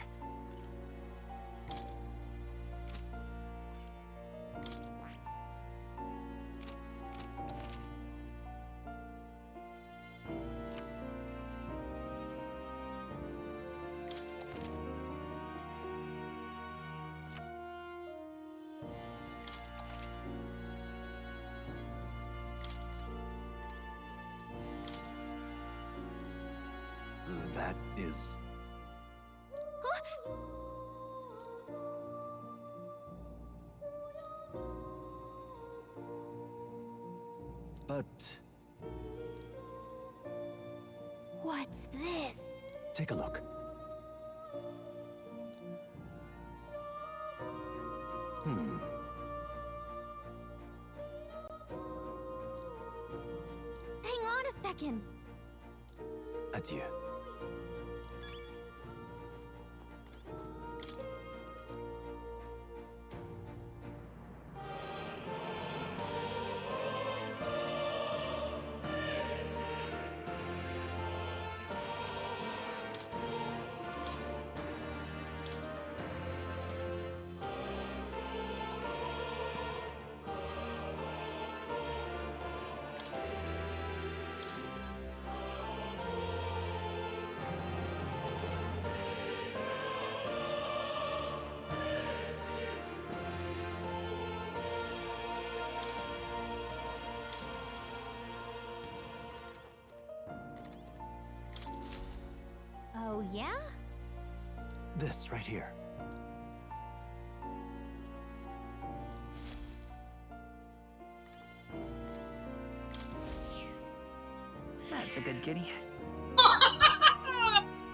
S8: That is... But...
S9: What's this?
S8: Take a look.
S9: Hang
S19: second.
S8: Adieu.
S19: Oh, yeah?
S8: This right here.
S4: That's a good kitty.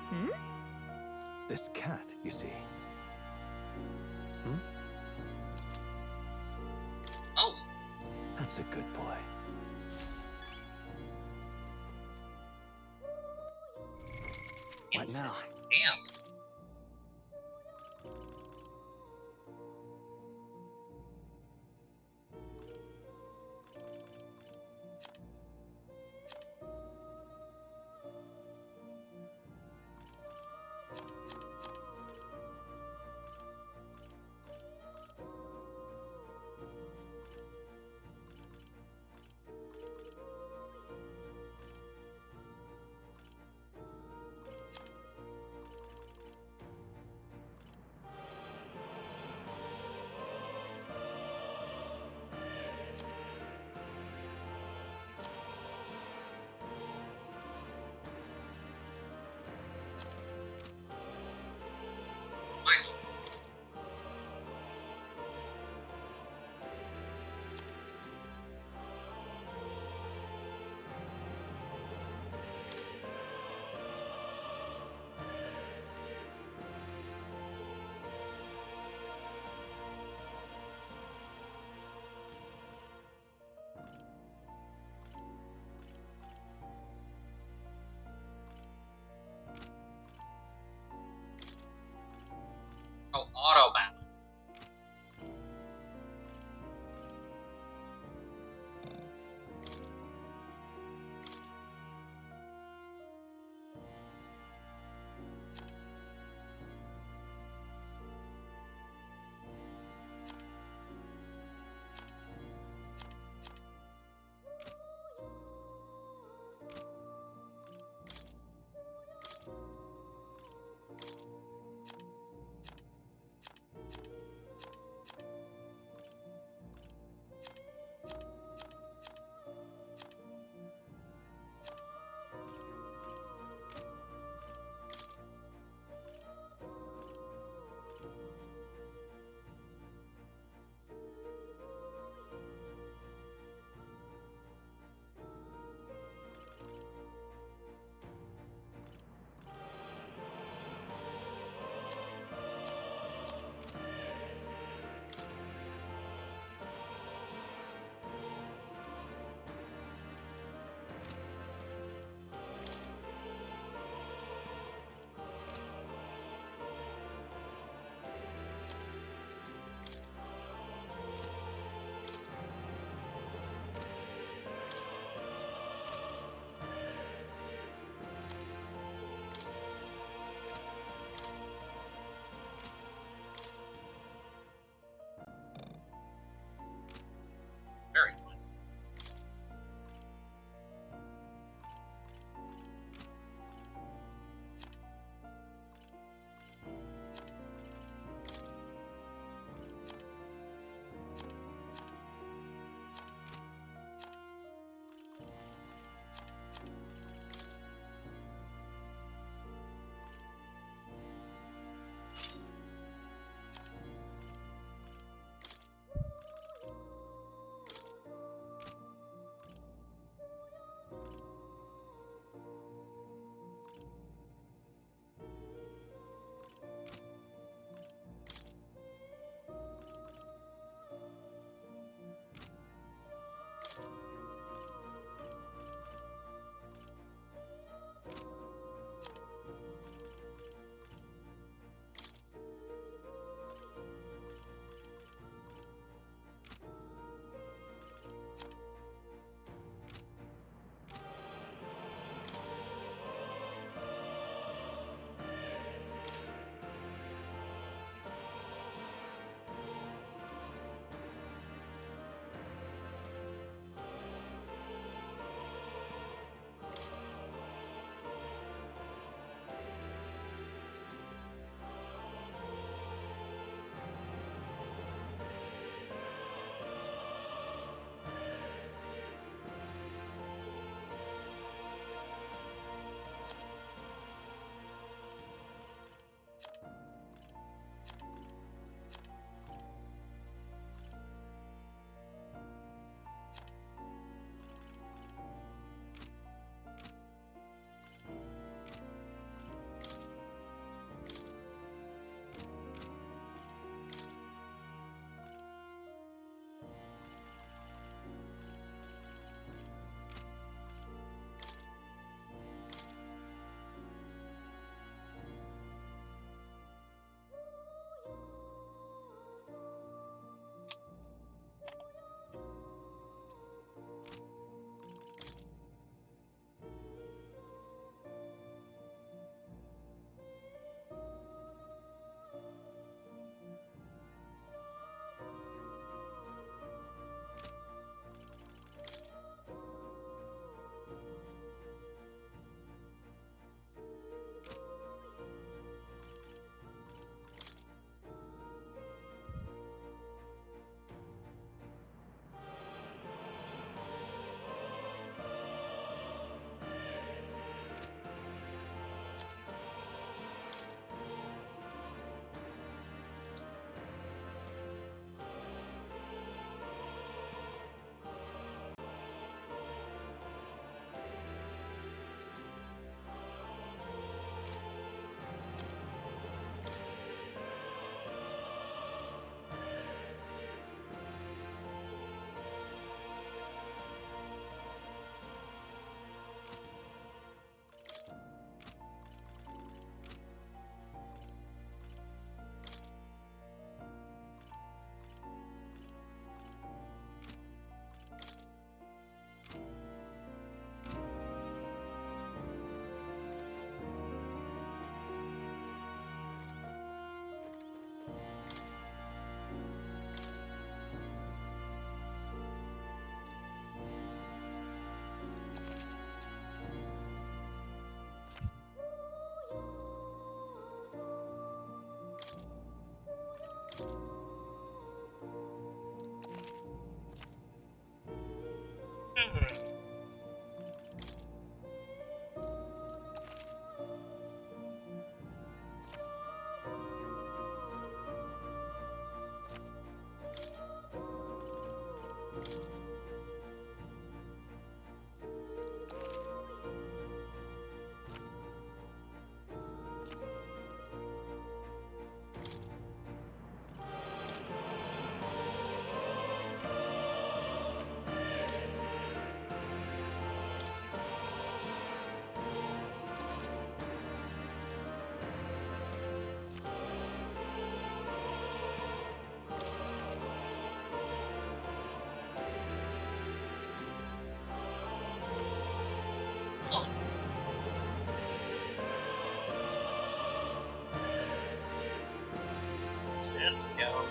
S8: Hmm? This cat, you see. Hmm?
S7: Oh.
S8: That's a good boy.
S4: What now?
S7: Damn. Let's go.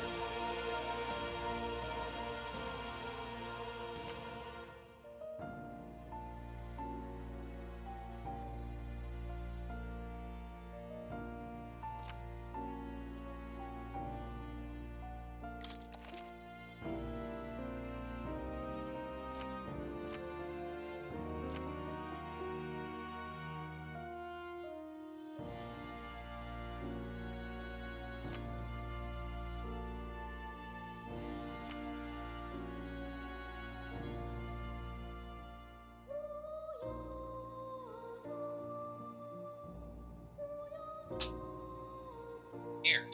S7: Here.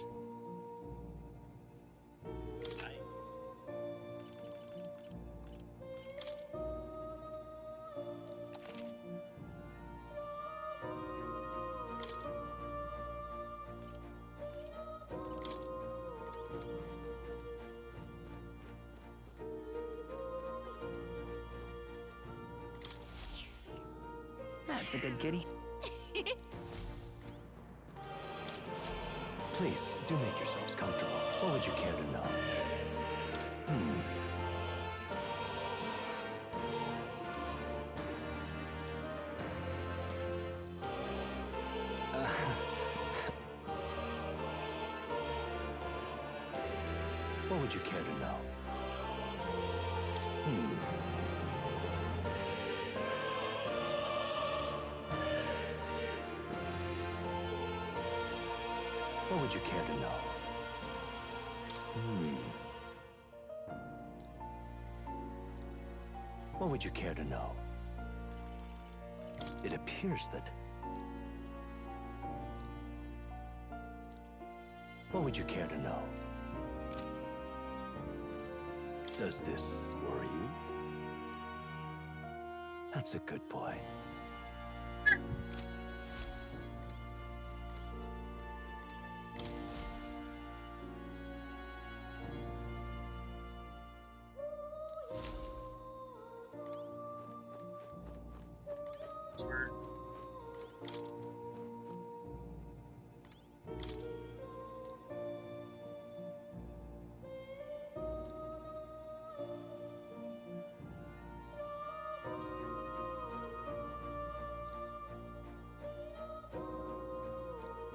S4: That's a good kitty.
S8: Please, do make yourselves comfortable. What would you care to know? What would you care to know? What would you care to know? What would you care to know? It appears that... What would you care to know? Does this worry you? That's a good boy.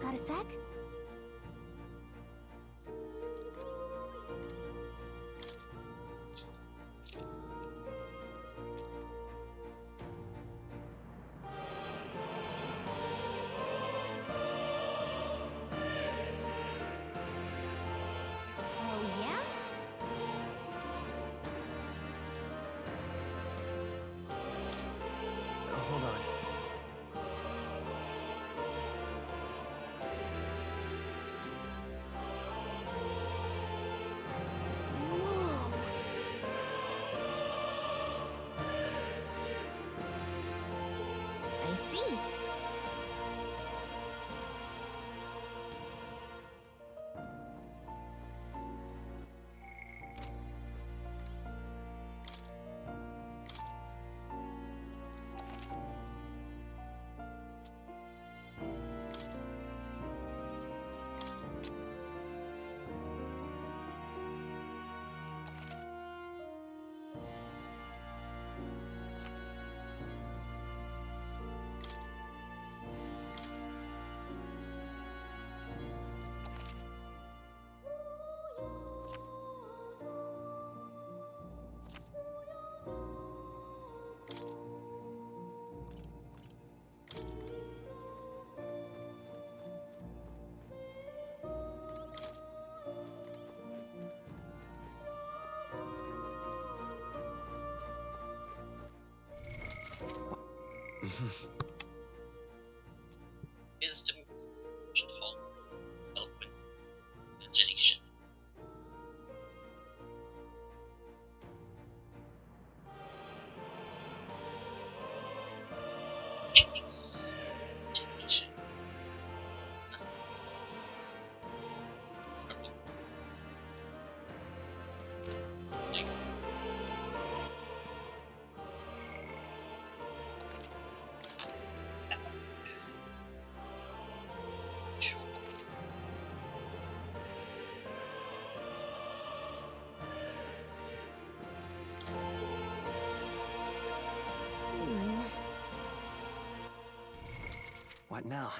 S1: Got a sec? Oh, yeah?
S4: Hold on.
S1: I see.
S7: Wisdom, tall, eloquent, imagination. Intuition.
S4: What now?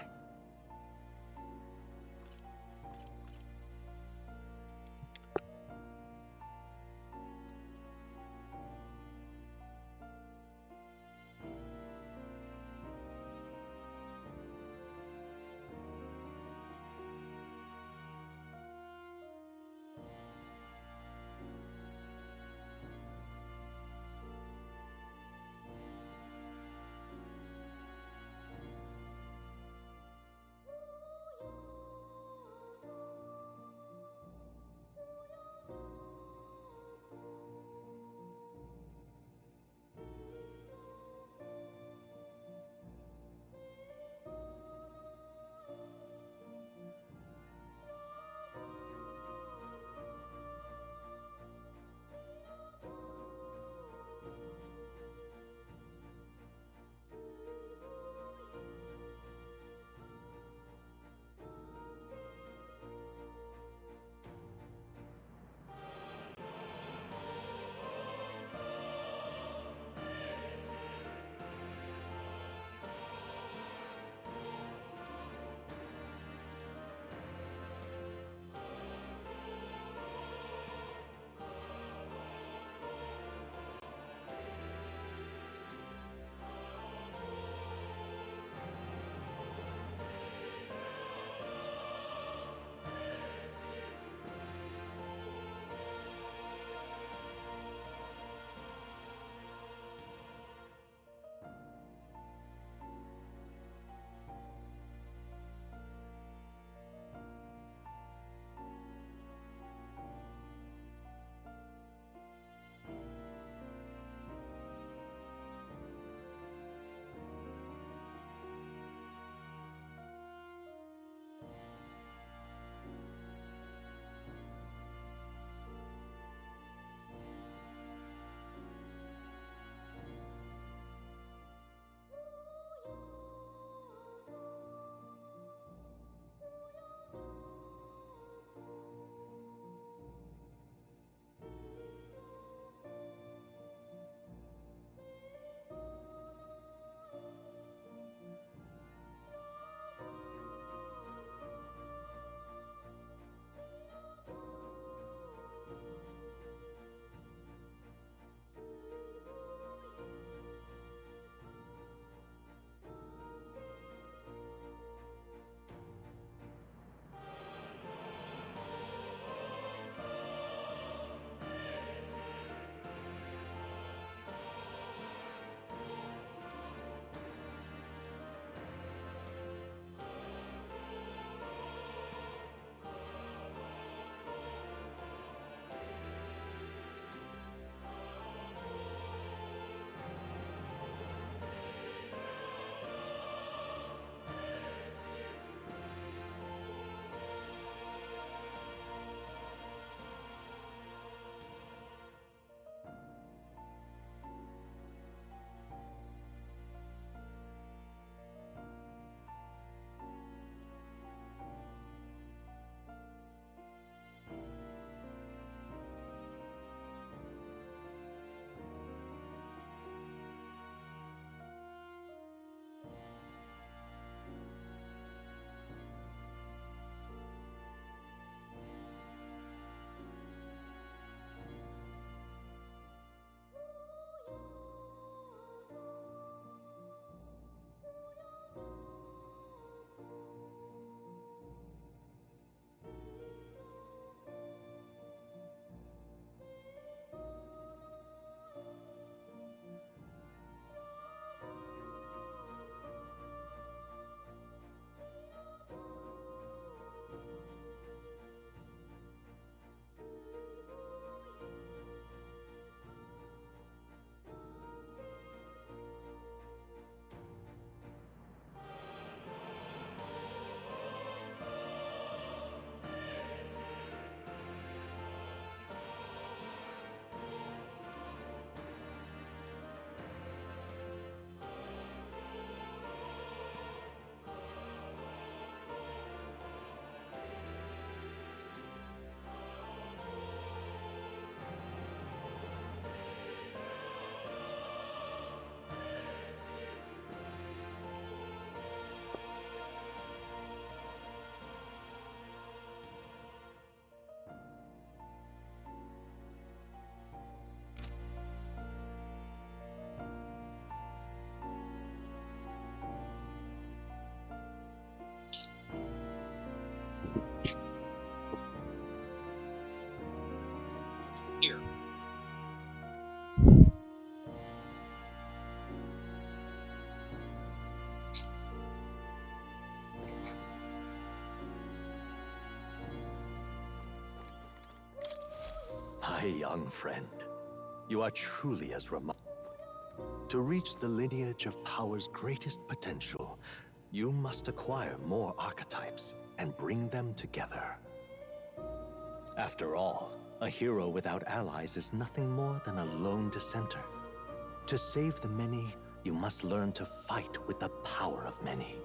S8: My young friend, you are truly as remarkable. To reach the lineage of power's greatest potential, you must acquire more archetypes and bring them together. After all, a hero without allies is nothing more than a lone dissenter. To save the many, you must learn to fight with the power of many.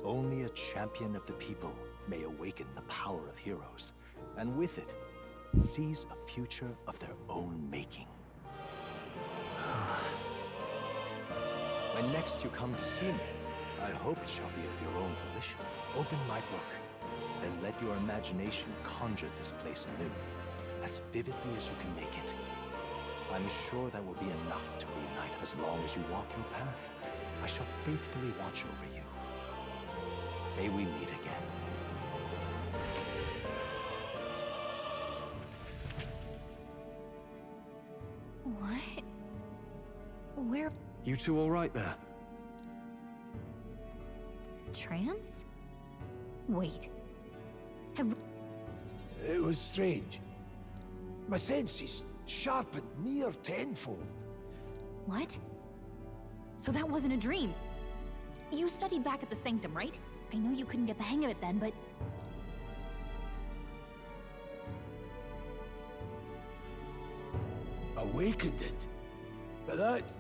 S8: Only a champion of the people may awaken the power of heroes, and with it, seize a future of their own making. When next you come to see me, I hope it shall be of your own volition. Open my book, then let your imagination conjure this place anew, as vividly as you can make it. I'm sure that will be enough to reunite. As long as you walk your path, I shall faithfully watch over you. May we meet again.
S9: What? Where?
S23: You two all right there?
S9: Trance? Wait. Have...
S11: It was strange. My senses sharpened near tenfold.
S9: What? So that wasn't a dream. You studied back at the Sanctum, right? I know you couldn't get the hang of it then, but...
S11: Awakened it. But that...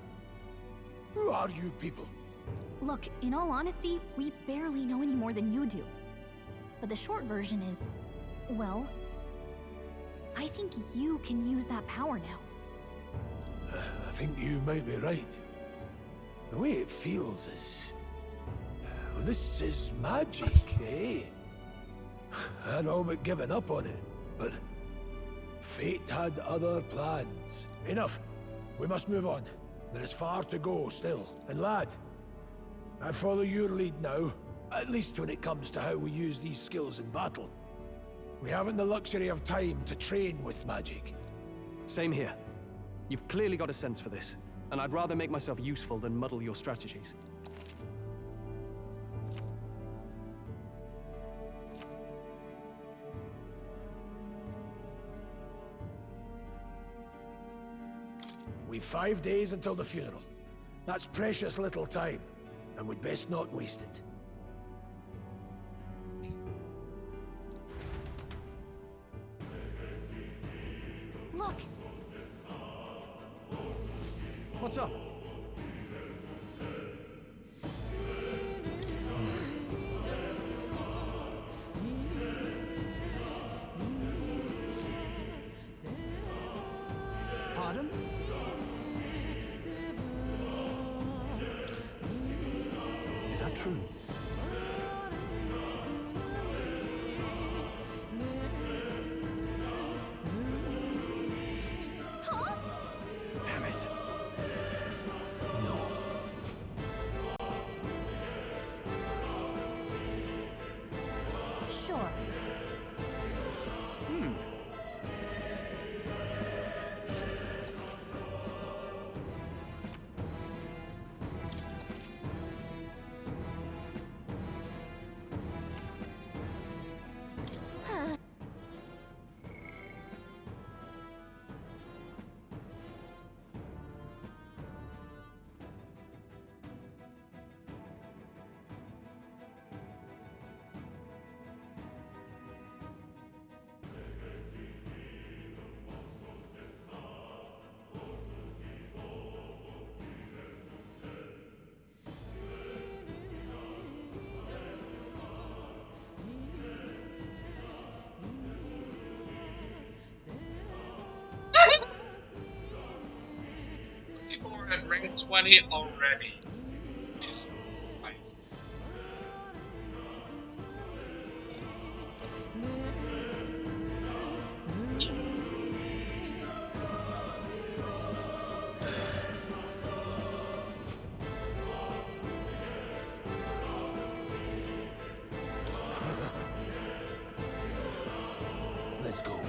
S11: Who are you people?
S9: Look, in all honesty, we barely know any more than you do. But the short version is, well, I think you can use that power now.
S11: I think you might be right. The way it feels is... Well, this is magic, eh? I'd all but given up on it, but... Fate had other plans. Enough. We must move on. There is far to go still. And lad, I follow your lead now, at least when it comes to how we use these skills in battle. We haven't the luxury of time to train with magic.
S23: Same here. You've clearly got a sense for this, and I'd rather make myself useful than muddle your strategies.
S11: We've 5 days until the funeral. That's precious little time, and we'd best not waste it.
S9: Look!
S23: What's up?
S14: Pardon?
S23: Is that true?
S9: Huh?
S23: Damn it.
S11: No.
S9: Sure.
S7: People are at rank 20 already.
S11: Let's go.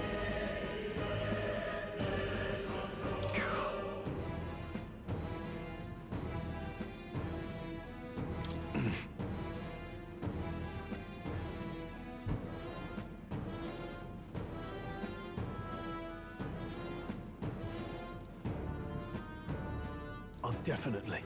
S23: I'll definitely.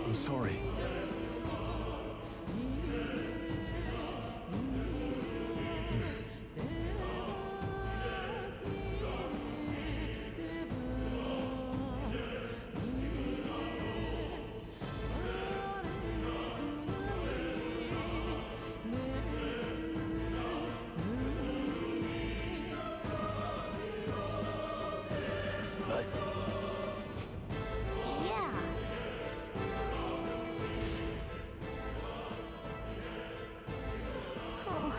S23: I'm sorry.
S1: Yeah. Oh.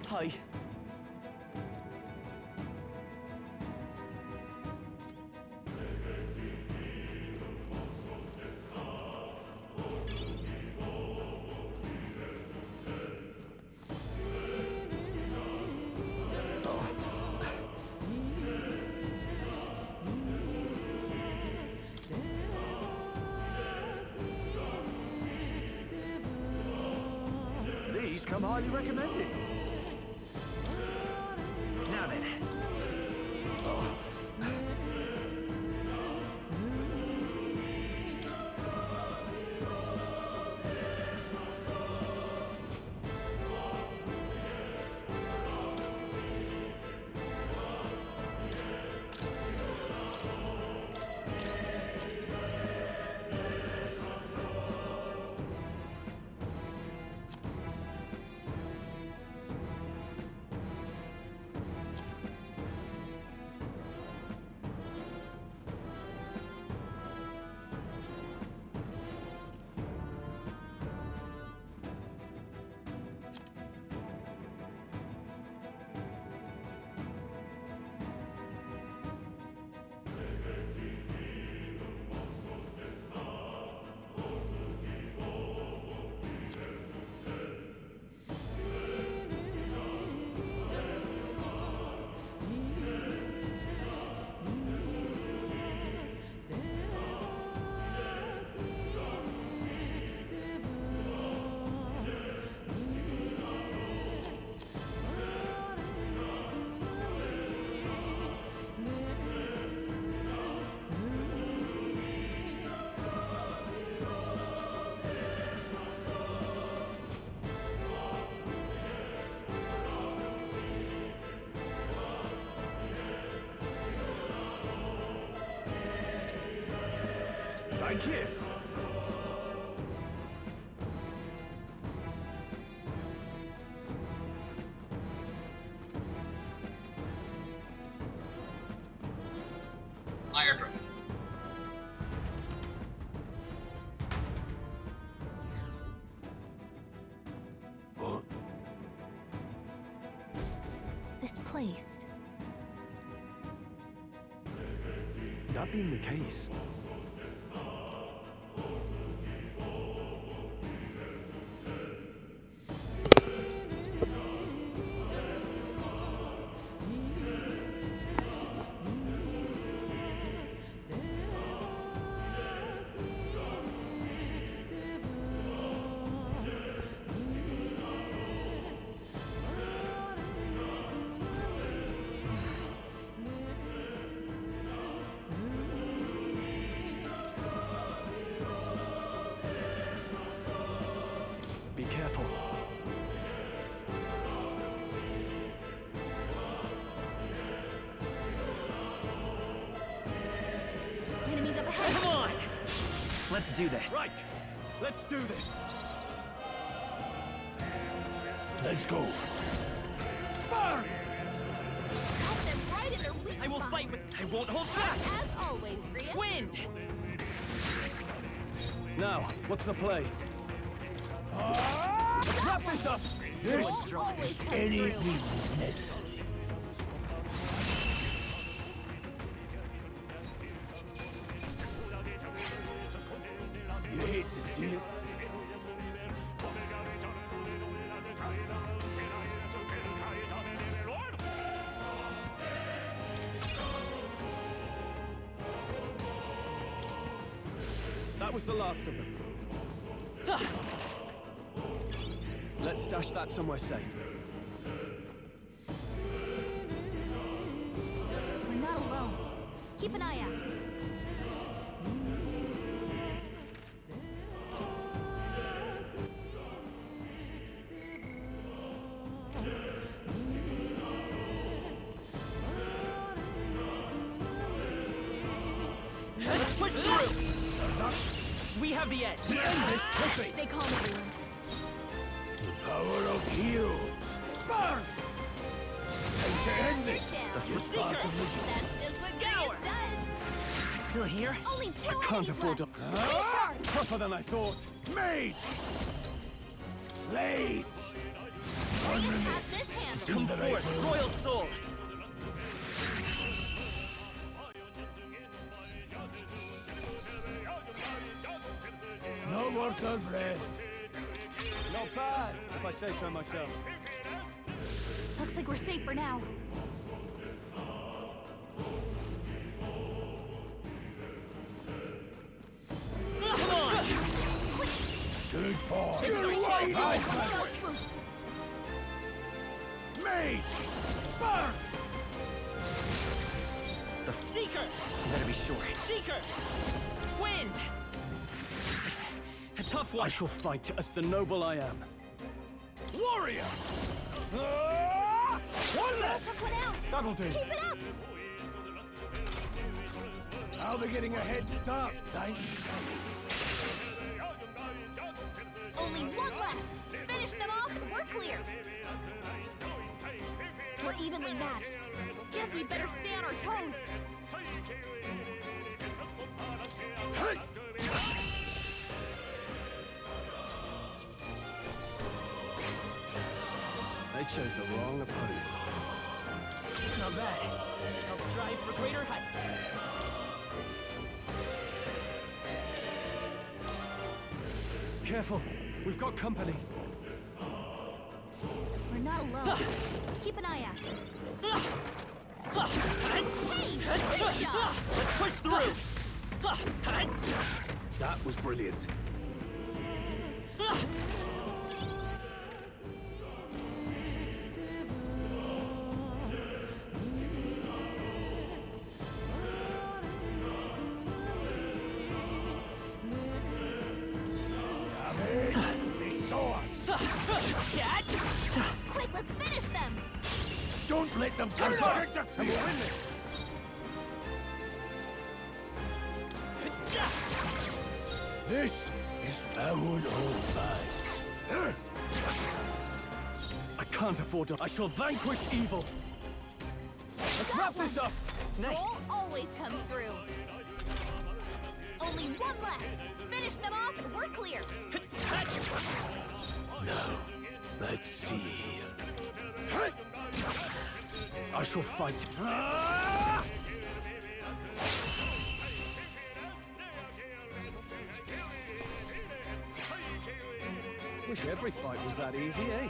S23: Hi.
S14: These come highly recommended. Now then.
S3: Thank you.
S7: Fire drone.
S9: This place.
S23: That being the case, be careful.
S1: Enemies up ahead.
S4: Come on! Let's do this.
S3: Right. Let's do this.
S11: Let's go.
S3: Burn!
S1: Help them right in their weak
S4: I will
S1: spot.
S4: fight with... I won't hold back!
S1: As always, Grius.
S4: Wind!
S23: Now, what's the play?
S1: Go!
S3: wrap this up! This is any means necessary. You hate to see it?
S23: That was the last of them. Let's stash that somewhere safe.
S1: We're not alone. Keep an eye out.
S4: Let's push through! We have the edge.
S3: To end this quickly.
S1: Stay calm, everyone.
S3: The power of heroes. Burn! Time to end this.
S4: The
S3: Just part of the job.
S1: That's just what Grace does.
S4: Still here?
S1: Only 2
S3: I can't
S1: enemies
S3: afford to...
S1: left.
S3: Tougher than I thought. Mage! Blaze!
S1: Grace has this hand.
S4: Come forth, royal soul!
S3: No work on breath.
S23: Not bad, if I say so myself.
S1: Looks like we're safe for now.
S4: Come on!
S3: Good form.
S1: Good
S3: Right.
S1: fight.
S3: Mage! Burn!
S4: The Seeker! You better be sure. Seeker! Wind! A tough one.
S23: I shall fight as the noble I am.
S3: Warrior! One left!
S1: Took one out.
S23: That'll do.
S1: Keep it up.
S3: I'll be getting a head start, thanks.
S1: Only one left. Finish them off and we're clear. We're evenly matched. Guess we better stay on our toes.
S3: Hey!
S23: They chose the wrong opponent.
S4: Not bad. I'll strive for greater heights.
S23: Careful, we've got company.
S1: We're not alone. Keep an eye out. Hey, great job.
S4: Let's push through!
S23: That was brilliant.
S3: They saw us.
S1: Quick, let's finish them.
S3: Don't let them come to us, and we'll win this. This is I won't hold back.
S23: I can't afford to. I shall vanquish evil.
S3: Let's wrap this up.
S1: Stroll always comes through. Only one left. Finish them off and we're clear.
S3: Now, let's see.
S23: I shall fight. Wish every fight was that easy, eh?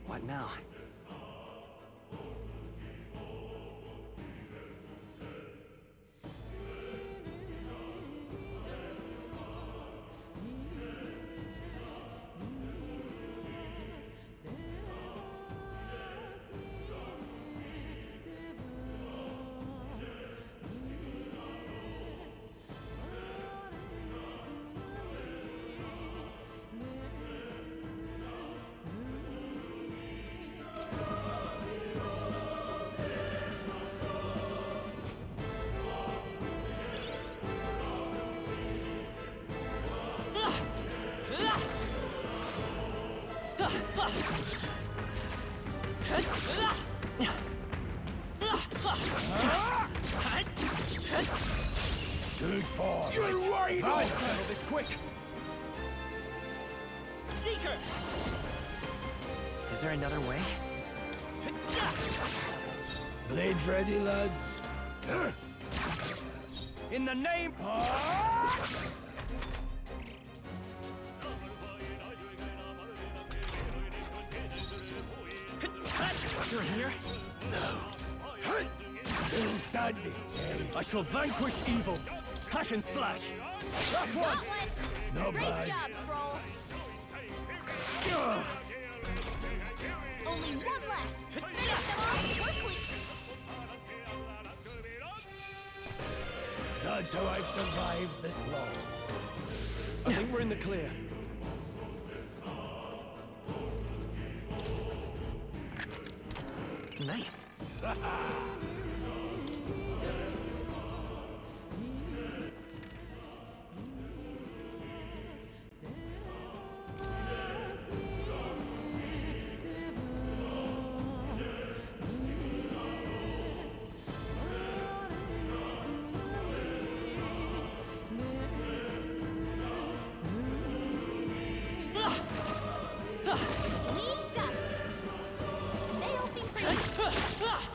S4: What now?
S11: Good form.
S3: You wait!
S11: I'll
S3: Settle this quick.
S14: Seeker!
S4: Is there another way?
S11: Blades ready, lads.
S3: In the name.
S4: You're here?
S11: No. Still standing.
S3: I shall vanquish evil. Hack and slash. Last one.
S11: Not
S1: Great
S11: bad.
S1: job, Stroll. Only one left. Finish them off quickly.
S11: That's how I've survived this long.
S3: I think we're in the clear.
S4: Nice.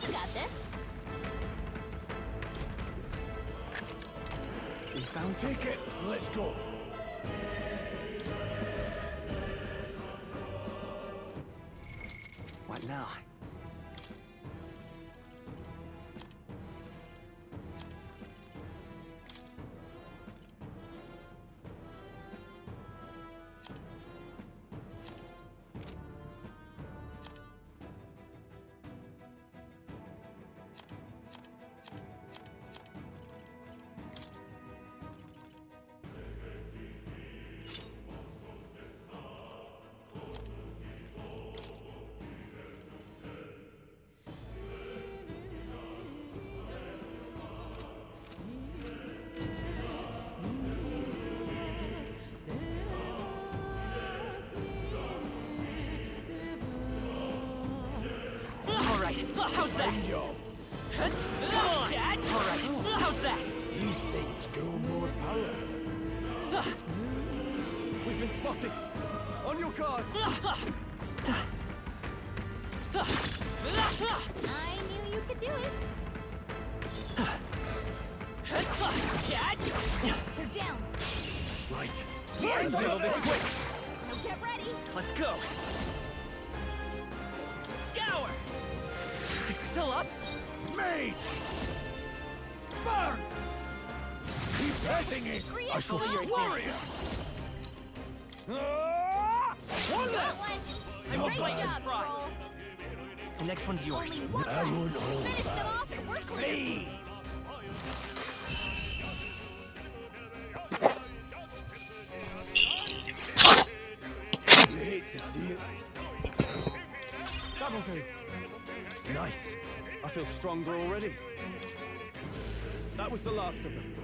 S1: You got this.
S4: We found
S11: Take it. Let's go.
S4: What now?
S14: How's that?
S11: Good job.
S14: Come on, Dad! Alright, how's that?
S11: These things grow more powerful.
S3: We've been spotted. On your guard.
S1: I knew you could do it.
S14: Dad!
S1: They're down.
S3: Right.
S14: Here's
S3: Settle this quick.
S1: Now get ready.
S14: Let's go. Scour! Still up?
S11: Mage! Burn! Keep pressing it!
S3: I shall
S1: Warrior.
S3: warrior.
S11: One left!
S1: Great
S11: Not
S1: job,
S11: bad.
S1: Stroll.
S4: The next one's yours.
S1: Only one
S11: I
S1: left.
S11: won't hold
S1: Finish them
S11: back.
S1: off and we're clear.
S11: Please! You hate to see it.
S3: That'll do. Nice. I feel stronger already. That was the last of them.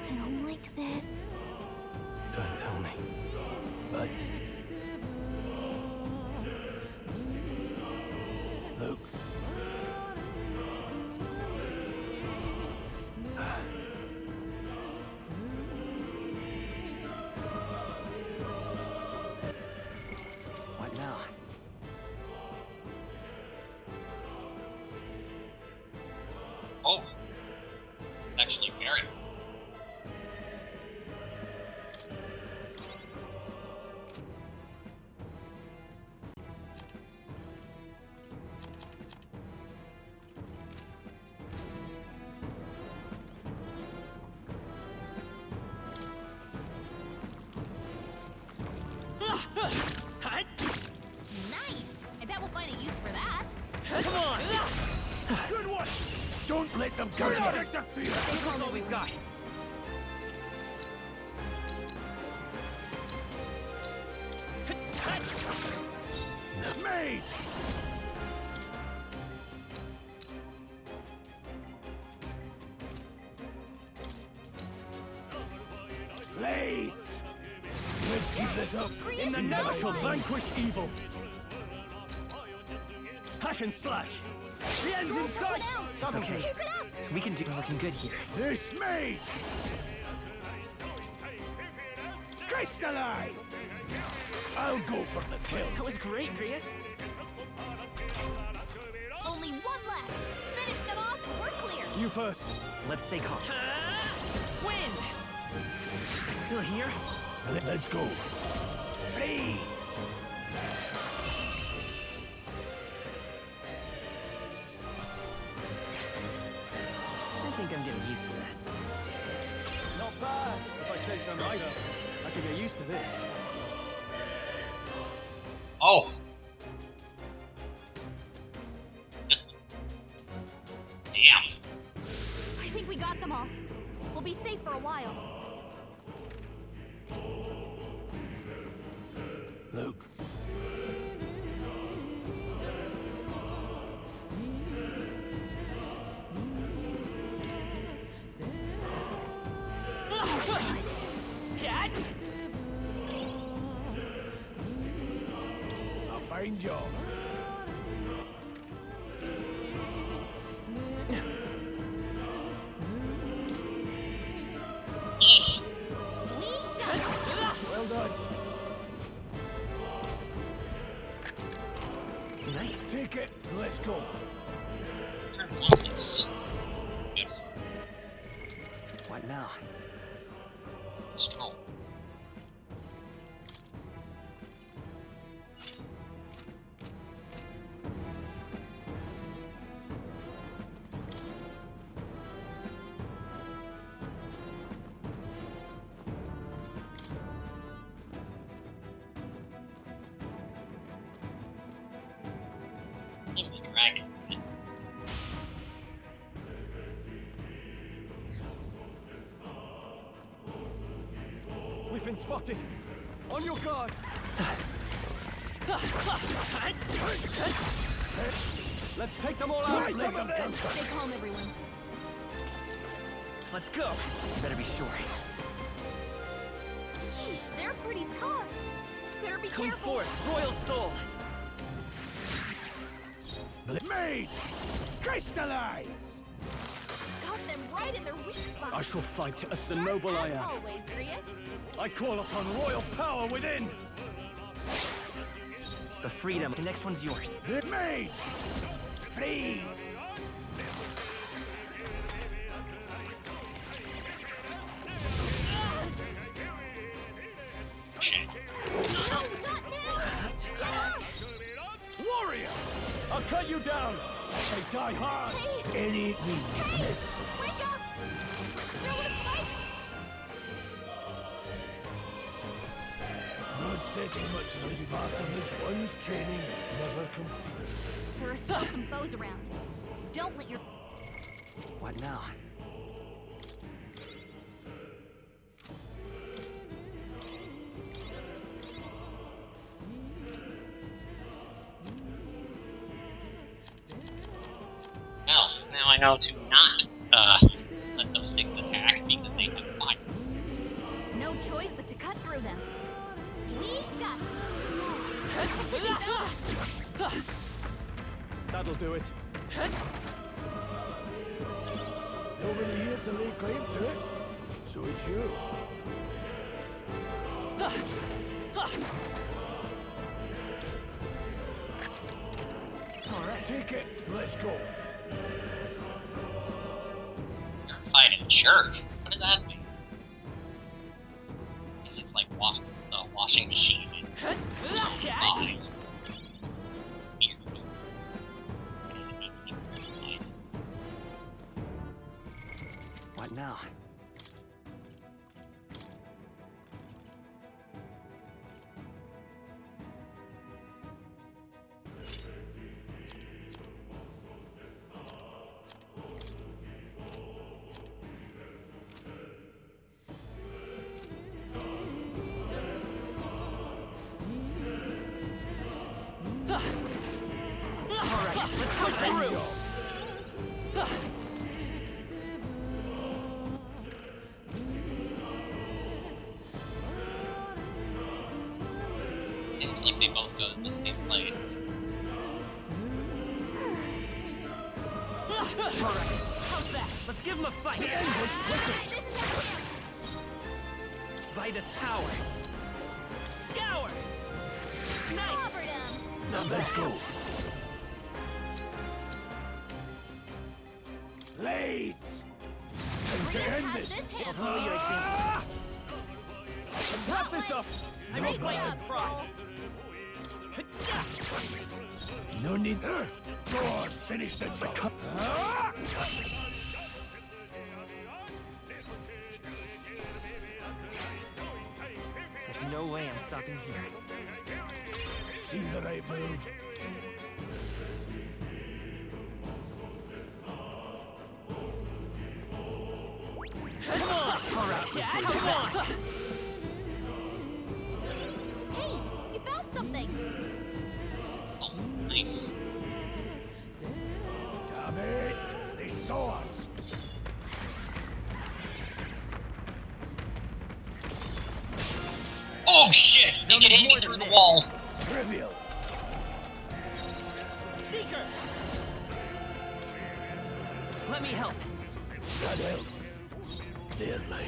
S1: I don't like this.
S23: Don't tell me.
S11: But... Luke.
S4: What now?
S7: Oh. Actually, very.
S1: Nice. I bet we'll find a use for that.
S14: Come on!
S11: Good one! Don't let them go to interfere!
S14: That's all we've got.
S11: Mage!
S3: Please! Let's keep this up.
S1: In the name
S3: I shall vanquish evil. Hack and slash. The end's in sight!
S4: It's okay. We can do looking good here.
S3: This mage! Crystallize! I'll go for the kill.
S4: That was great, Grius.
S1: Only one left. Finish them off, and we're clear.
S3: You first.
S4: Let's stay calm. Wind! Still here?
S3: Let's go. Freeze!
S4: I think I'm getting used to this.
S16: Not bad, if I say so myself. I can get used to this.
S7: Oh. Just... Damn.
S1: I think we got them all. We'll be safe for a while.
S3: Luke.
S4: Cat?
S3: I'll find you. Well done.
S4: Nice.
S3: Take it. Let's go.
S4: What now?
S7: Let's go. Dragon.
S3: We've been spotted. On your guard. Let's take them all out.
S1: Stay calm, everyone.
S4: Let's go. You better be sure.
S1: Yeesh, they're pretty tough. Better be
S4: Come
S1: careful.
S4: forth, Royal Soul.
S3: Mage! Crystallize!
S1: Got them right in their weak spot.
S3: I shall fight as the noble I am.
S1: Always, Grius.
S3: I call upon royal power within!
S4: The freedom. The next one's yours.
S3: Mage! Freeze!
S1: No, not now! Get off!
S3: Warrior! I'll cut you down! I die hard!
S1: Hey.
S3: Any means necessary.
S1: Wake up! No one's fighting!
S3: Not setting much of this bastard. One's training is never complete.
S1: There are still some foes around. Don't let your...
S4: What now?
S7: Well, now I know to not let those things attack because they have fire.
S1: No choice but to cut through them. We've got...
S3: That'll do it. Nobody here to lay claim to it, so it's yours. All right, take it. Let's go.
S7: You're fighting church. What does that mean? I guess it's like washing machine or something. Five. Weird. What does it mean to be fighting?
S4: What now?
S7: go to the same place.
S4: Alright, how's that? Let's give him a fight! Vitus power! Scour! Nice!
S11: Now let's go. Blaze! Time to end this!
S4: I'll follow your example.
S14: Let's wrap this up!
S4: I made my own pride!
S11: No need. Go on, finish the job.
S4: There's no way I'm stopping here.
S11: See the right move.
S4: Come on! Alright, yeah, come on!
S1: Hey, you found something!
S7: Oh, nice.
S11: Damn it! They saw us!
S7: Oh shit! They can hit me through the wall!
S11: Trivial!
S4: Seeker! Let me help.
S11: That help. They're mine.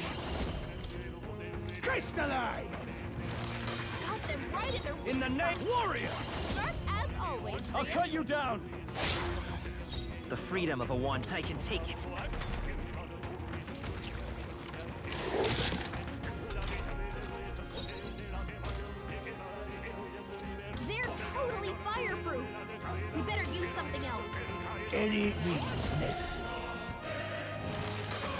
S11: Crystallize!
S1: Got them right at their
S14: In the name warrior!
S1: Sharp as always,
S14: I'll
S1: man.
S14: cut you down!
S4: The freedom of a wand, I can take it.
S1: They're totally fireproof. We better use something else.
S11: Any means necessary.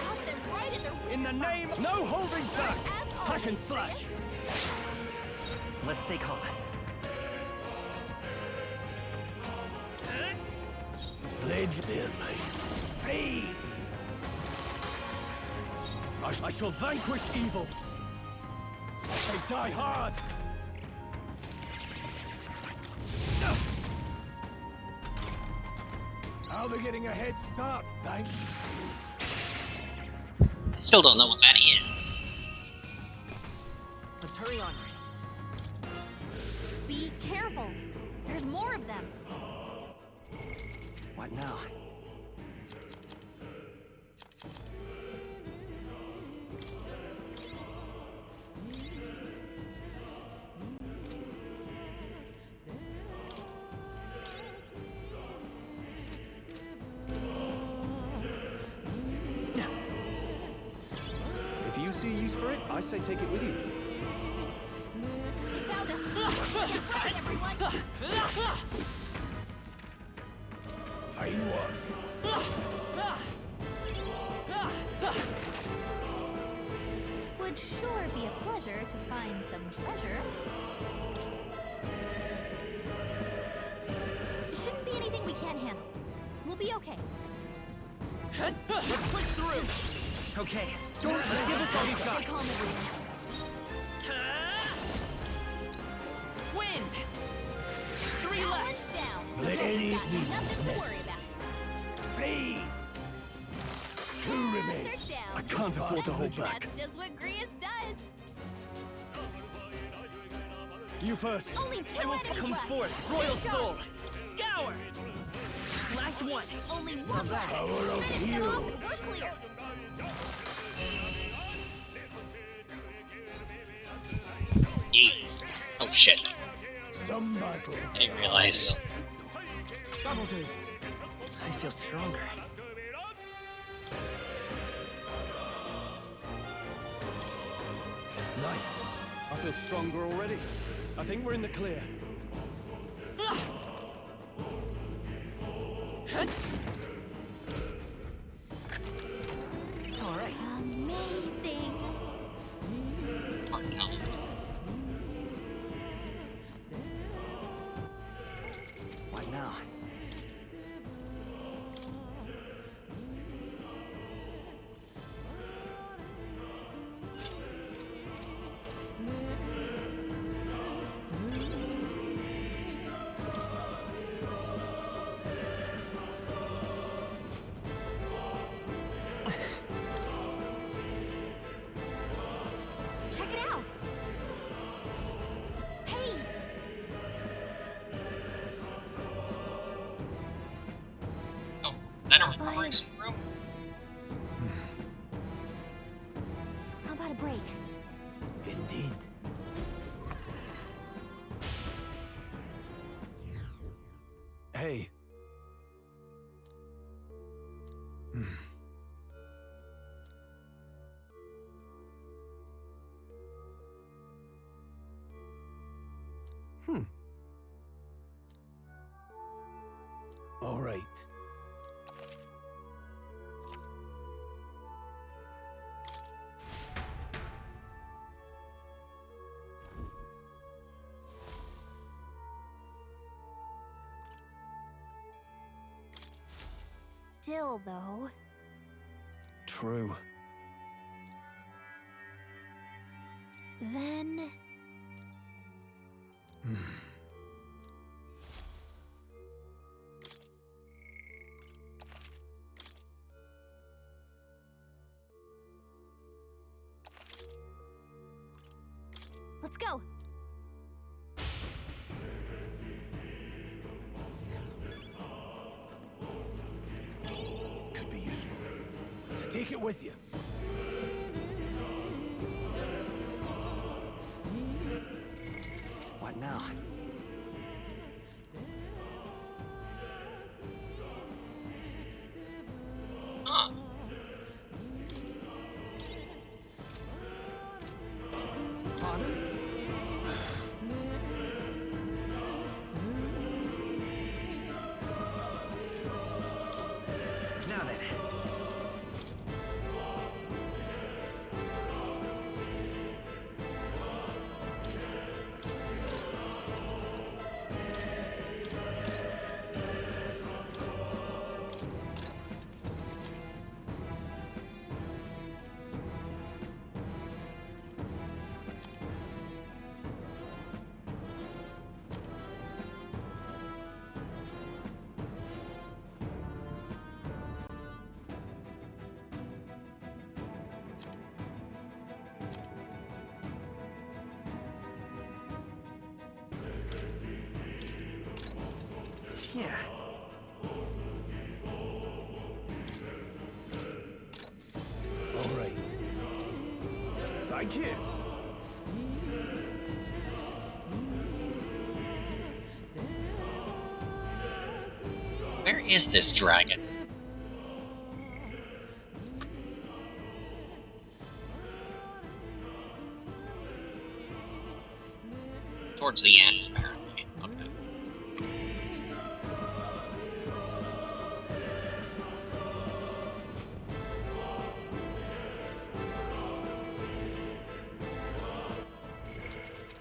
S1: Got them right at their
S14: In the name, no holding back!
S1: as
S14: Hack and
S1: always,
S14: slash!
S4: Let's stay calm.
S11: Blades, they're mine. Freeze!
S14: I shall vanquish evil! They die hard!
S11: How they're getting a head start, thanks.
S7: I still don't know what that is.
S4: Let's hurry on.
S1: Be careful. There's more of them.
S4: What now?
S23: If you see use for it, I say take it with you.
S1: They found us. Get ready, everyone.
S11: Fine work.
S1: Would sure be a pleasure to find some treasure. Shouldn't be anything we can't handle. We'll be okay.
S4: Let's push through! Okay, let's give this all you've got.
S1: Stay calm, everyone.
S4: Wind! 3 left!
S1: Down.
S11: Let any
S1: Got
S11: means
S1: nothing to worry
S11: necessary.
S1: about.
S11: Freeze! 2 remain.
S1: They're down.
S11: I can't afford to hold back.
S1: That's just what Grius does.
S14: You first.
S1: Only 2
S4: I will
S1: enemies
S4: come
S1: left.
S4: forth, Royal
S1: Keep
S4: Soul!
S1: going.
S4: Scour! Last one!
S1: Only 1 left.
S11: Power of
S1: Finish them off and
S11: heroes.
S1: we're clear.
S7: Oh shit.
S11: Some battles.
S7: I didn't realize.
S14: That'll do.
S4: I feel stronger.
S14: Nice. I feel stronger already. I think we're in the clear.
S4: Alright.
S1: Amazing.
S7: Mark Talisman.
S4: What now?
S7: engrossing room?
S9: How about a break?
S11: Indeed. Hey. All right.
S9: Still, though.
S11: True.
S9: Then... Let's go!
S11: Could be useful. So take it with you.
S4: What now?
S7: Huh.
S4: Pardon? Now then. Yeah.
S11: All right. Thank you.
S7: Where is this dragon? Towards the end, apparently. Okay.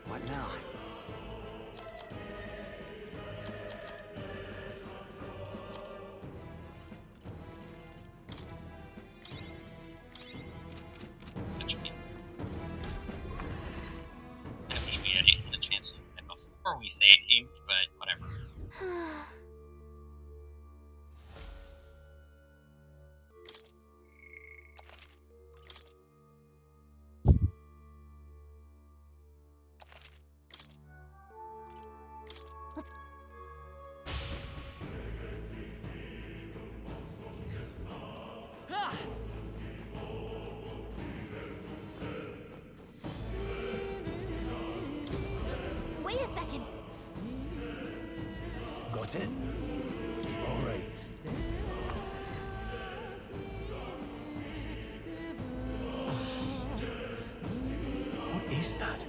S4: What now?
S7: I wish we had the chance to do that before we saved, but whatever.
S9: Wait a second!
S11: Got it? All right. What is that?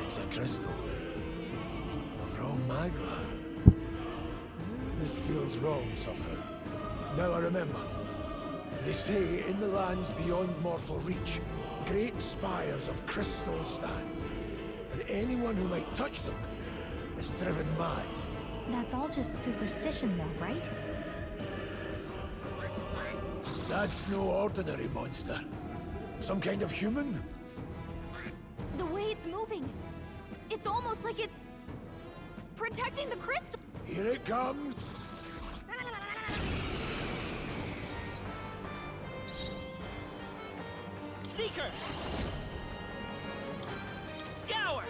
S11: It's a crystal. Of raw magma. This feels wrong somehow. Now I remember. They say in the lands beyond mortal reach, great spires of crystal stand. And anyone who might touch them is driven mad.
S9: That's all just superstition, though, right?
S11: That's no ordinary monster. Some kind of human?
S9: The way it's moving, it's almost like it's protecting the crystal.
S11: Here it comes.
S14: Seeker! Scour!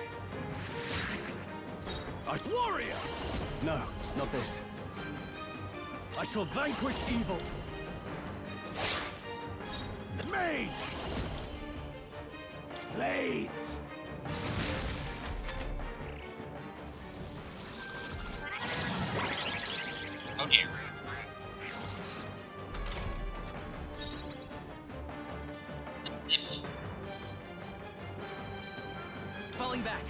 S11: A warrior!
S23: No, not this.
S3: I shall vanquish evil.
S11: Mage! Blaze!
S7: Oh dear.
S4: Falling back.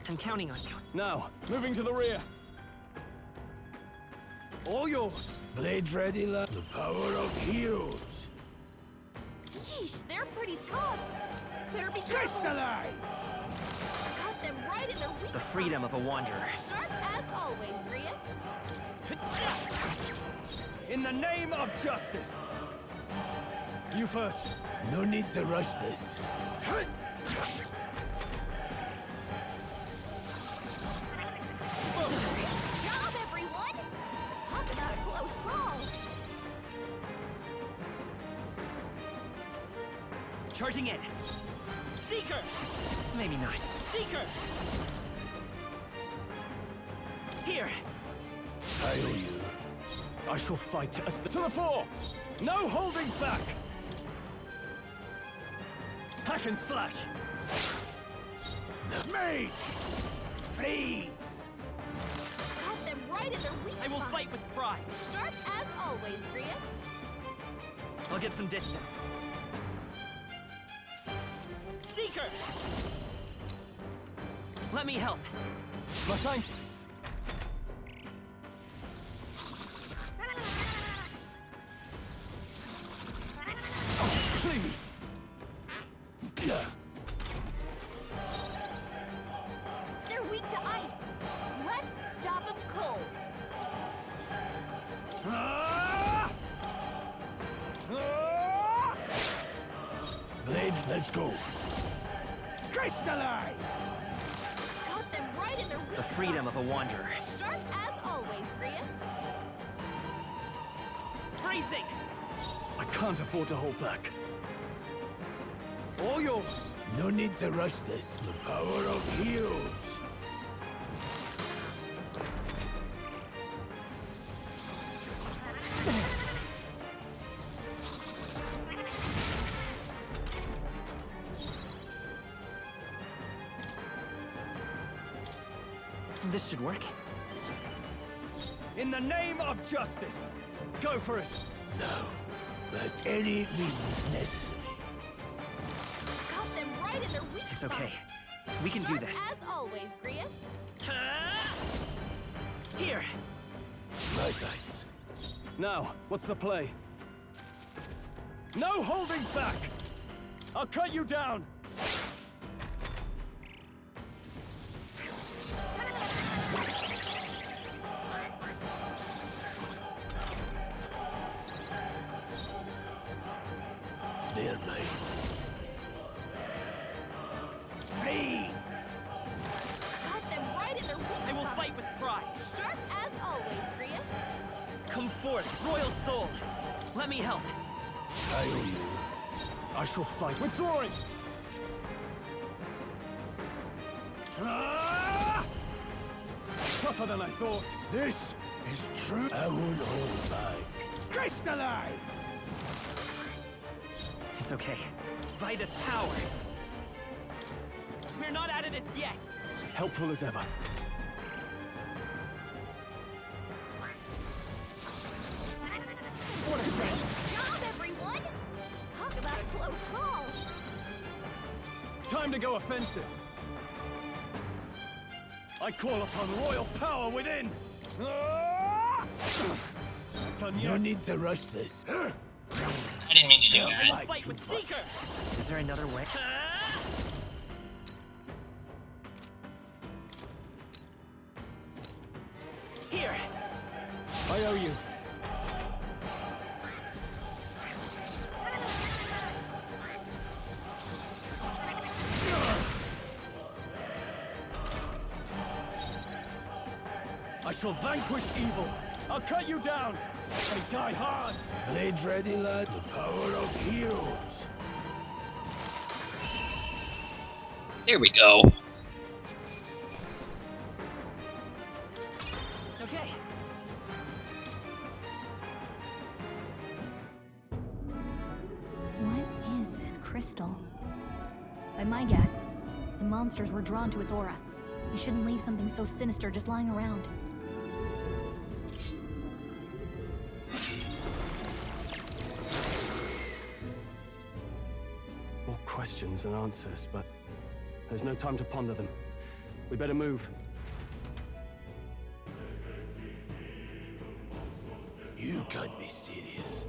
S4: I'm counting on you.
S3: Now, moving to the rear. All yours.
S11: Blades ready, lad. The power of heroes.
S19: Yeesh, they're pretty tough. Better be careful.
S11: Crystallize!
S19: Got them right in the weak
S4: The freedom of a wanderer.
S19: Sharp as always, Grius.
S3: In the name of justice. You first.
S11: No need to rush this.
S19: Great job, everyone! Talk about a close call.
S4: Charging in. Seeker! Maybe not. Seeker! Here!
S11: I owe you.
S3: I shall fight as the... To the fore! No holding back! Hack and slash!
S11: Mage! Please!
S19: Got them right in their weak
S4: I will
S19: spot.
S4: fight with pride.
S19: Sharp as always, Grius.
S4: I'll get some distance. Seeker! Let me help.
S3: My thanks. Please.
S19: They're weak to ice. Let's stop them cold.
S11: Blades, let's go. Crystallize!
S19: Got them right in their weak
S4: The freedom of a wanderer.
S19: spot. Sharp as always, Grius.
S4: Bracing!
S3: I can't afford to hold back. All yours.
S11: No need to rush this. The power of heroes.
S4: This should work.
S3: In the name of justice. Go for it.
S11: No, but any means necessary.
S19: Got them right in their weak
S4: It's
S19: spot.
S4: okay. We can do
S19: Sharp
S4: this.
S19: as always, Grius.
S4: Here!
S11: My thanks.
S3: Now, what's the play? No holding back! I'll cut you down!
S11: They're mine. Please!
S19: Got them right in their weak
S4: I will
S19: spot.
S4: fight with pride.
S19: Sharp as always, Grius.
S4: Come forth, royal soul. Let me help.
S11: I owe you.
S3: I shall fight. Withdrawing! Tougher than I thought.
S11: This is true. I won't hold back. Crystallize!
S4: It's okay. By this power. We're not out of this yet.
S3: Helpful as ever. What a shame.
S19: Great job, everyone! Talk about a close call.
S3: Time to go offensive. I call upon royal power within. Done
S11: No
S3: yet?
S11: need to rush this.
S7: I didn't mean to do
S4: I will
S7: that.
S4: fight with Seeker! Is there another way? Here!
S3: I owe you. I shall vanquish evil. I'll cut you down. I die hard.
S11: Blades ready, lad. The power of heroes.
S7: There we go.
S4: Okay.
S9: What is this crystal? By my guess, the monsters were drawn to its aura. They shouldn't leave something so sinister just lying around.
S23: More questions than answers, but there's no time to ponder them. We better move.
S11: You can't be serious.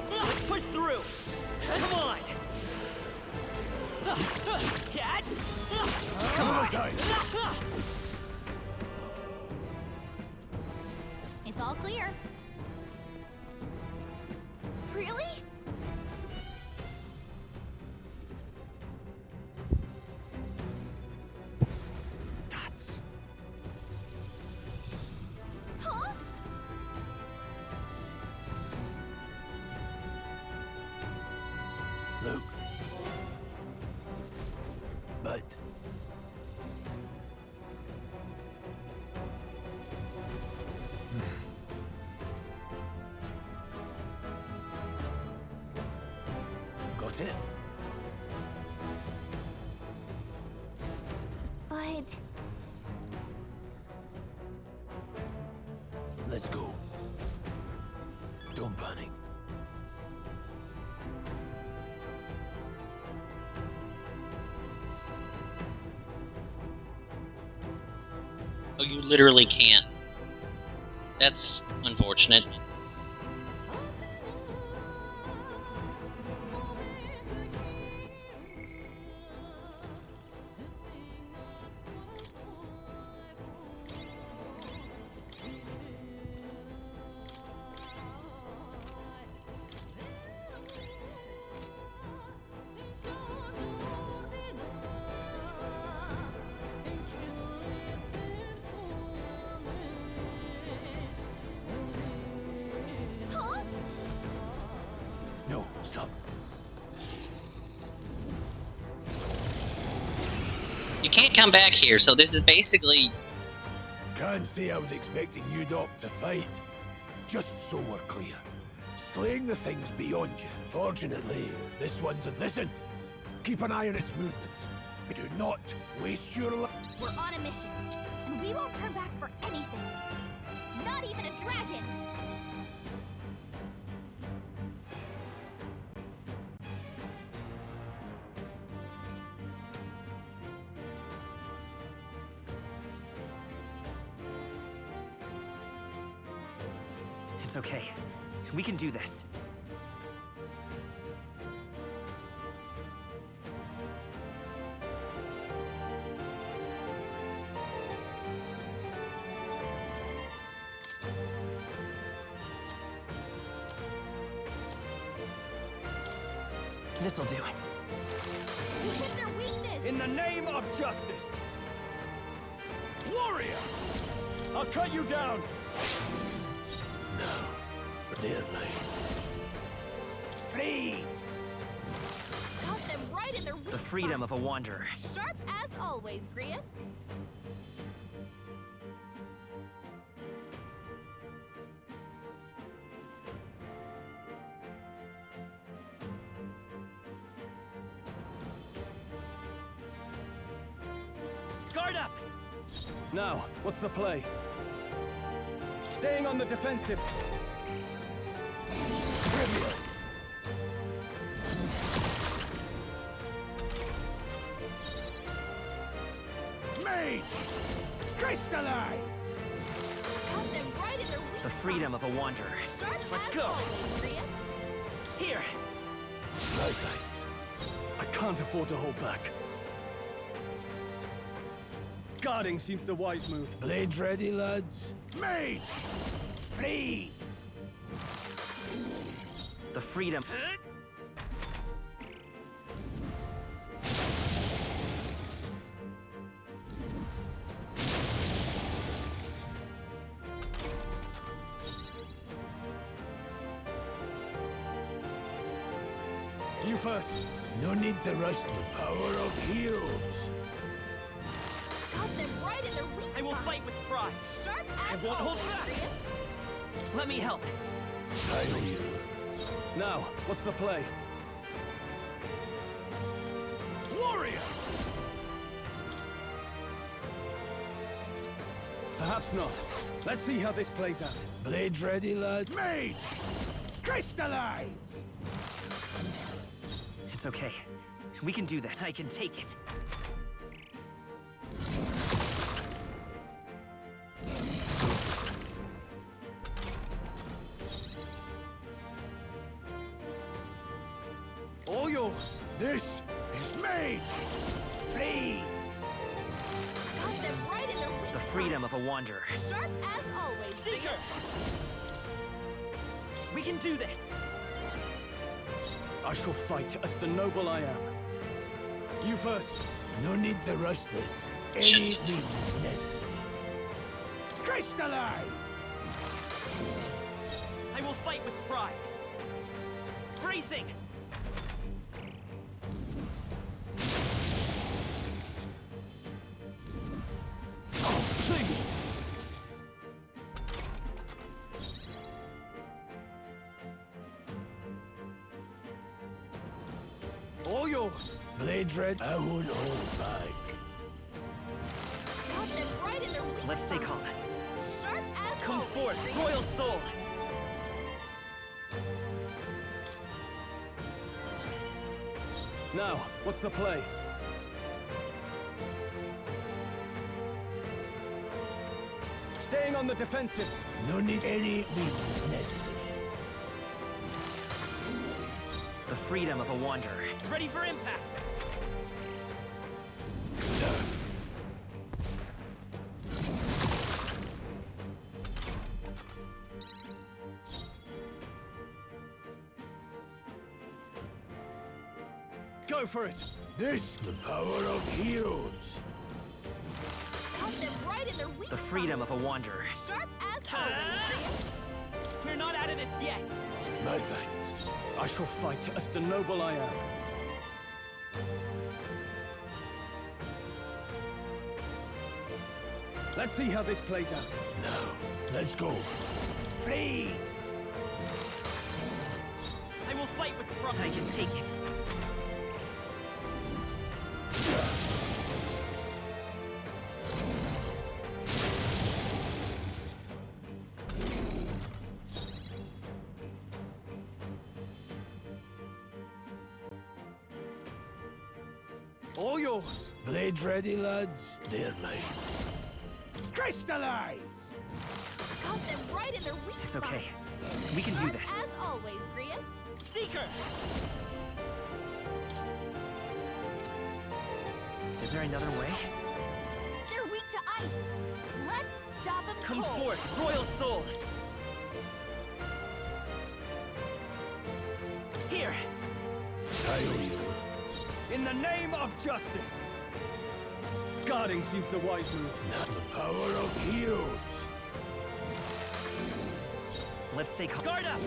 S14: Let's push through. Come on. Cat.
S11: Come aside.
S1: It's all clear. Really?
S11: That's...
S1: Huh?
S11: Luke. But... Got it?
S1: But...
S11: Let's go. Don't panic.
S7: Oh, you literally can't. That's unfortunate.
S11: No, stop.
S7: You can't come back here, so this is basically...
S11: Can't say I was expecting you, Doc, to fight. Just so we're clear. Slaying the things beyond you. Fortunately, this one's... Listen! Keep an eye on its movements. Do not waste your life.
S1: We're on a mission, and we won't turn back for anything. Not even a dragon!
S4: It's okay. We can do this. This'll do.
S1: We hit their weakness!
S3: In the name of justice! Warrior! I'll cut you down!
S11: No, but they're mine.
S3: Freeze!
S1: Got them right in their weak
S4: The freedom of a wanderer.
S1: spot. Sharp as always, Grius.
S3: Guard up!
S23: Now, what's the play?
S3: Staying on the defensive.
S11: Mage! Crystallize!
S1: Got them right in their weak
S4: The freedom of a wanderer.
S1: spot. Sharp
S3: Let's
S1: as
S3: go.
S1: always, Grius.
S4: Here!
S3: No thanks. I can't afford to hold back. Guarding seems the wise move.
S11: Blades ready, lads? Mage! Freeze!
S4: The freedom.
S3: You first.
S11: No need to rush the power of heroes.
S19: Got them right in their weak
S4: I will
S19: spot.
S4: fight with pride.
S19: Sharp
S4: I
S19: as
S4: won't hold
S19: always,
S4: back.
S19: Grius.
S4: Let me help.
S11: I know you.
S3: Now, what's the play?
S11: Warrior!
S3: Perhaps not. Let's see how this plays out.
S11: Blades ready, lad? Mage! Crystallize!
S4: It's okay. We can do that. I can take it.
S3: All yours.
S11: This is Mage! Freeze!
S19: Got them right in their weak
S4: The freedom of a wanderer.
S19: spot. Sharp as always,
S4: Seeker!
S19: Grius.
S4: We can do this!
S3: I shall fight as the noble I am. You first.
S11: No need to rush this. Any
S7: Shouldn't.
S11: means necessary. Crystallize!
S4: I will fight with pride. Bracing!
S3: Oh, please! All yours.
S11: Blades red. I won't hold back.
S19: Got them right in their weak
S4: Let's stay
S19: spot.
S4: calm.
S19: Sharp as
S4: Come
S19: always,
S4: forth,
S19: Grius.
S4: royal soul!
S3: Now, what's the play? Staying on the defensive.
S11: No need any means necessary.
S4: The freedom of a wanderer. Ready for impact!
S3: Go for it.
S11: This, the power of heroes.
S19: Got them right in their weak
S4: The freedom of a wanderer.
S19: spot. Sharp as always, Grius.
S4: We're not out of this yet!
S11: No thanks.
S3: I shall fight as the noble I am. Let's see how this plays out.
S11: Now, let's go. Freeze!
S4: I will fight with pride. I can take it.
S3: All yours.
S11: Blades ready, lads? They're mine. Crystallize!
S19: Got them right in their weak
S4: It's
S19: spot.
S4: okay. We can do
S19: Sharp
S4: this.
S19: as always, Grius.
S4: Seeker! Is there another way?
S19: They're weak to ice. Let's stop them
S4: Come
S19: cold.
S4: forth, royal soul! Here!
S11: I owe you.
S3: In the name of justice. Guarding seems the wise move.
S11: Not the power of heroes.
S4: Let's stay calm. Guard up!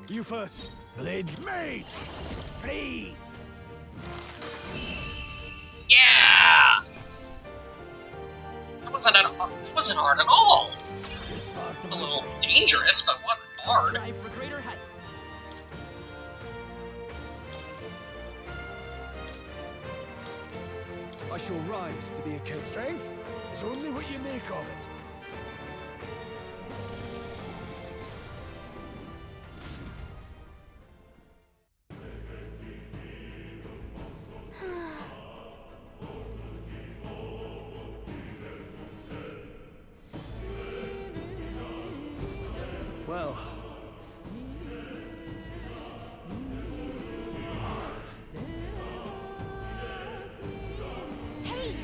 S3: You first.
S11: Blades made! Freeze!
S7: Yeah! It wasn't hard at all.
S11: Just part of
S7: A little dangerous, but it wasn't hard.
S4: Strive for greater heights.
S3: I shall rise to the occasion.
S11: Strength is only what you make of it.
S23: Well,
S1: Hey!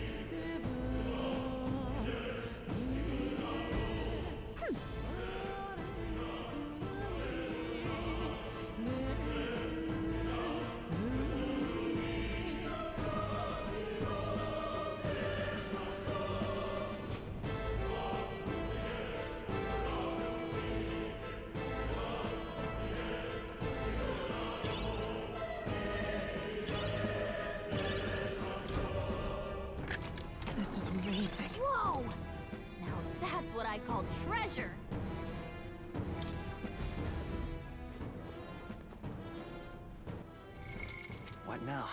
S21: This is amazing.
S1: Whoa! Now that's what I call treasure.
S4: What now?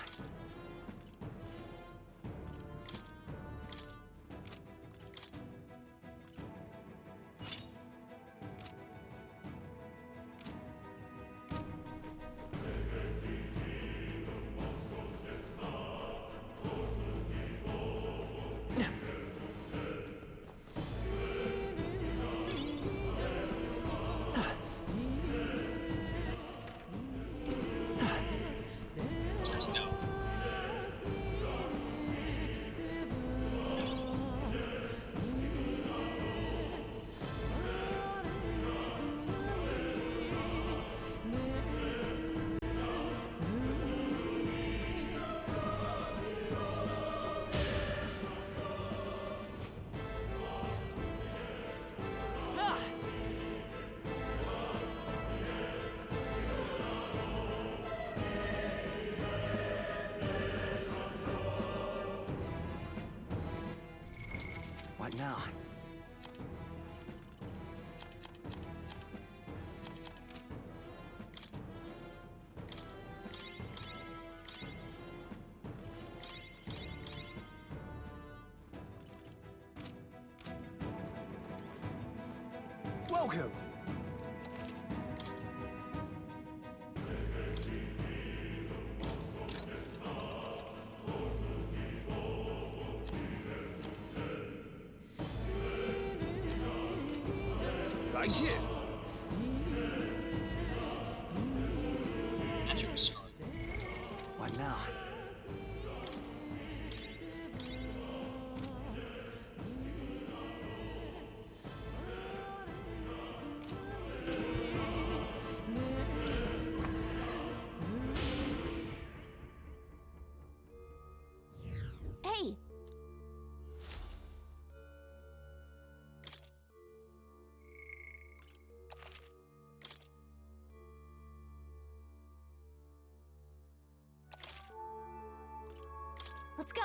S7: Let's go.
S4: What now?
S23: welcome. Thank you.
S7: Magic sword.
S4: What now?
S1: Hey! Let's go.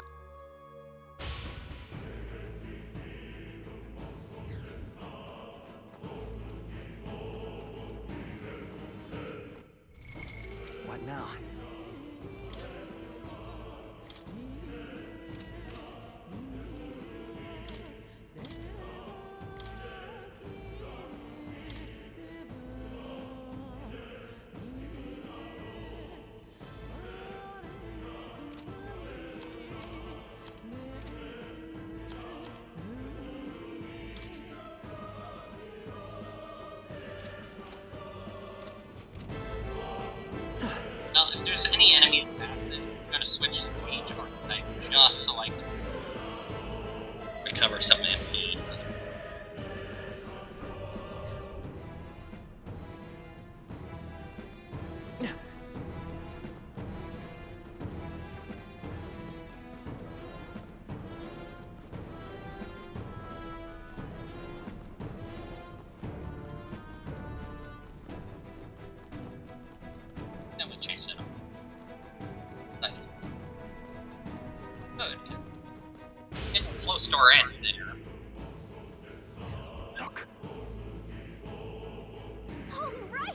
S4: What now?
S7: Now, if there's any enemies past this, I'm gonna switch to mage archetype just so I can recover some MP. So. I'm gonna chase it up. Like, good. Getting close to our ends there.
S11: Look.
S1: All right!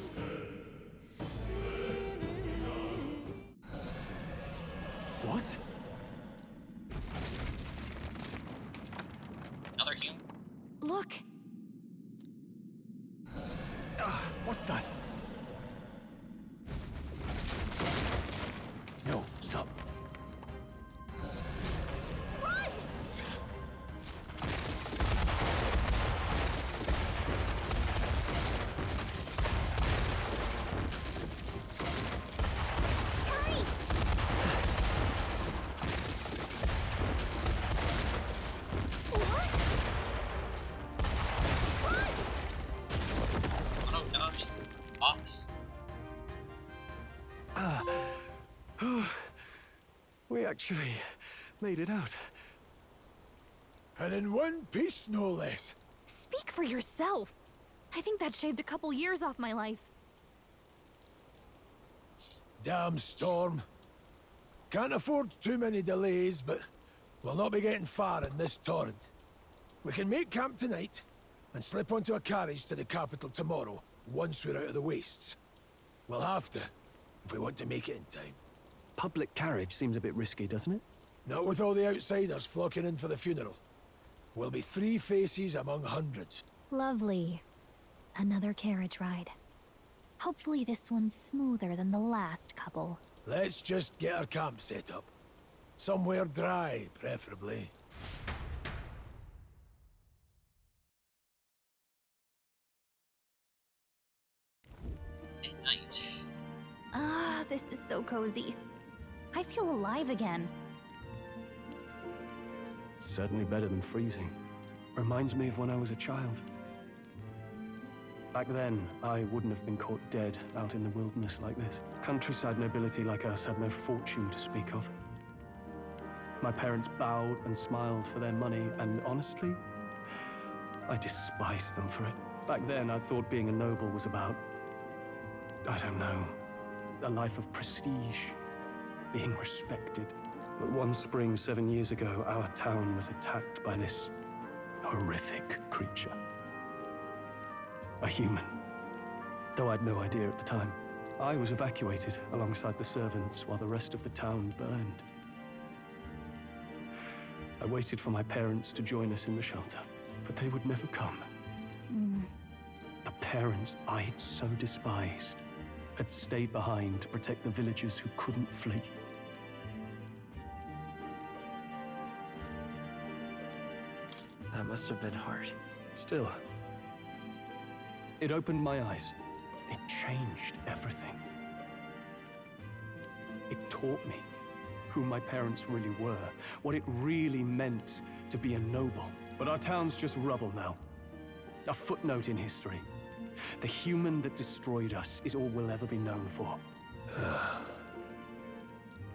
S11: What?
S7: Another human?
S1: Look!
S11: What the? No, stop.
S1: Run!
S23: We actually made it out.
S11: And in one piece, no less.
S1: Speak for yourself. I think that shaved a couple years off my life.
S11: Damn storm. Can't afford too many delays, but we'll not be getting far in this torrent. We can make camp tonight and slip onto a carriage to the capital tomorrow, once we're out of the wastes. We'll have to, if we want to make it in time.
S23: Public carriage seems a bit risky, doesn't it?
S11: Not with all the outsiders flocking in for the funeral. We'll be 3 faces among hundreds.
S9: Lovely. Another carriage ride. Hopefully this one's smoother than the last couple.
S11: Let's just get our camp set up. Somewhere dry, preferably.
S7: At night.
S9: Ah, this is so cozy. I feel alive again.
S23: It's certainly better than freezing. Reminds me of when I was a child. Back then, I wouldn't have been caught dead out in the wilderness like this. Countryside nobility like us had no fortune to speak of. My parents bowed and smiled for their money, and honestly, I despised them for it. Back then, I thought being a noble was about, I don't know, a life of prestige, being respected. But one spring 7 years ago, our town was attacked by this horrific creature. A human. Though I'd no idea at the time. I was evacuated alongside the servants while the rest of the town burned. I waited for my parents to join us in the shelter, but they would never come. The parents I'd so despised had stayed behind to protect the villagers who couldn't flee.
S4: That must have been hard.
S23: Still, it opened my eyes. It changed everything. It taught me who my parents really were, what it really meant to be a noble. But our town's just rubble now. A footnote in history. The human that destroyed us is all we'll ever be known for.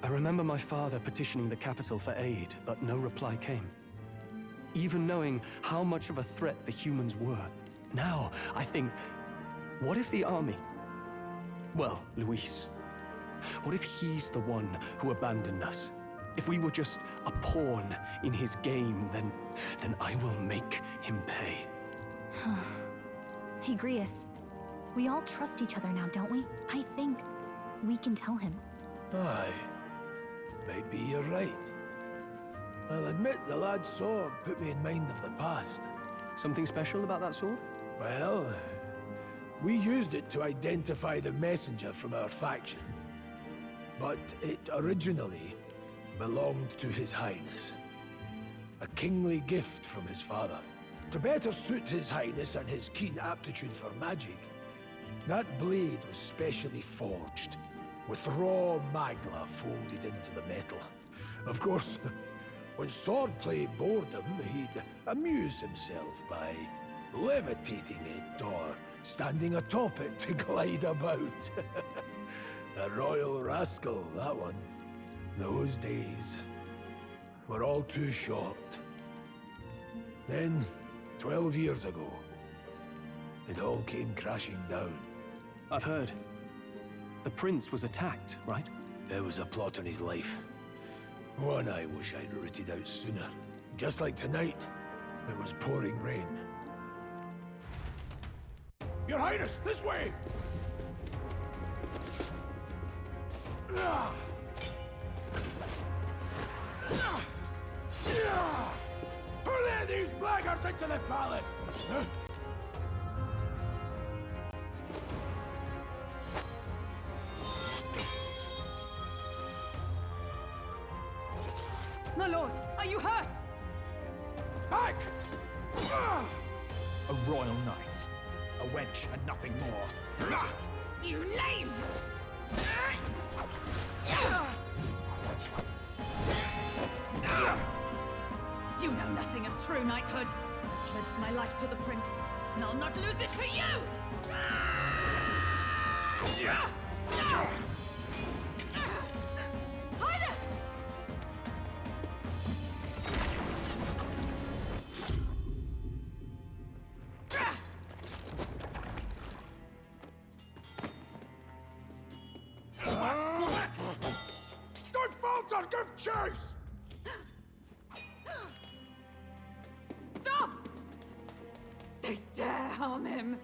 S23: I remember my father petitioning the capital for aid, but no reply came. Even knowing how much of a threat the humans were. Now, I think, what if the army? Well, Luis. What if he's the one who abandoned us? If we were just a pawn in his game, then I will make him pay.
S9: Hey, Grius. We all trust each other now, don't we? I think we can tell him.
S11: Aye. Maybe you're right. I'll admit the lad's sword put me in mind of the past.
S23: Something special about that sword?
S11: Well, we used it to identify the messenger from our faction. But it originally belonged to His Highness. A kingly gift from his father. To better suit His Highness and his keen aptitude for magic, that blade was specially forged, with raw magla folded into the metal. Of course, when swordplay bored him, he'd amuse himself by levitating it or standing atop it to glide about. A royal rascal, that one. Those days were all too short. Then, 12 years ago, it all came crashing down.
S23: I've heard. The prince was attacked, right?
S11: There was a plot on his life. One I wish I'd rooted out sooner. Just like tonight, it was pouring rain. Your Highness, this way! Pull these blackguards into the palace!
S2: My lord, are you hurt?
S11: Back!
S3: A royal knight. A wench and nothing more.
S2: You knave! You know nothing of true knighthood. I pledged my life to the prince, and I'll not lose it to you! Highness!
S11: I'll give chase!
S2: Stop! They dare harm him!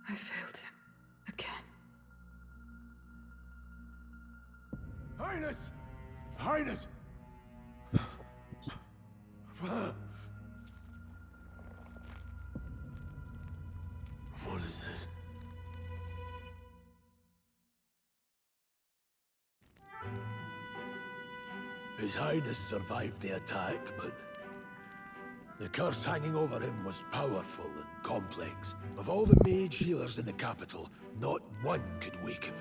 S18: I failed him. Again.
S11: Highness! Highness! What is this? His Highness survived the attack, but the curse hanging over him was powerful and complex. Of all the mage healers in the capital, not one could wake him.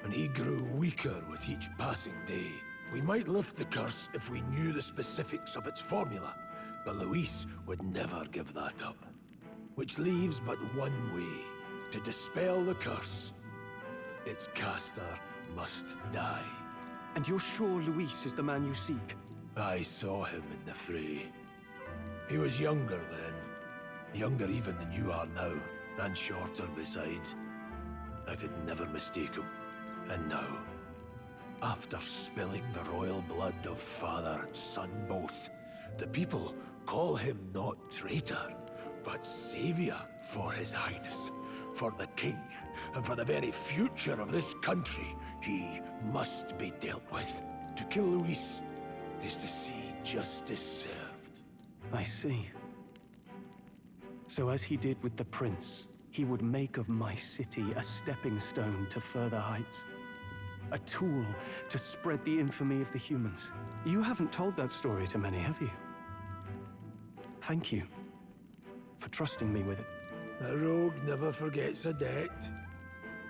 S11: And he grew weaker with each passing day. We might lift the curse if we knew the specifics of its formula, but Luis would never give that up. Which leaves but one way to dispel the curse. Its caster must die.
S23: And you're sure Luis is the man you seek?
S11: I saw him in the fray. He was younger then. Younger even than you are now, and shorter besides. I could never mistake him. And now, after spilling the royal blood of father and son both, the people call him not traitor, but savior for his highness, for the king, and for the very future of this country. He must be dealt with. To kill Luis is to see justice served.
S23: I see. So as he did with the prince, he would make of my city a stepping stone to further heights. A tool to spread the infamy of the humans. You haven't told that story to many, have you? Thank you for trusting me with it.
S11: A rogue never forgets a debt.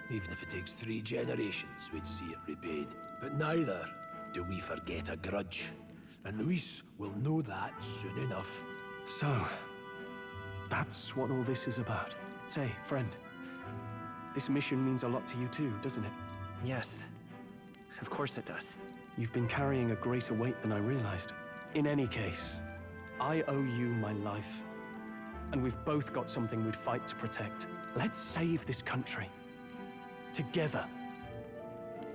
S11: Even if it takes 3 generations, we'd see it repaid. But neither do we forget a grudge. And Luis will know that soon enough.
S23: So, that's what all this is about. Say, friend, this mission means a lot to you too, doesn't it?
S4: Yes. Of course it does.
S23: You've been carrying a greater weight than I realized. In any case, I owe you my life. And we've both got something we'd fight to protect. Let's save this country. Together.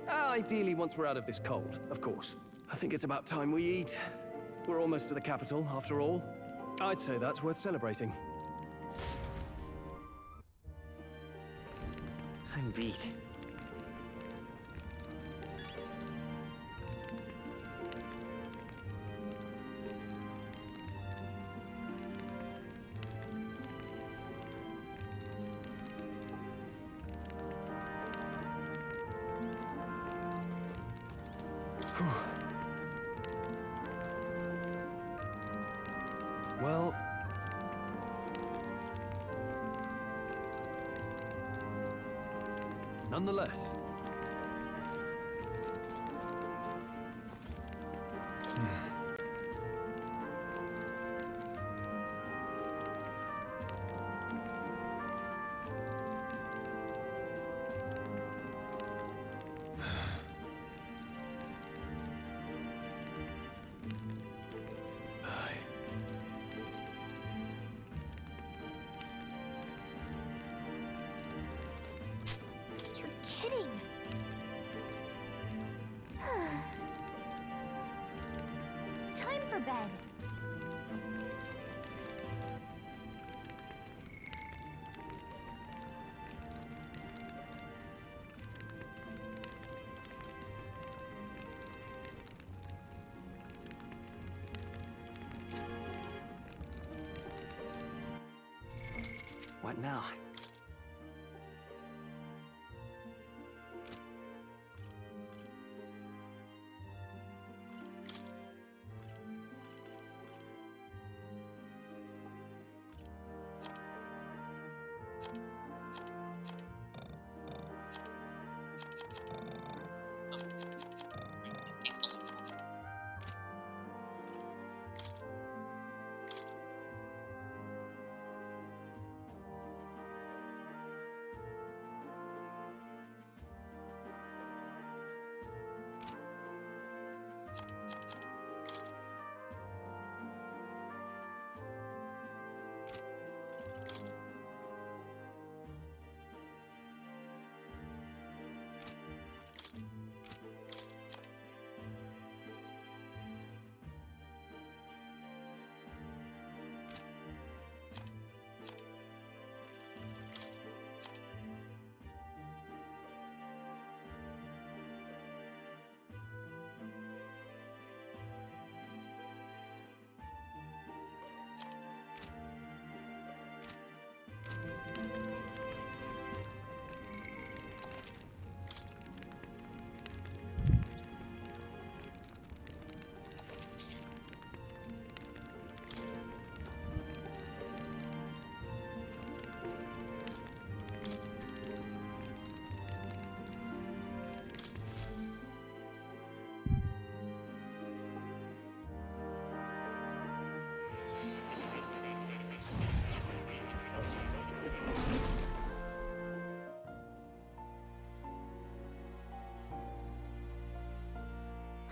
S23: Ideally, once we're out of this cold, of course. I think it's about time we eat. We're almost to the capital, after all. I'd say that's worth celebrating.
S4: I'm beat.
S23: Well... nonetheless...
S1: You're kidding. Time for bed.
S4: What now?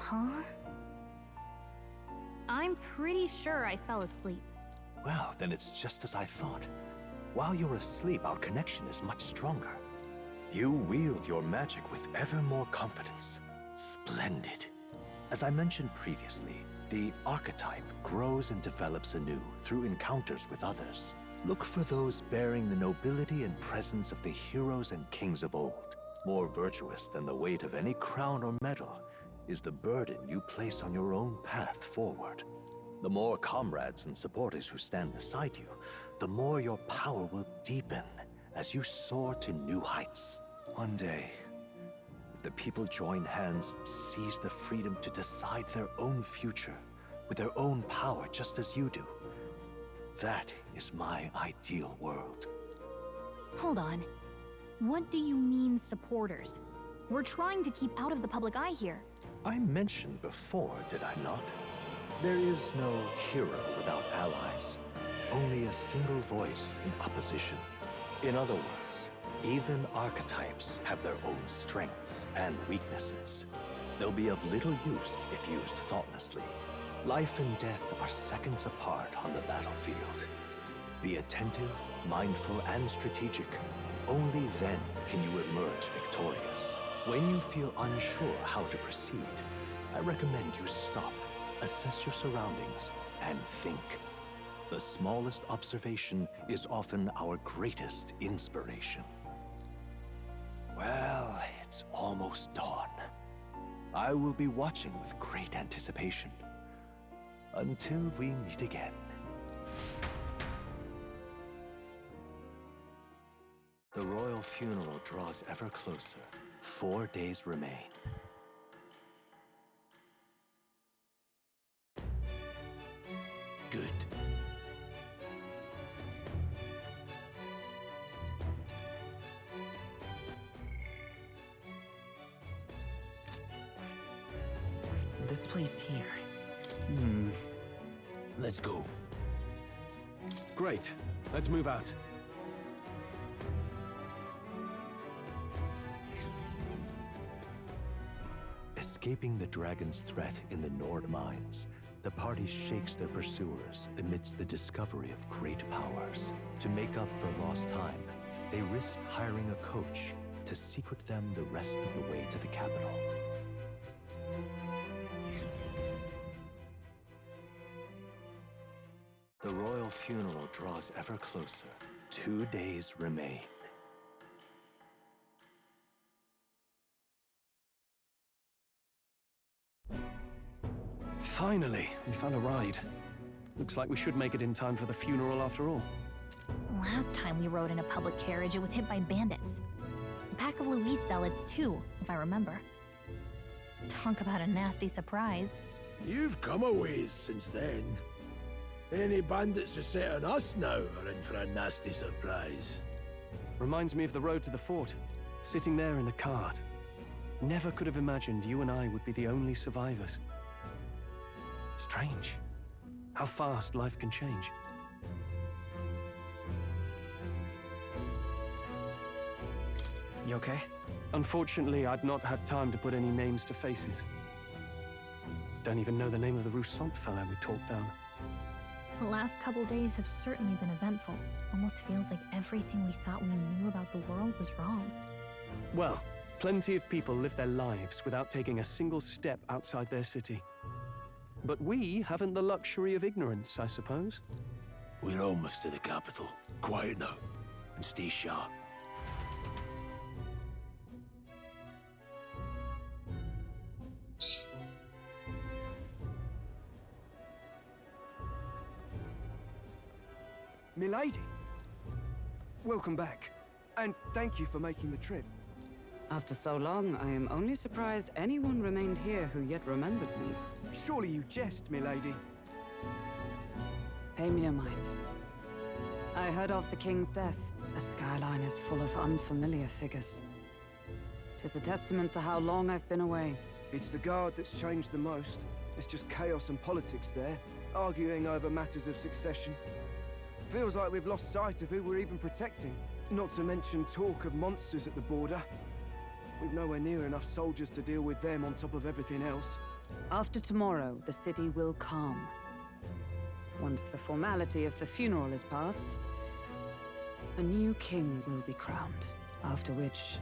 S9: Huh? I'm pretty sure I fell asleep.
S8: Well, then it's just as I thought. While you're asleep, our connection is much stronger. You wield your magic with ever more confidence. Splendid. As I mentioned previously, the archetype grows and develops anew through encounters with others. Look for those bearing the nobility and presence of the heroes and kings of old. More virtuous than the weight of any crown or medal is the burden you place on your own path forward. The more comrades and supporters who stand beside you, the more your power will deepen as you soar to new heights. One day, if the people join hands and seize the freedom to decide their own future with their own power just as you do, that is my ideal world.
S9: Hold on. What do you mean, supporters? We're trying to keep out of the public eye here.
S8: I mentioned before, did I not? There is no hero without allies, only a single voice in opposition. In other words, even archetypes have their own strengths and weaknesses. They'll be of little use if used thoughtlessly. Life and death are seconds apart on the battlefield. Be attentive, mindful, and strategic. Only then can you emerge victorious. When you feel unsure how to proceed, I recommend you stop, assess your surroundings, and think. The smallest observation is often our greatest inspiration. Well, it's almost dawn. I will be watching with great anticipation. Until we meet again. The royal funeral draws ever closer. 4 days remain. Good.
S4: This place here.
S11: Let's go.
S23: Great. Let's move out.
S8: Escaping the dragon's threat in the Nord mines, the party shakes their pursuers amidst the discovery of great powers. To make up for lost time, they risk hiring a coach to secret them the rest of the way to the capital. The royal funeral draws ever closer. 2 days remain.
S23: Finally, we found a ride. Looks like we should make it in time for the funeral after all.
S9: Last time we rode in a public carriage, it was hit by bandits. A pack of Louise zealots, too, if I remember. Talk about a nasty surprise.
S11: You've come a ways since then. Any bandits who set on us now are in for a nasty surprise.
S23: Reminds me of the road to the fort, sitting there in the cart. Never could have imagined you and I would be the only survivors. Strange. How fast life can change.
S4: You okay?
S23: Unfortunately, I'd not had time to put any names to faces. Don't even know the name of the Roussant fellow we talked down.
S9: The last couple days have certainly been eventful. Almost feels like everything we thought we knew about the world was wrong.
S23: Well, plenty of people live their lives without taking a single step outside their city. But we haven't the luxury of ignorance, I suppose.
S11: We're almost to the capital. Quiet now, and stay sharp.
S10: Milady, welcome back, and thank you for making the trip.
S13: After so long, I am only surprised anyone remained here who yet remembered me.
S10: Surely you jest, milady.
S13: Pay me no mind. I heard of the king's death. The skyline is full of unfamiliar figures. 'Tis a testament to how long I've been away.
S10: It's the guard that's changed the most. It's just chaos and politics there, arguing over matters of succession. Feels like we've lost sight of who we're even protecting. Not to mention talk of monsters at the border. We've nowhere near enough soldiers to deal with them on top of everything else.
S13: After tomorrow, the city will calm. Once the formality of the funeral is past, a new king will be crowned. After which,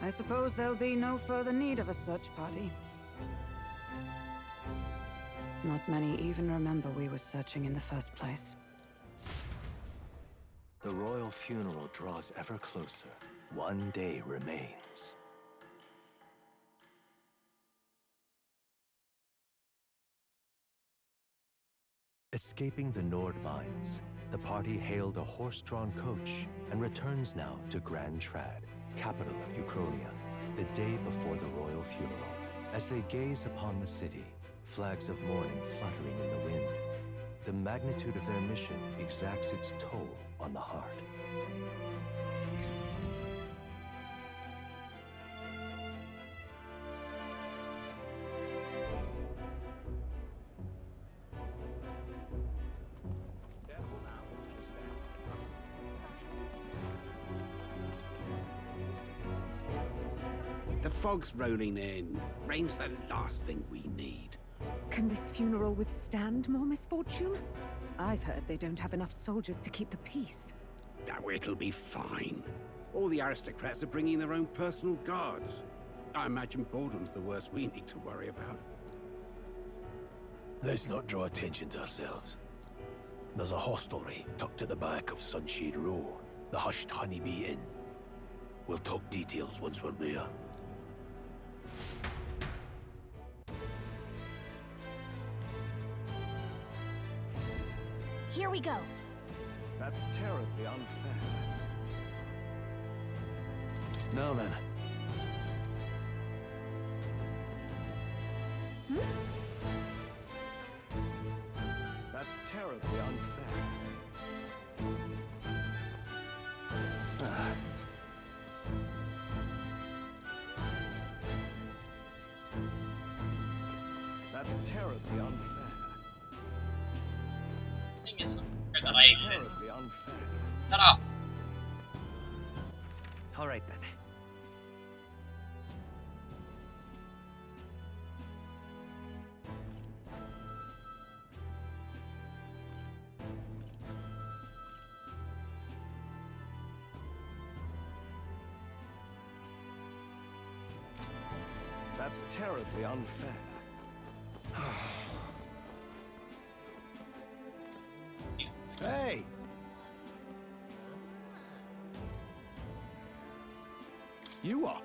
S13: I suppose there'll be no further need of a search party. Not many even remember we were searching in the first place.
S8: The royal funeral draws ever closer. One day remains. Escaping the Nord mines, the party hailed a horse-drawn coach and returns now to Grand Trad, capital of Uchronia, the day before the royal funeral. As they gaze upon the city, flags of mourning fluttering in the wind, the magnitude of their mission exacts its toll on the heart.
S11: The fog's rolling in. Rain's the last thing we need.
S18: Can this funeral withstand more misfortune? I've heard they don't have enough soldiers to keep the peace.
S11: Oh, it'll be fine. All the aristocrats are bringing their own personal guards. I imagine boredom's the worst we need to worry about.
S5: Let's not draw attention to ourselves. There's a hostelry tucked at the back of Sunshade Row, the Hushed Honeybee Inn. We'll talk details once we're there.
S1: Here we go.
S14: That's terribly unfair.
S5: Now then.
S14: That's terribly unfair. That's terribly unfair.
S7: I think it's unfair that I exist.
S14: Terribly unfair.
S7: Shut up.
S4: All right then.
S14: That's terribly unfair.
S11: Hey! You are.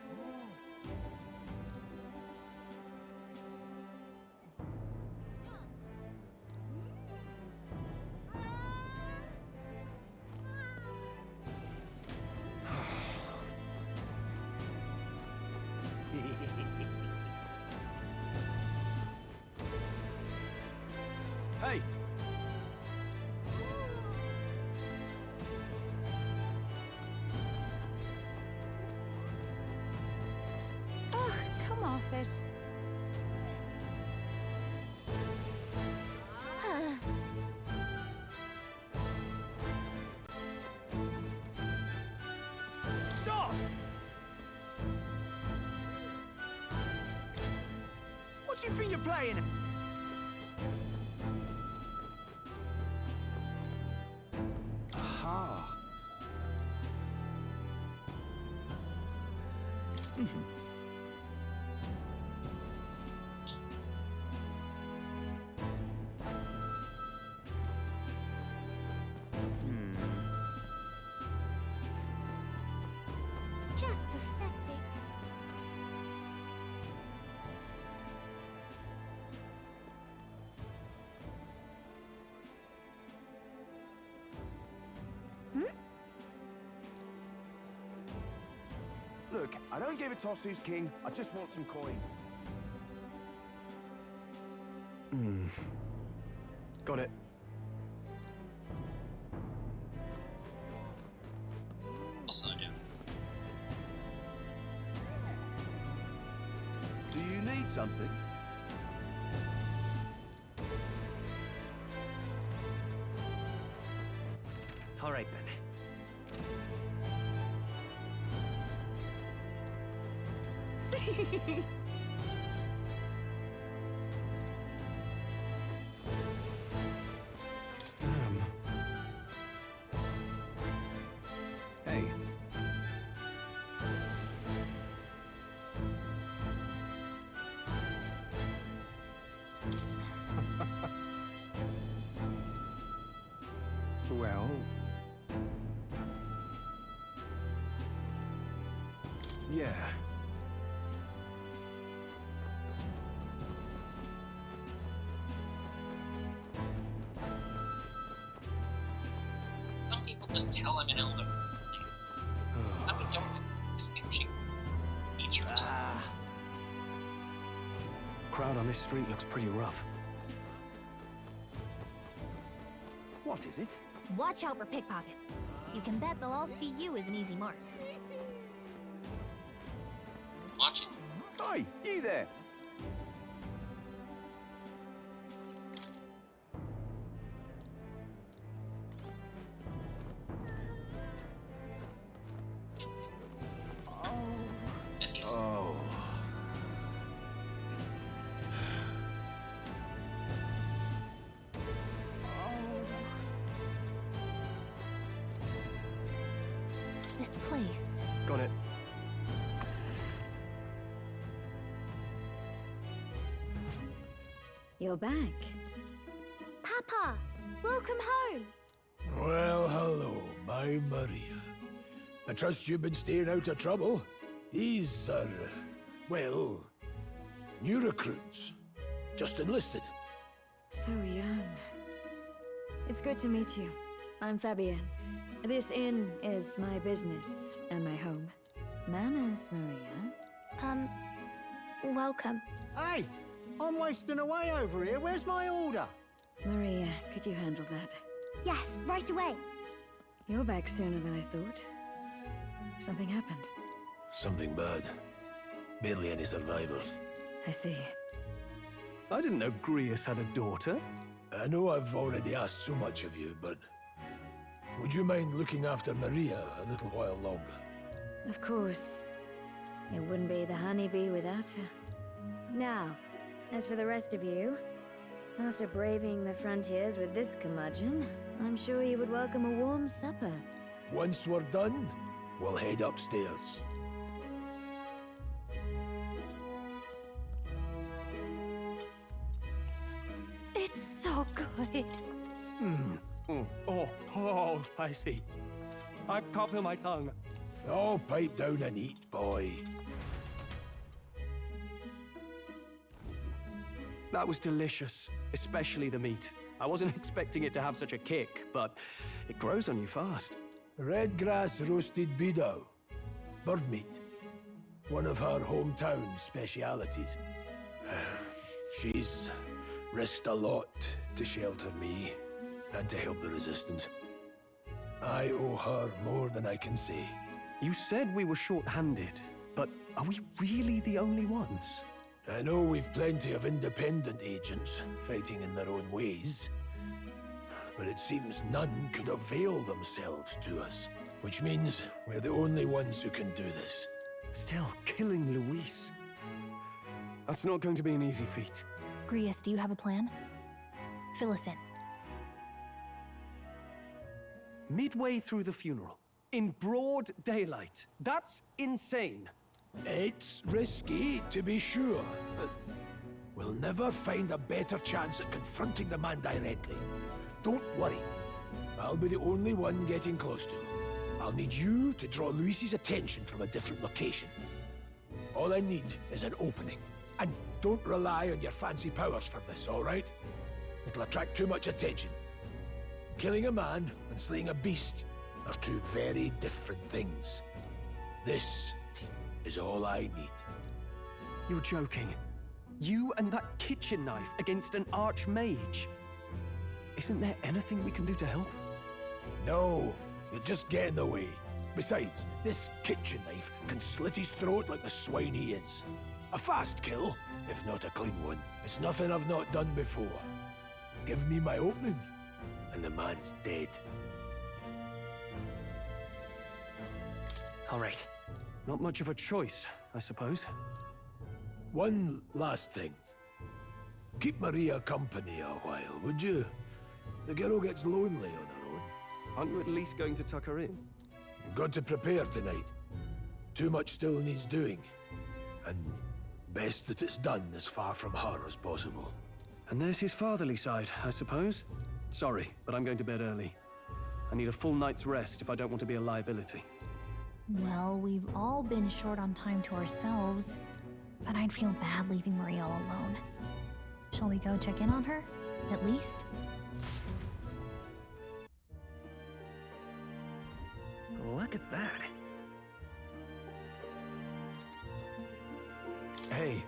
S14: Hey!
S1: Oh, come off it.
S14: Stop! What do you think you're playing? Aha.
S19: Just pathetic.
S15: Look, I don't give a toss who's king. I just want some coin.
S23: Got it.
S7: Also, I do.
S15: Do you need something?
S4: All right then.
S23: Damn. Hey. Well... Yeah.
S7: Some people just tell him an elder things. I don't think distinguishing features.
S23: Crowd on this street looks pretty rough.
S15: What is it?
S1: Watch out for pickpockets. You can bet they'll all see you as an easy mark.
S7: Watch it.
S15: Hey, you there!
S5: Oh.
S9: This place.
S23: Got it.
S20: You're back. Papa, welcome home.
S5: Well, hello, my Maria. I trust you've been staying out of trouble. These are, well, new recruits. Just enlisted.
S20: So young. It's good to meet you. I'm Fabienne. This inn is my business and my home. Manners, Maria.
S19: Welcome.
S12: Hey, I'm wasting away over here. Where's my order?
S20: Maria, could you handle that?
S19: Yes, right away.
S20: You're back sooner than I thought. Something happened.
S5: Something bad. Barely any survivors.
S20: I see.
S23: I didn't know Grius had a daughter.
S5: I know I've already asked so much of you, but would you mind looking after Maria a little while longer?
S20: Of course. It wouldn't be the honeybee without her. Now, as for the rest of you, after braving the frontiers with this curmudgeon, I'm sure you would welcome a warm supper.
S5: Once we're done, we'll head upstairs.
S19: It's so good.
S23: Oh, spicy. I can't feel my tongue.
S5: Oh, pipe down and eat, boy.
S23: That was delicious, especially the meat. I wasn't expecting it to have such a kick, but it grows on you fast.
S5: Red grass roasted beedow. Bird meat. One of her hometown specialities. She's risked a lot to shelter me and to help the resistance. I owe her more than I can say.
S23: You said we were short-handed, but are we really the only ones?
S5: I know we've plenty of independent agents fighting in their own ways, but it seems none could avail themselves to us, which means we're the only ones who can do this.
S23: Still, killing Luis. That's not going to be an easy feat.
S9: Grius, do you have a plan? Fill us in.
S23: Midway through the funeral, in broad daylight. That's insane.
S5: It's risky, to be sure, but we'll never find a better chance at confronting the man directly. Don't worry. I'll be the only one getting close to him. I'll need you to draw Luis's attention from a different location. All I need is an opening. And don't rely on your fancy powers for this, all right? It'll attract too much attention. Killing a man and slaying a beast are two very different things. This is all I need.
S23: You're joking. You and that kitchen knife against an archmage. Isn't there anything we can do to help?
S5: No, you'll just get in the way. Besides, this kitchen knife can slit his throat like the swine he is. A fast kill, if not a clean one. It's nothing I've not done before. Give me my opening, and the man's dead.
S23: All right. Not much of a choice, I suppose.
S5: One last thing. Keep Maria company a while, would you? The girl gets lonely on her own.
S23: Aren't you at least going to tuck her in?
S5: You've got to prepare tonight. Too much still needs doing. And best that it's done as far from her as possible.
S23: And there's his fatherly side, I suppose. Sorry, but I'm going to bed early. I need a full night's rest if I don't want to be a liability.
S9: Well, we've all been short on time to ourselves, but I'd feel bad leaving Maria all alone. Shall we go check in on her, at least?
S4: Look at that.
S23: Hey.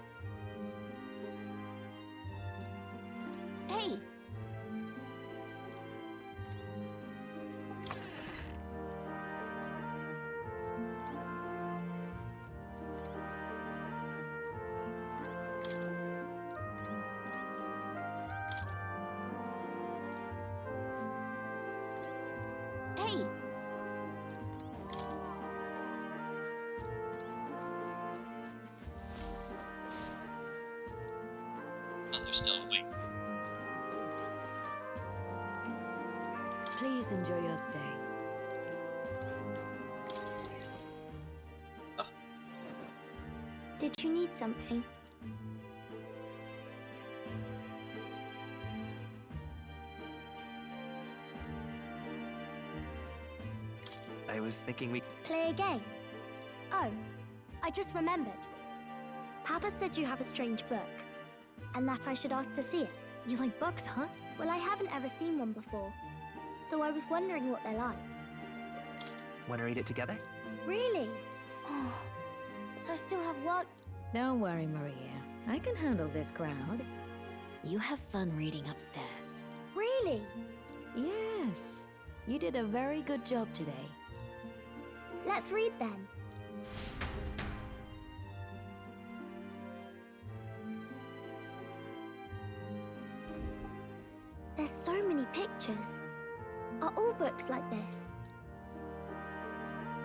S1: Hey! Hey!
S7: Oh, they're still awake.
S20: Please enjoy your stay.
S19: Did you need something?
S4: I was thinking we...
S19: Play a game? Oh, I just remembered. Papa said you have a strange book, and that I should ask to see it.
S9: You like books, huh?
S19: Well, I haven't ever seen one before, so I was wondering what they're like.
S4: Want to read it together?
S19: Really? Oh, but I still have work.
S20: Don't worry, Maria. I can handle this crowd. You have fun reading upstairs.
S19: Really?
S20: Yes. You did a very good job today.
S19: Let's read then. There's so many pictures. Are all books like this?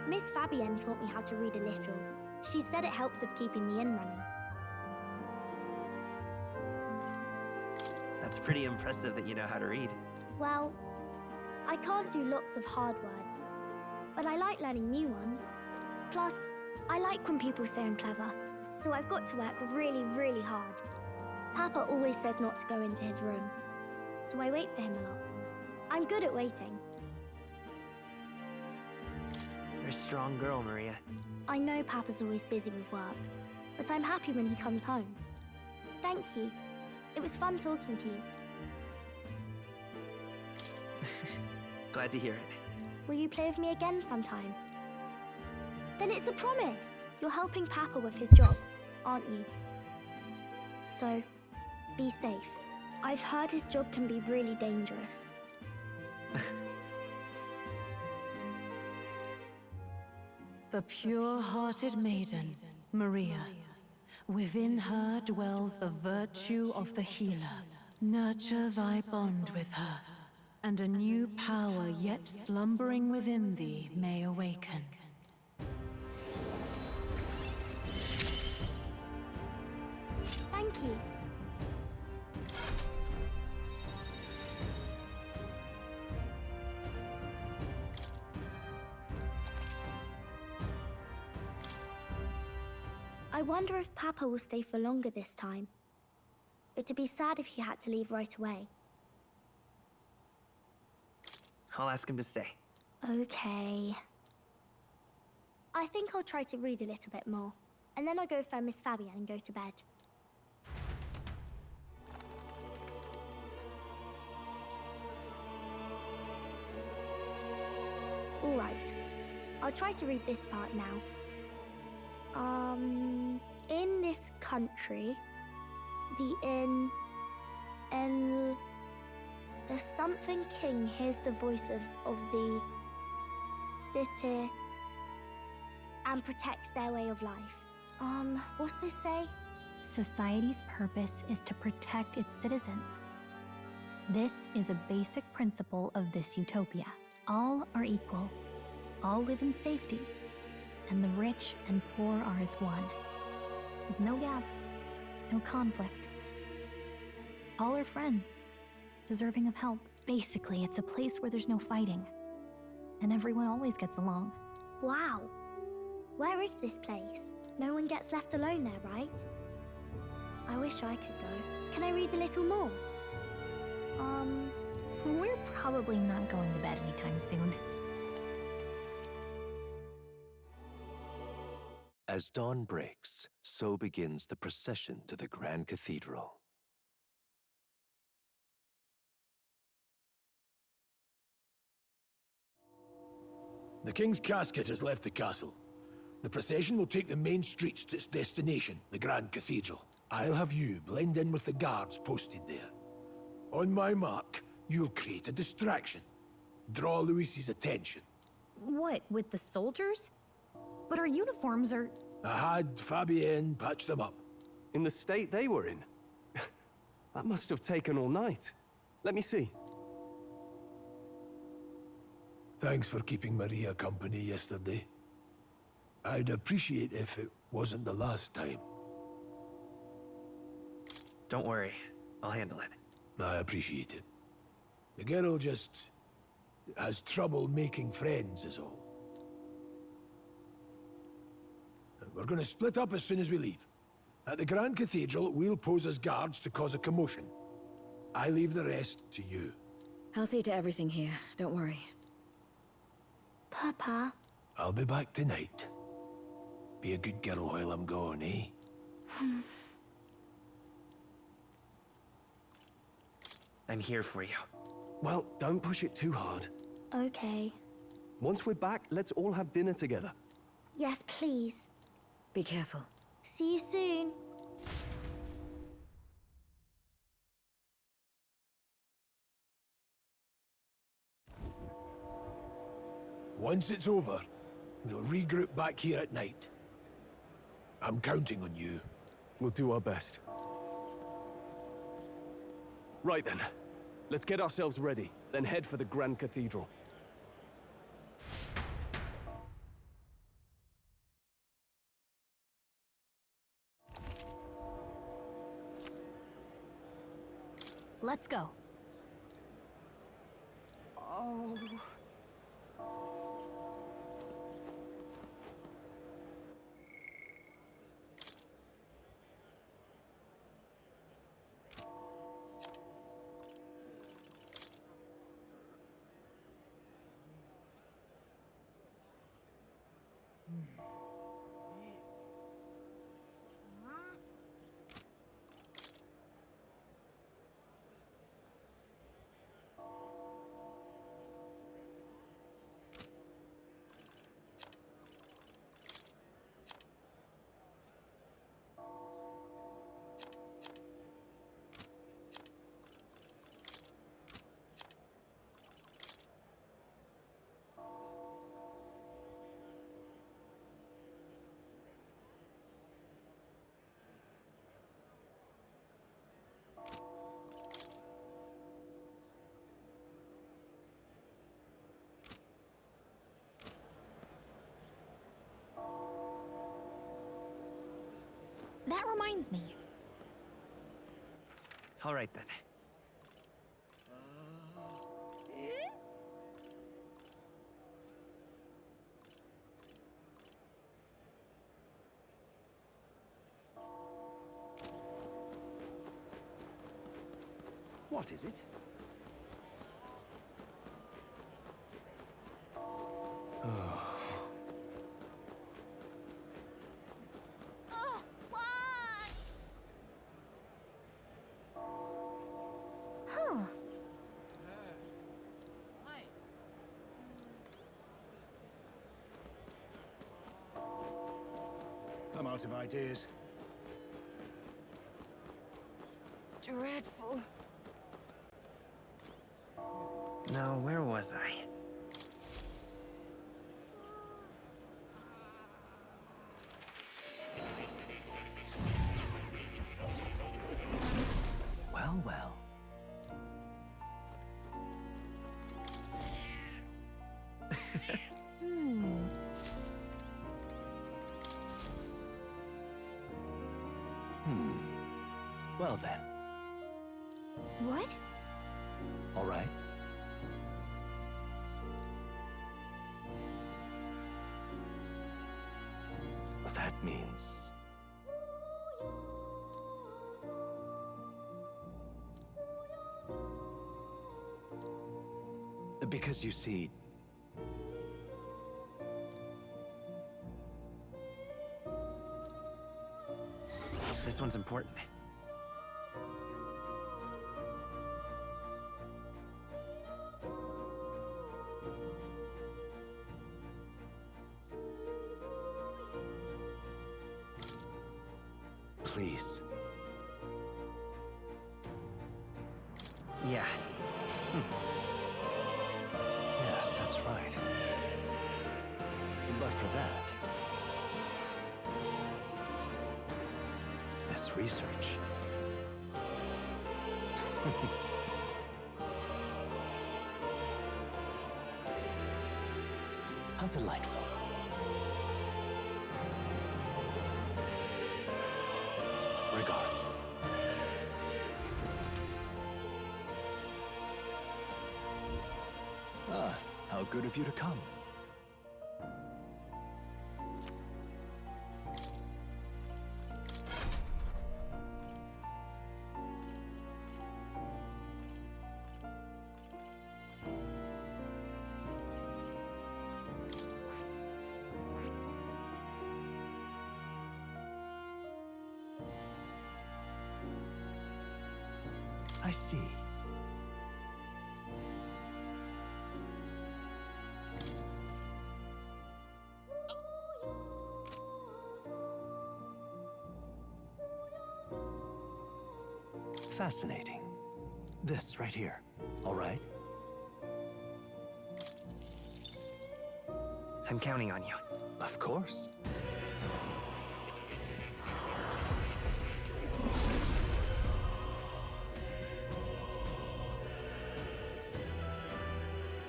S19: Miss Fabienne taught me how to read a little. She said it helps with keeping the inn running.
S4: That's pretty impressive that you know how to read.
S19: Well, I can't do lots of hard words, but I like learning new ones. Plus, I like when people say I'm clever, so I've got to work really, really hard. Papa always says not to go into his room, so I wait for him a lot. I'm good at waiting.
S4: You're a strong girl, Maria.
S19: I know Papa's always busy with work, but I'm happy when he comes home. Thank you. It was fun talking to you.
S4: Glad to hear it.
S19: Will you play with me again sometime? Then it's a promise. You're helping Papa with his job, aren't you? So, be safe. I've heard his job can be really dangerous.
S18: The pure-hearted maiden, Maria. Within her dwells the virtue of the healer. Nurture thy bond with her, and a new power yet slumbering within thee may awaken.
S19: Thank you. I wonder if Papa will stay for longer this time. It'd be sad if he had to leave right away.
S4: I'll ask him to stay.
S19: Okay. I think I'll try to read a little bit more, and then I'll go find Miss Fabienne and go to bed. All right. I'll try to read this part now. In this country, the something king hears the voices of the city and protects their way of life. What's this say?
S9: Society's purpose is to protect its citizens. This is a basic principle of this utopia. All are equal. All live in safety. And the rich and poor are as one, with no gaps. no conflict. All are friends, deserving of help. Basically, it's a place where there's no fighting, and everyone always gets along.
S19: Wow. Where is this place? No one gets left alone there, right? I wish I could go. Can I read a little more?
S9: We're probably not going to bed anytime soon.
S8: As dawn breaks, so begins the procession to the Grand Cathedral.
S5: The King's casket has left the castle. The procession will take the main streets to its destination, the Grand Cathedral. I'll have you blend in with the guards posted there. On my mark, you'll create a distraction. Draw Luis's attention.
S9: What, with the soldiers? But our uniforms are...
S5: I had Fabienne patch them up.
S23: In the state they were in? That must have taken all night. Let me see.
S5: Thanks for keeping Maria company yesterday. I'd appreciate if it wasn't the last time.
S4: Don't worry, I'll handle it.
S5: I appreciate it. The girl just has trouble making friends is all. We're gonna split up as soon as we leave. At the Grand Cathedral, we'll pose as guards to cause a commotion. I leave the rest to you.
S20: I'll see to everything here, don't worry.
S19: Papa.
S5: I'll be back tonight. Be a good girl while I'm gone, eh?
S4: I'm here for you.
S23: Well, don't push it too hard.
S19: Okay.
S23: Once we're back, let's all have dinner together.
S19: Yes, please.
S20: Be careful.
S19: See you soon.
S5: Once it's over, we'll regroup back here at night. I'm counting on you.
S23: We'll do our best. Right then. Let's get ourselves ready, then head for the Grand Cathedral.
S9: Let's go.
S13: Oh.
S9: That reminds me.
S4: All right then.
S11: What is it?
S9: Huh.
S11: I'm out of ideas.
S13: Dreadful.
S4: Now, where was I?
S8: Well, well. Well then,
S1: What?
S8: all right. That means... Because you see...
S4: This one's important.
S8: Please.
S4: Yeah.
S8: Yes, that's right. But for that... this research... How delightful. Regards. Ah, how good of you to come. I see. Fascinating. This right here, all right?
S4: I'm counting on you.
S8: Of course.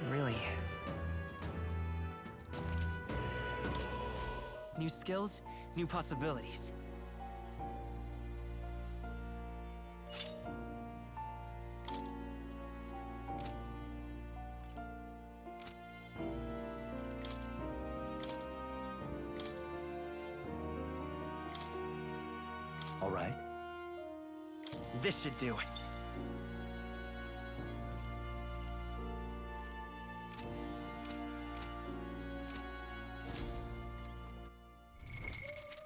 S4: Really? New skills, new possibilities.
S8: All right.
S4: This should do.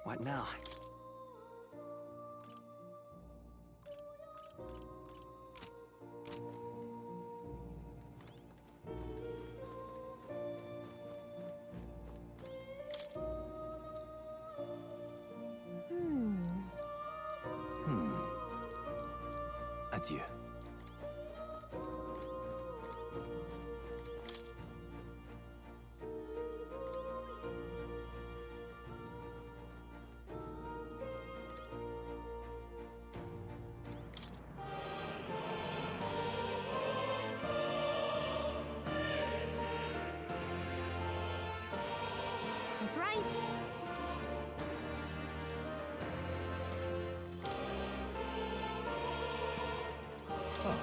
S4: What now?
S8: Adieu.
S1: That's right.
S8: Oh.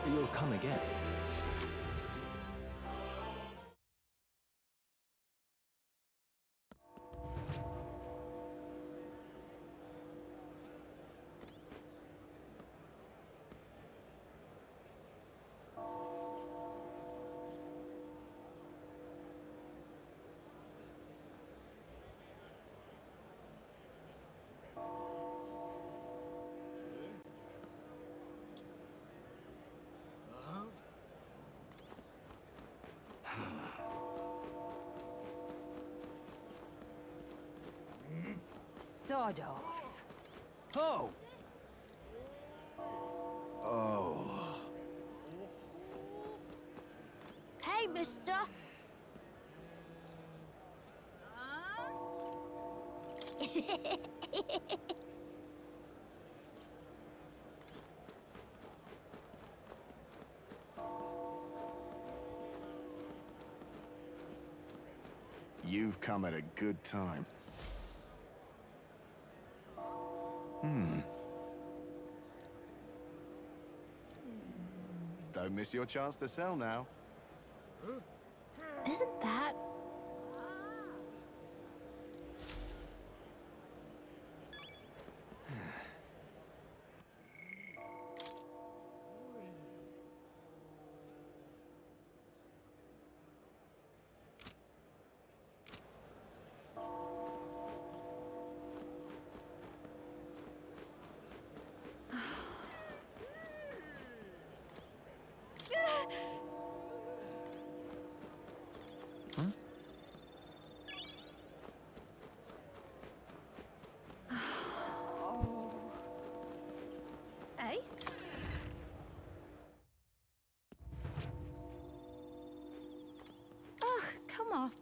S8: You'll come again.
S2: Sod off.
S8: Oh! Oh.
S1: Hey, mister.
S15: You've come at a good time. Don't miss your chance to sell now.
S1: Isn't that... Eh? Ugh, come off.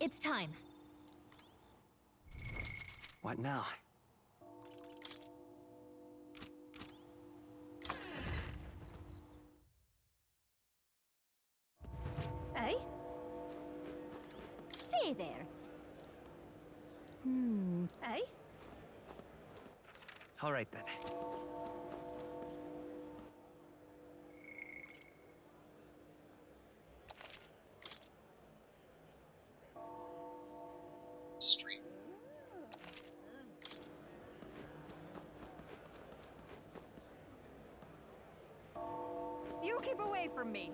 S1: It's time.
S4: What now?
S1: Eh? Say there. Eh?
S4: All right then.
S7: Street.
S2: You keep away from me.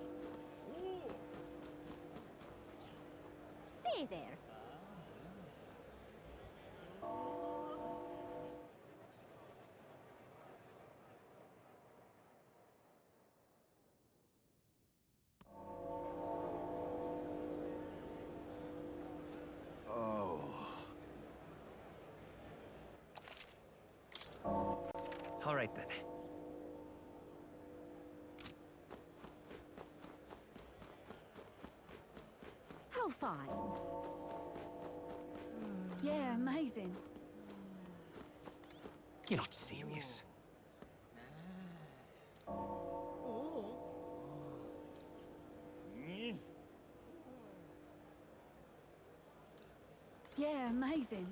S1: Say there.
S15: Oh.
S4: All right then.
S1: How fine.
S2: Yeah, amazing.
S23: You're not serious.
S2: Yeah, amazing.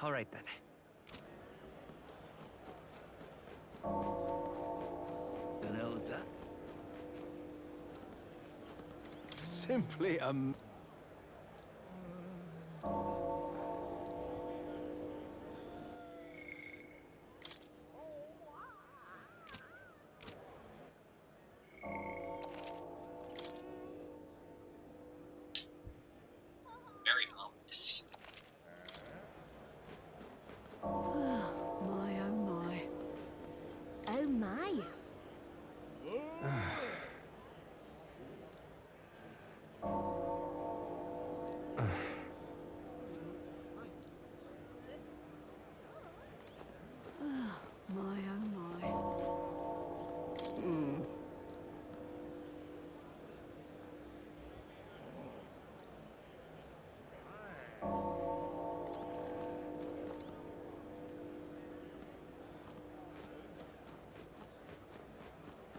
S4: All right then.
S11: The hell's that?
S5: Simply,
S7: Very ominous.
S2: My, oh my.
S1: Oh my.
S2: My, oh my.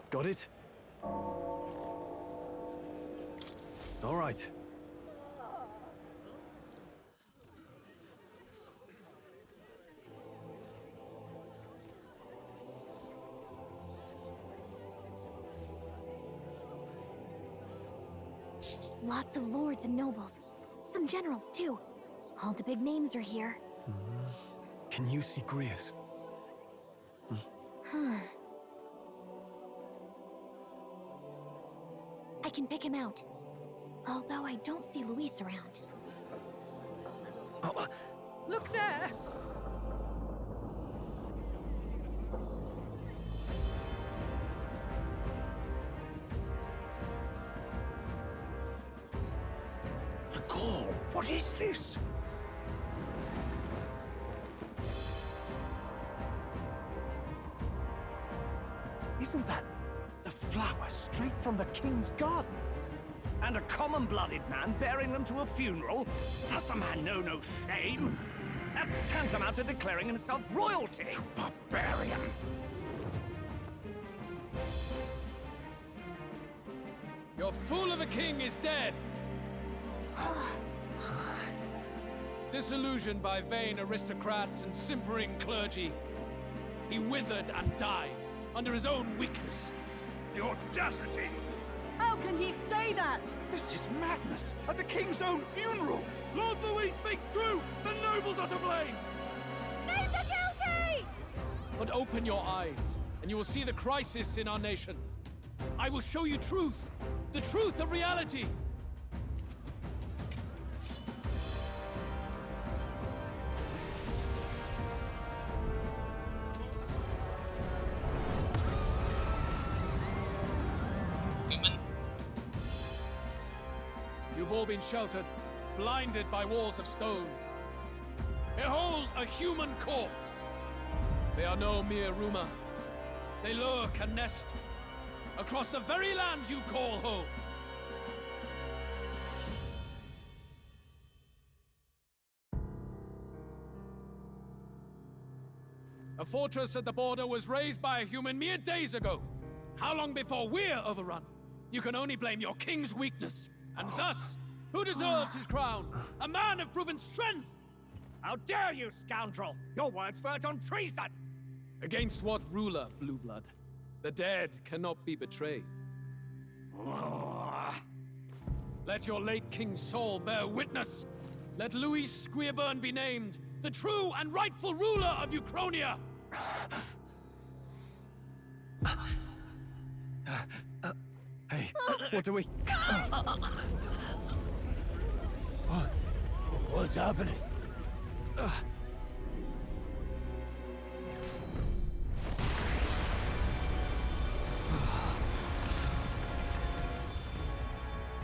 S23: Got it? All right.
S1: Lots of lords and nobles. Some generals, too. All the big names are here.
S23: Can you see Grius?
S1: I can pick him out. Although I don't see Luis around.
S23: Oh,
S2: Look there!
S11: The call! What is this? Isn't that Flowers straight from the king's garden.
S14: And a common-blooded man bearing them to a funeral? Does the man know no shame? That's tantamount to declaring himself royalty.
S11: You barbarian!
S3: Your fool of a king is dead! Disillusioned by vain aristocrats and simpering clergy, he withered and died under his own weakness.
S11: The audacity!
S2: How can he say that?
S11: This is madness! At the king's own funeral!
S3: Lord Louis speaks true! The nobles are to blame!
S1: Names are guilty!
S3: But open your eyes, and you will see the crisis in our nation. I will show you truth, the truth of reality. You've all been sheltered, blinded by walls of stone. Behold a human corpse! They are no mere rumor. They lurk and nest across the very land you call home. A fortress at the border was raised by a human mere days ago. How long before we're overrun? You can only blame your king's weakness. And thus, who deserves his crown? A man of proven strength!
S14: How dare you, scoundrel! Your words verge on treason!
S3: Against what ruler, Blueblood? The dead cannot be betrayed. Let your late king's soul bear witness. Let Louis Squeerburn be named the true and rightful ruler of Uchronia.
S5: Hey, what do we... What's happening?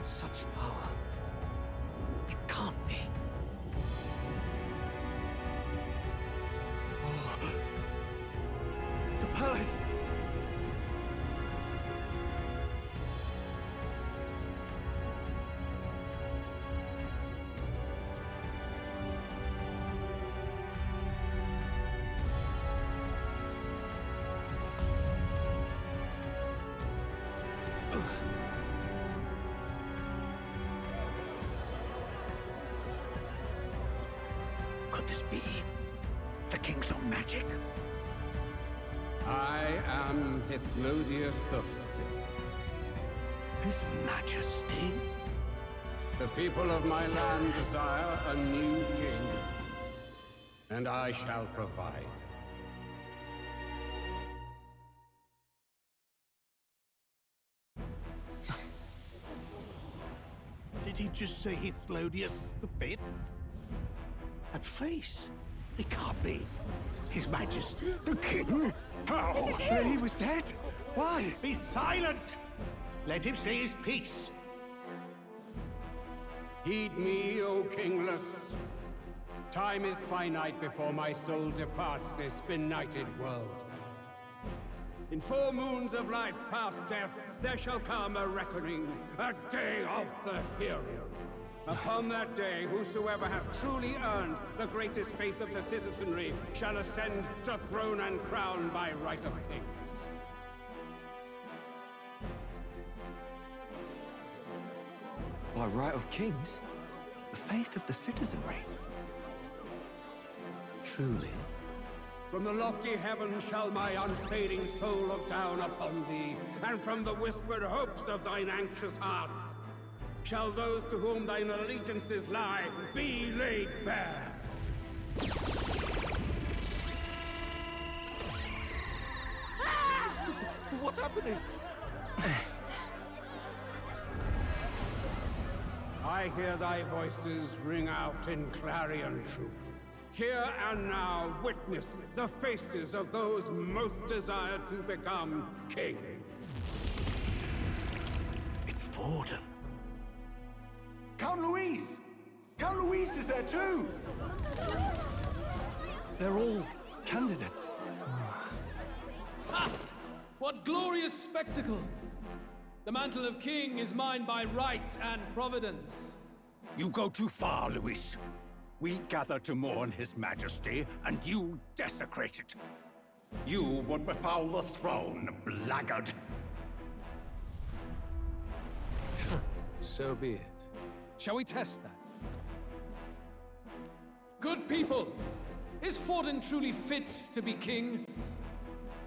S3: Such power. It can't be.
S5: The palace!
S11: Could this be the king's own magic?
S6: I am Hythlodius the Fifth.
S11: His Majesty?
S6: The people of my land desire a new king, and I shall provide.
S11: Did he just say Hythlodius the Fifth? That face? It can't be. His Majesty, the King? How?
S5: Is it him? He was dead? Why?
S11: Be silent! Let him say his piece.
S6: Heed me, O kingless. Time is finite before my soul departs this benighted world. In 4 moons of life past death, there shall come a reckoning, a day of the hero. Upon that day, whosoever hath truly earned the greatest faith of the citizenry shall ascend to throne and crown by right of kings.
S8: By right of kings? The faith of the citizenry? Truly?
S6: From the lofty heavens shall my unfading soul look down upon thee, and from the whispered hopes of thine anxious hearts shall those to whom thine allegiances lie be laid bare.
S5: What's happening?
S6: I hear thy voices ring out in clarion truth. Here and now witness the faces of those most desired to become king.
S11: It's Vorden.
S5: Count Louise! Count Louise is there too! They're all candidates.
S3: Ha! What glorious spectacle! The mantle of king is mine by right and providence.
S11: You go too far, Luis. We gather to mourn his majesty, and you desecrate it. You would befoul the throne, blackguard.
S3: So be it. Shall we test that? Good people, is Forden truly fit to be king?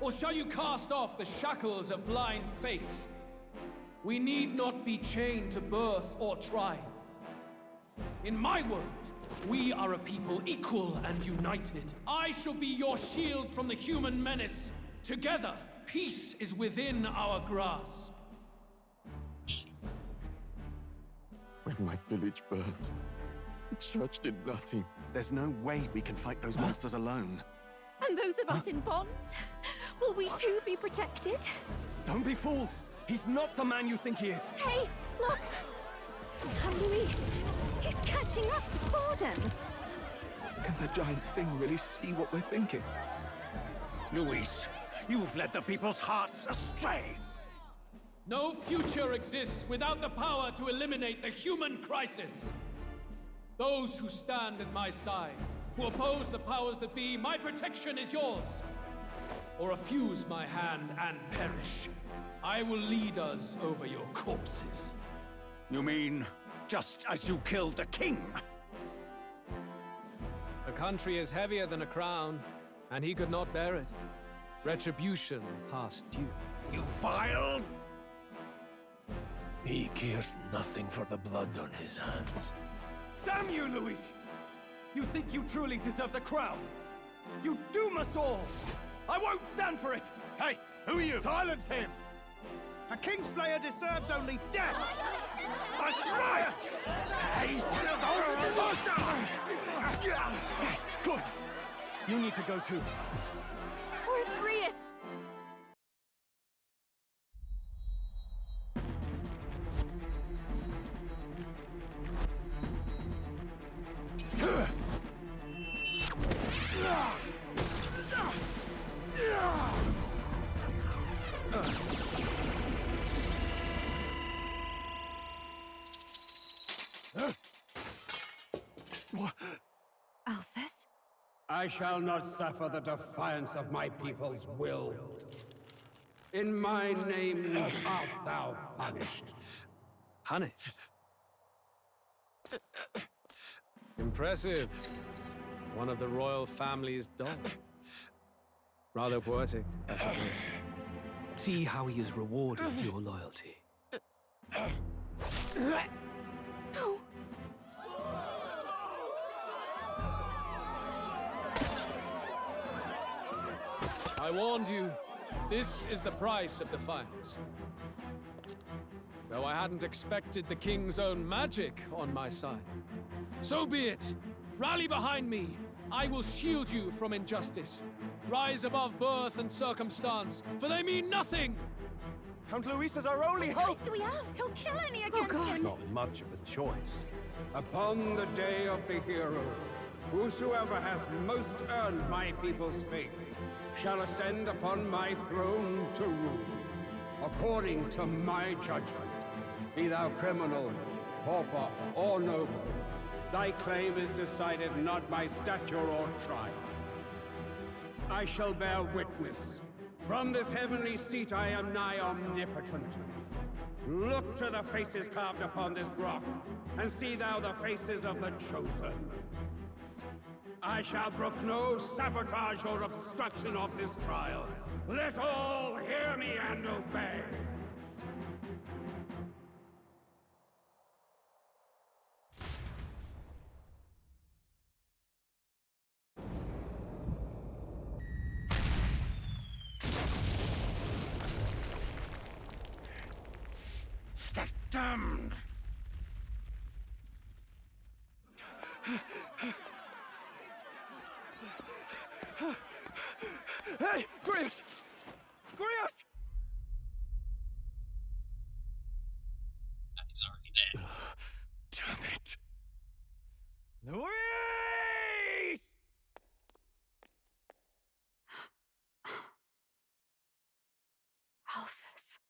S3: Or shall you cast off the shackles of blind faith? We need not be chained to birth or tribe. In my world, we are a people equal and united. I shall be your shield from the human menace. Together, peace is within our grasp.
S15: When my village burned, the church did nothing. There's no way we can fight those monsters alone.
S16: And those of us in bonds? Will we too be protected?
S3: Don't be fooled! He's not the man you think he is!
S16: Hey, look! And Luis, he's catching up to Forden.
S15: Can the giant thing really see what we're thinking?
S11: Luis, you've led the people's hearts astray!
S3: No future exists without the power to eliminate the human crisis! Those who stand at my side, who oppose the powers that be, my protection is yours! Or refuse my hand and perish. I will lead us over your corpses.
S11: You mean, just as you killed the king?
S3: A country is heavier than a crown, and he could not bear it. Retribution past due.
S11: You vile...
S5: He cares nothing for the blood on his hands.
S3: Damn you, Luis! You think you truly deserve the crown? You doom us all! I won't stand for it!
S11: Hey, who are you?
S15: Silence him! A Kingslayer deserves only death!
S11: Hey!
S3: Yes, good! You need to go too.
S16: Where's Grius?
S18: Alcest?
S6: I shall not suffer the defiance of my people's will. In my name art thou punished.
S3: Punished? Impressive. One of the royal family's dog. Rather poetic, I suppose. See how he has rewarded your loyalty.
S16: No!
S3: I warned you. This is the price of defiance. Though I hadn't expected the king's own magic on my side. So be it. Rally behind me. I will shield you from injustice. Rise above birth and circumstance, for they mean nothing!
S15: Count Luis is our only
S16: What choice do we have? He'll kill any against him.
S15: Not much of a choice.
S6: Upon the day of the hero, whosoever has most earned my people's faith shall ascend upon my throne to rule, according to my judgment. Be thou criminal, pauper, or noble, thy claim is decided not by stature or tribe. I shall bear witness. From this heavenly seat I am nigh omnipotent. Look to the faces carved upon this rock, and see thou the faces of the chosen. I shall brook no sabotage or obstruction of this trial. Let all hear me and obey.
S11: Damned!
S3: Hey, Grius! Grius!
S7: He's already dead.
S3: Damn it!
S11: Luis!
S18: Alcest.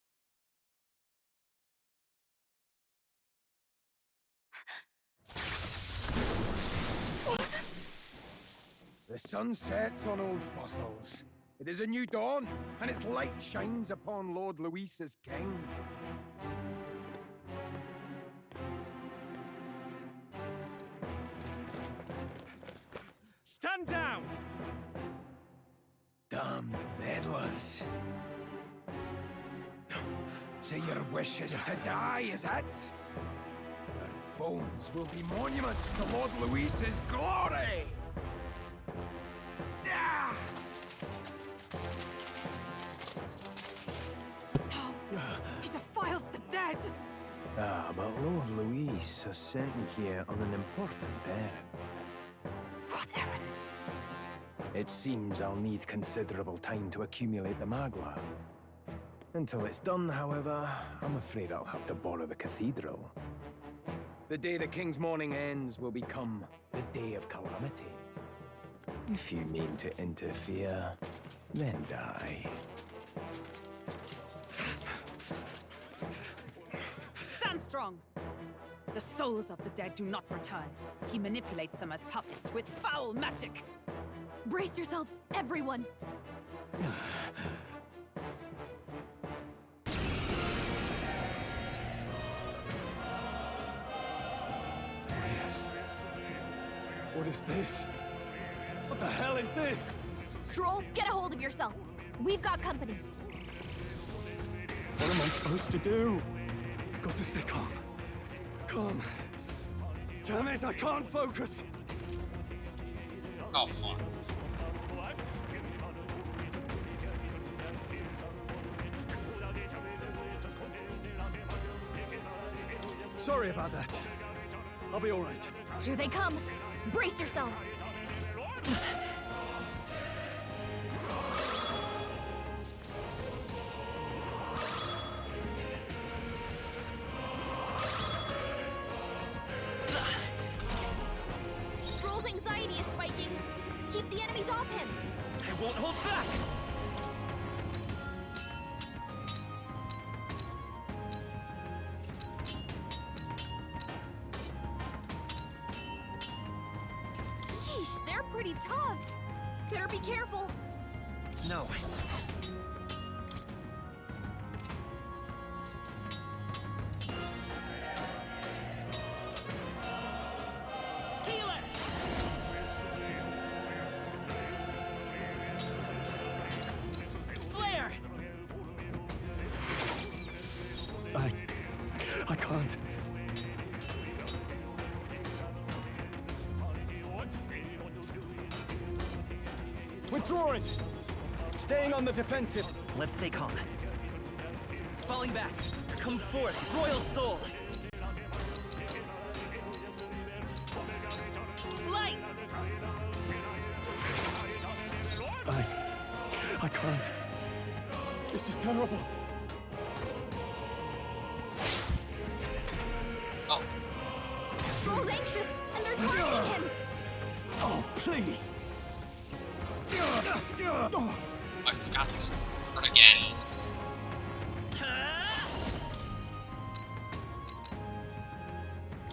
S11: The sun sets on old fossils. It is a new dawn, and its light shines upon Lord Luis as king.
S14: Stand down!
S11: Damned meddlers. So your wish is to die, is it? Your bones will be monuments to Lord Luis's glory! Ah!
S2: No! He defiles the dead!
S8: Ah, but Lord Luis has sent me here on an important errand.
S2: What errand?
S8: It seems I'll need considerable time to accumulate the Magla. Until it's done, however, I'm afraid I'll have to borrow the cathedral. The day the king's mourning ends will become the day of calamity. If you mean to interfere, then die.
S2: Stand strong! The souls of the dead do not return. He manipulates them as puppets with foul magic.
S1: Brace yourselves, everyone!
S3: Yes. What is this? What the hell is this?
S1: Stroll, get a hold of yourself. We've got company.
S3: What am I supposed to do? Got to stay calm. Calm. Damn it, I can't focus.
S7: Oh, fuck.
S3: Sorry about that. I'll be all right.
S1: Here they come. Brace yourselves. Stroll's anxiety is spiking. Keep the enemies off him.
S14: I won't hold back!
S1: Yeesh, they're pretty tough. Better be careful.
S4: No.
S14: Healer! Flare!
S3: I can't. Withdrawing! Staying on the defensive.
S14: Let's stay calm. Falling back. Come forth, royal soul! Light!
S3: I can't. This is terrible.
S7: Oh.
S1: Stroll's anxious, and they're targeting him.
S3: Oh, please.
S7: I forgot this part again.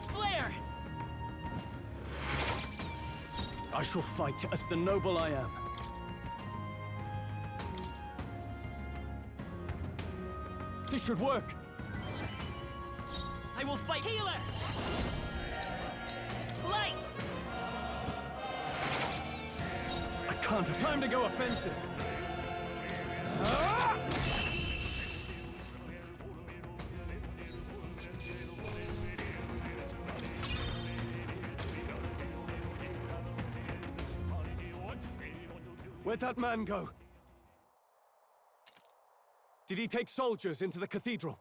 S14: Flare!
S3: I shall fight as the noble I am. This should work.
S14: I will fight healer! Light!
S3: I can't have time to go offensive. Where'd that man go? Did he take soldiers into the cathedral?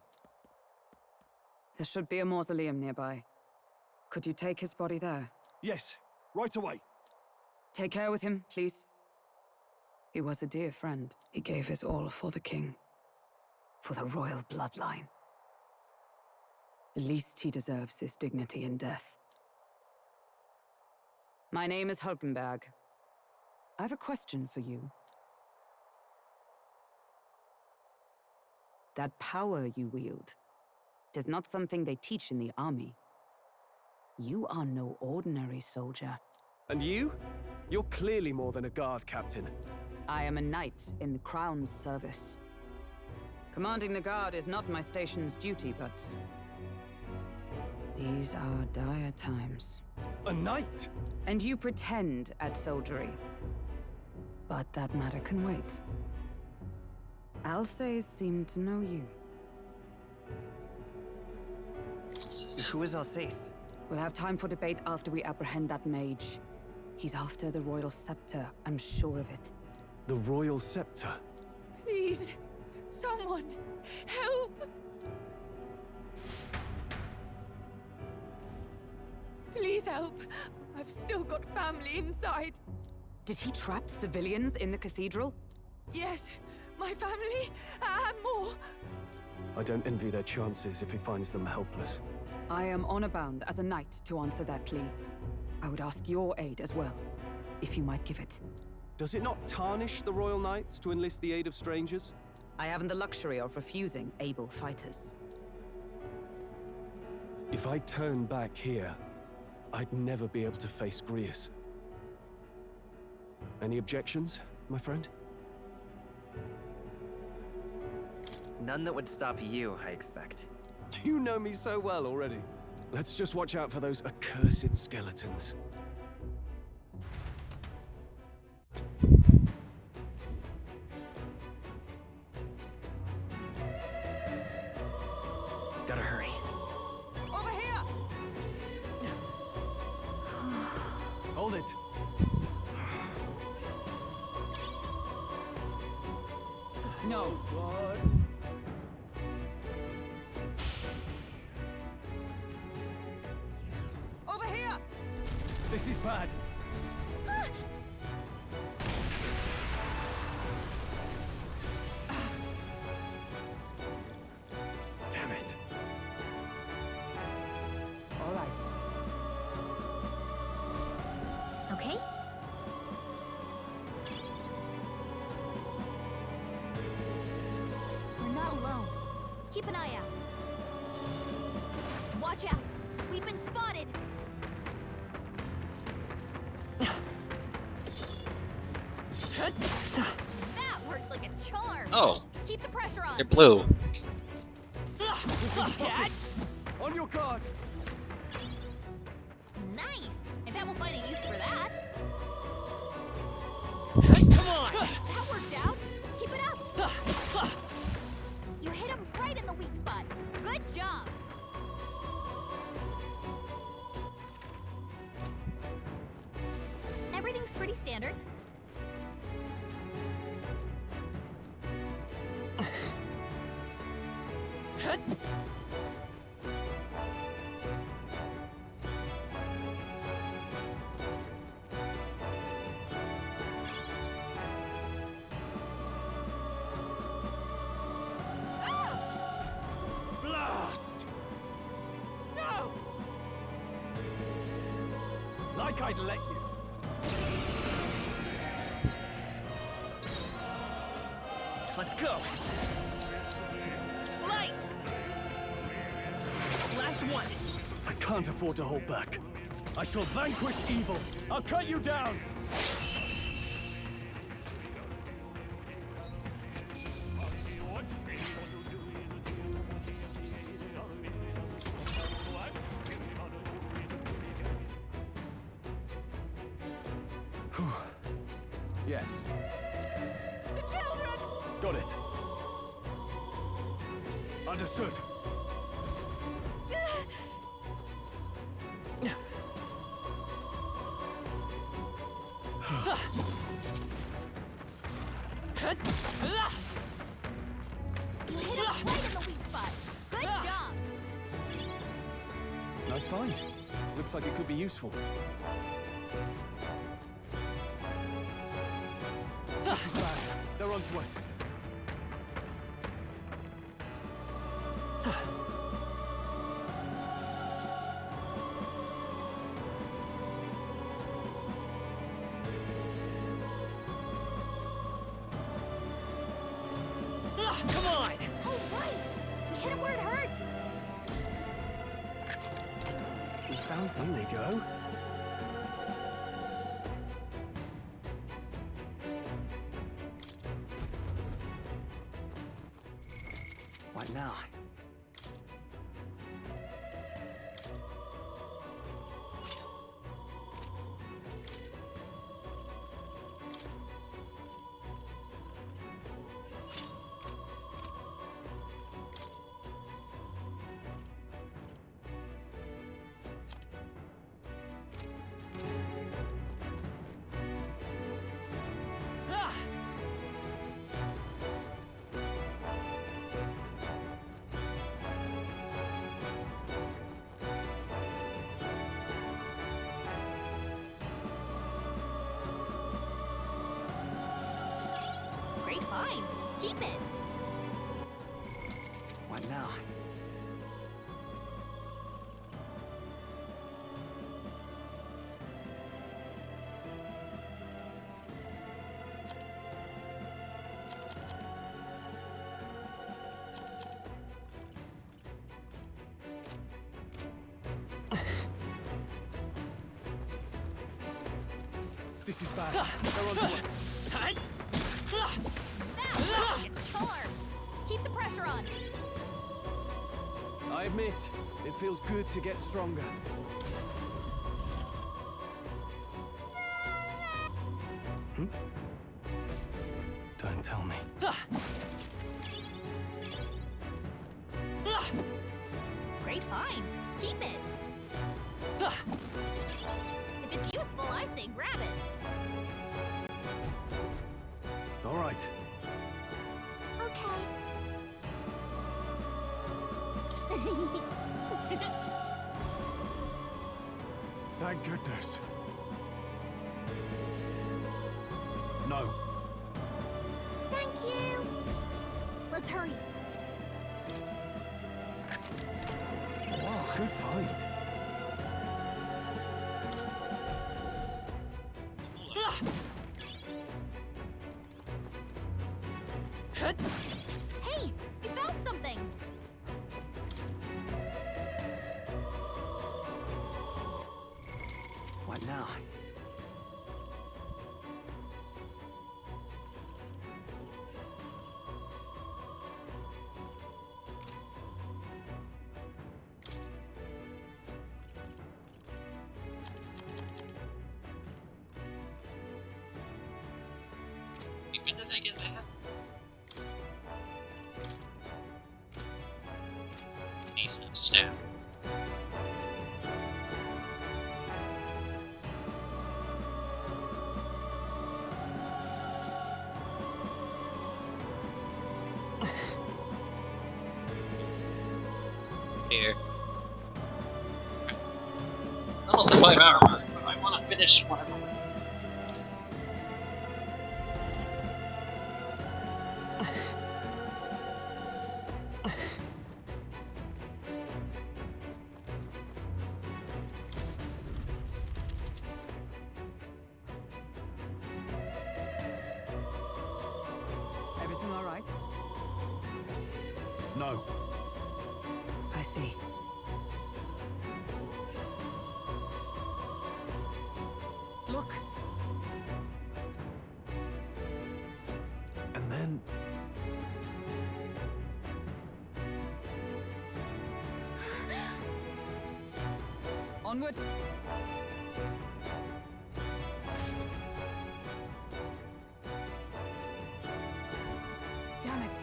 S13: There should be a mausoleum nearby. Could you take his body there?
S3: Yes, right away.
S13: Take care with him, please. He was a dear friend. He gave his all for the king. For the royal bloodline. The least he deserves is dignity in death. My name is Hulkenberg. I have a question for you. That power you wield is not something they teach in the army. You are no ordinary soldier.
S3: And you?
S23: You're clearly more than a guard, Captain.
S13: I am a knight in the Crown's service. Commanding the guard is not my station's duty, but... these are dire times.
S23: A knight?
S13: And you pretend at soldiery. But that matter can wait. Alsays seem to know you.
S4: Who is Alsace?
S13: We'll have time for debate after we apprehend that mage. He's after the royal scepter, I'm sure of it.
S23: The royal scepter?
S2: Please, someone, help! Please help. I've still got family inside.
S13: Did he trap civilians in the cathedral?
S2: Yes, my family, and more.
S23: I don't envy their chances if he finds them helpless.
S13: I am honor bound as a knight to answer that plea. I would ask your aid as well, if you might give it.
S23: Does it not tarnish the Royal Knights to enlist the aid of strangers?
S13: I haven't the luxury of refusing able fighters.
S23: If I turn back here, I'd never be able to face Grius. Any objections, my friend?
S4: None that would stop you, I expect.
S23: You know me so well already. Let's just watch out for those accursed skeletons.
S4: Gotta hurry.
S2: Over here!
S23: Hold it.
S13: No.
S3: God.
S2: Over here!
S3: This is bad.
S23: Damn it.
S13: All right.
S9: Okay?
S1: We're not alone. Keep an eye out. Watch out! We've been spotted! That worked like a charm!
S7: Oh.
S1: Keep the pressure on!
S7: They're blue.
S3: On your guard!
S1: Nice! I bet we'll find a use for that.
S3: Come on!
S1: That worked out! Keep it up! You hit him right in the weak spot. Good job! Everything's pretty standard.
S3: Blast!
S2: No!
S3: Like I'd let you.
S4: Let's go.
S1: Light!
S4: Last one.
S3: I can't afford to hold back. I shall vanquish evil. I'll cut you down. Yes.
S2: The children!
S3: Got it. Understood.
S1: You hit him right in the weak spot. Good job!
S23: Nice find. Looks like it could be useful.
S3: This is bad. They're onto us.
S4: Come on!
S1: Oh, right! We hit him where it hurts!
S23: We found some. There you go.
S4: What now?
S1: Great find. Keep it.
S4: What now?
S3: This is bad. They're onto us.
S1: Charm. Keep the pressure on.
S10: I admit, it feels good to get stronger.
S23: Don't tell me.
S1: Great find. Keep it. If it's useful, I say grab it.
S23: All right.
S3: Thank goodness.
S23: No.
S1: Thank you. Let's hurry.
S23: Wow, good find.
S1: Hey, we found something.
S4: What now?
S7: When did I get that? Ace of stab. Here. Almost the 5 hour mark, but I want to finish whatever.
S13: Everything all right?
S23: No.
S13: I see. Look!
S23: And then...
S13: Onward! Damn it!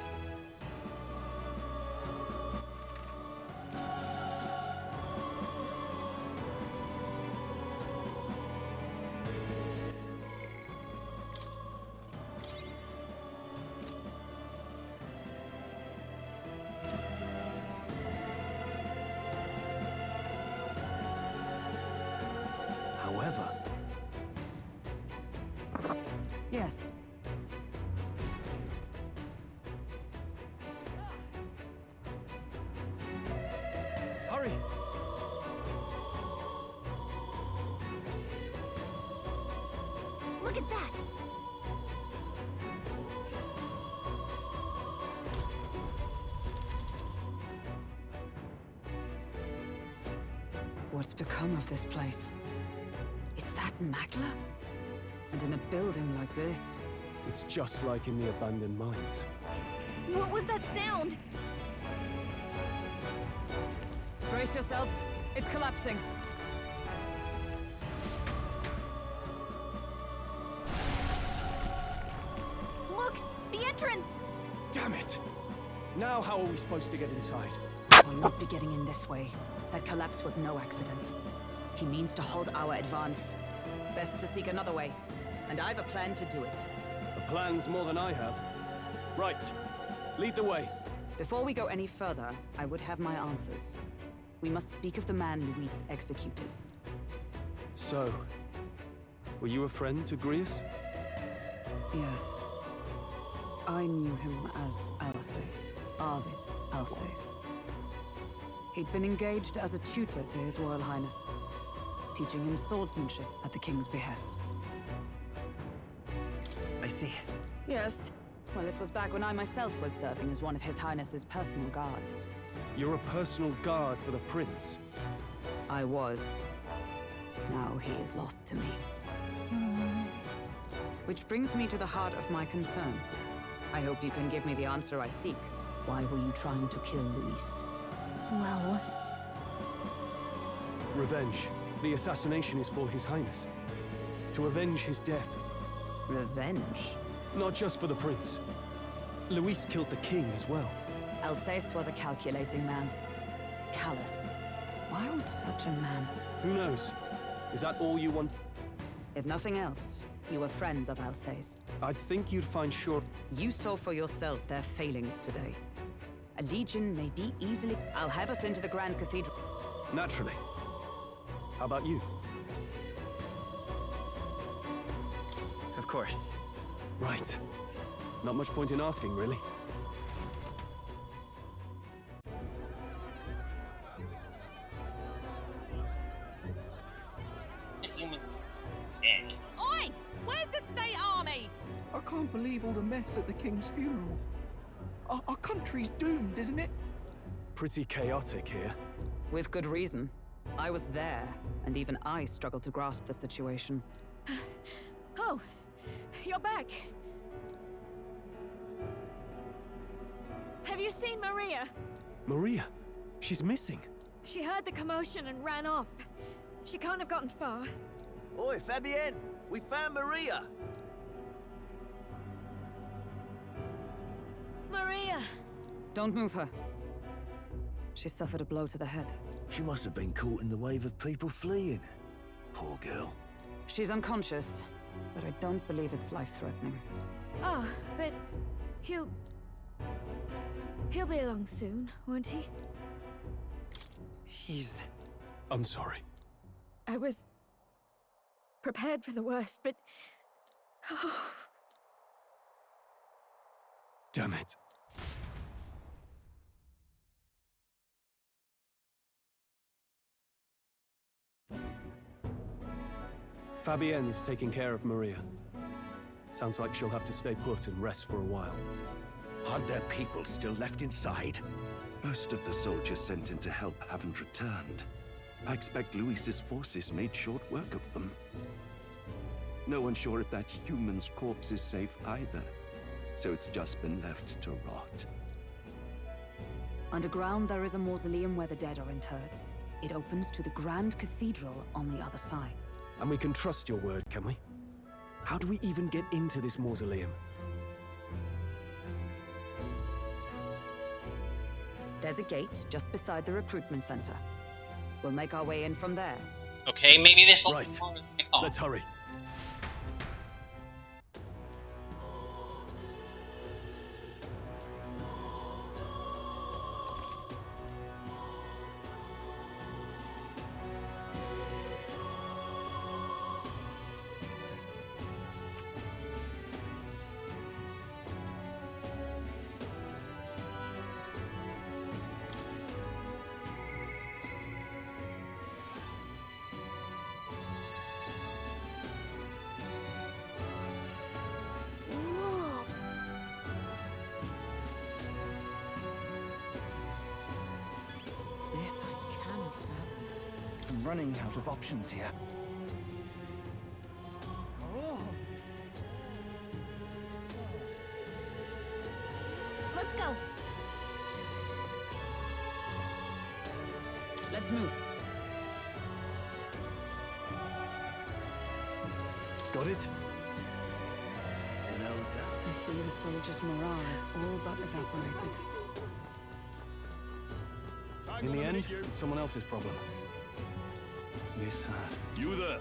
S23: However...
S13: Yes.
S3: Hurry!
S1: Look at that.
S13: What's become of this place? Is that Magla? And in a building like this?
S23: It's just like in the abandoned mines.
S1: What was that sound?
S2: Brace yourselves. It's collapsing.
S1: Look! The entrance!
S23: Damn it! Now how are we supposed to get inside?
S2: We'll not be getting in this way. That collapse was no accident. He means to halt our advance. Best to seek another way. And I've a plan to do it.
S23: The plan's more than I have. Right. Lead the way.
S2: Before we go any further, I would have my answers. We must speak of the man Luis executed.
S23: So, were you a friend to Grius?
S13: Yes. I knew him as Alsace. Arvid Alsace. He'd been engaged as a tutor to His Royal Highness, teaching him swordsmanship at the King's behest.
S4: I see.
S2: Yes. Well, it was back when I myself was serving as one of His Highness's personal guards.
S23: You're a personal guard for the Prince.
S2: I was. Now he is lost to me. Which brings me to the heart of my concern. I hope you can give me the answer I seek. Why were you trying to kill Luis?
S9: Well...
S23: Revenge. The assassination is for His Highness. To avenge his death.
S2: Revenge?
S23: Not just for the Prince. Luis killed the King as well.
S2: Alsace was a calculating man. Callous. Why would such a man...
S23: Who knows? Is that all you want?
S2: If nothing else, you were friends of Alsace.
S23: I'd think you'd find sure...
S2: You saw for yourself their failings today. A legion may be easily... I'll have us into the Grand Cathedral.
S23: Naturally. How about you?
S4: Of course.
S23: Right. Not much point in asking, really.
S1: Oi! Where's the state army?
S17: I can't believe all the mess at the King's funeral. Our country's doomed, isn't it?
S23: Pretty chaotic here.
S2: With good reason. I was there, and even I struggled to grasp the situation.
S16: Oh, you're back. Have you seen Maria?
S23: Maria? She's missing.
S16: She heard the commotion and ran off. She can't have gotten far.
S11: Oi, Fabienne! We found Maria!
S16: Maria!
S2: Don't move her. She suffered a blow to the head.
S11: She must have been caught in the wave of people fleeing. Poor girl.
S2: She's unconscious, but I don't believe it's life-threatening.
S16: Oh, but he'll be along soon, won't he?
S4: He's...
S23: I'm sorry.
S16: I was prepared for the worst, but... Oh.
S23: Damn it. Fabienne is taking care of Maria. Sounds like she'll have to stay put and rest for a while.
S11: Aren't there people still left inside?
S8: Most of the soldiers sent in to help haven't returned. I expect Luis's forces made short work of them. No one's sure if that human's corpse is safe either, so it's just been left to rot.
S2: Underground, there is a mausoleum where the dead are interred. It opens to the Grand Cathedral on the other side.
S23: And we can trust your word, can we? How do we even get into this mausoleum?
S2: There's a gate just beside the recruitment center. We'll make our way in from there.
S7: Okay, maybe this will...
S23: Right. Let's hurry.
S17: I'm running out of options here.
S1: Let's go.
S13: Let's move.
S23: Got it?
S13: I see the soldiers' morale is all but evaporated.
S23: In the end, it's someone else's problem. We're sad.
S12: You there!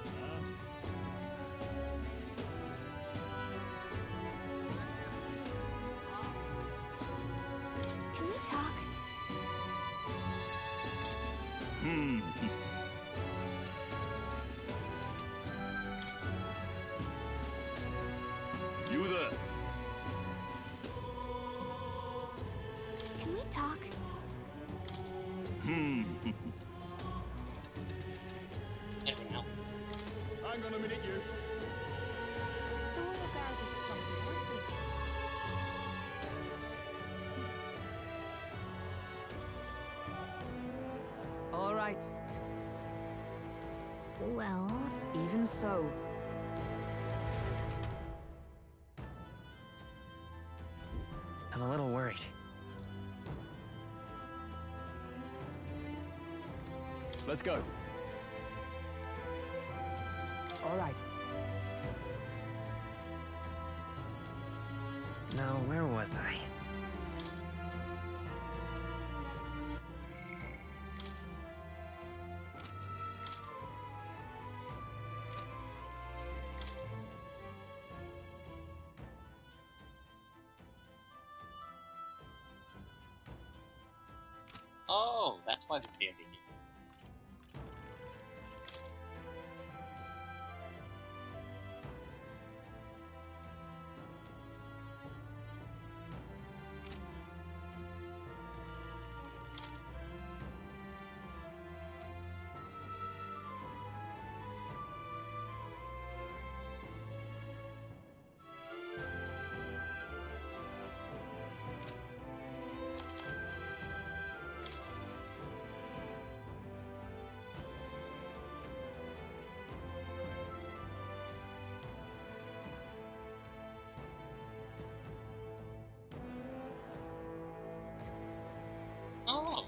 S1: Can we talk?
S12: You there!
S1: Can we talk?
S7: Everyone out.
S6: I'm gonna minute you.
S1: The royal guard was slumping, weren't we?
S13: All right.
S1: Well...
S13: Even so.
S4: I'm a little worried.
S23: Let's go.
S13: All right.
S4: Now, where was I?
S7: Oh, that's why the bandit here. Oh.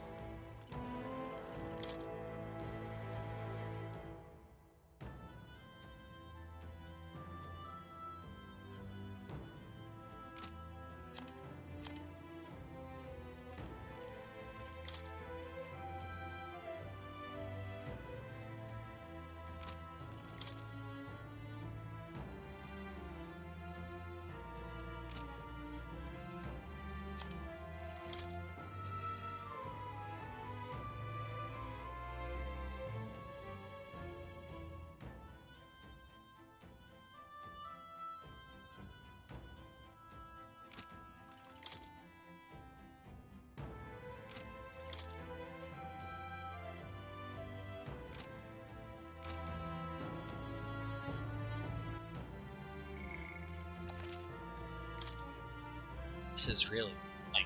S7: This is really like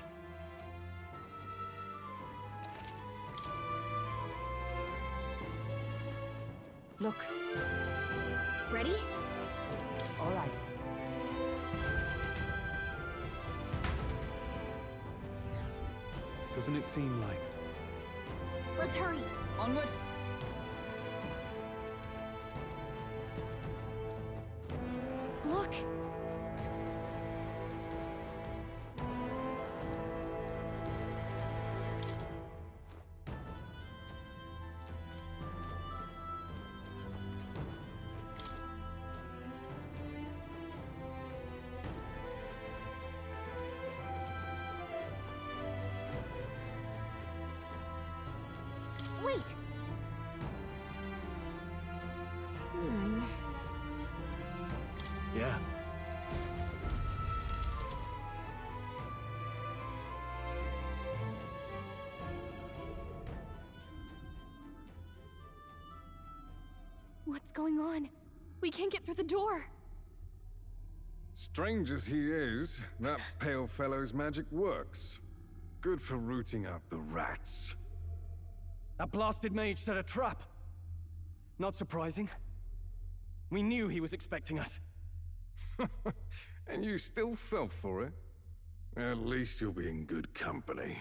S13: Look.
S1: Ready?
S13: All right.
S23: Doesn't it seem like...
S1: Let's hurry.
S13: Onward.
S1: Look. Wait.
S23: Yeah.
S16: What's going on? We can't get through the door.
S21: Strange as he is, that pale fellow's magic works. Good for rooting out the rats.
S3: That blasted mage set a trap. Not surprising. We knew he was expecting us.
S21: And you still fell for it? At least you'll be in good company.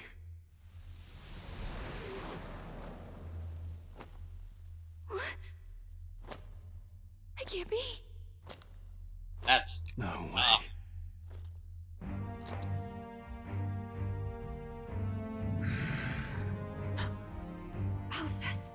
S16: Yippee!
S7: That's
S23: no way.
S16: Alsace.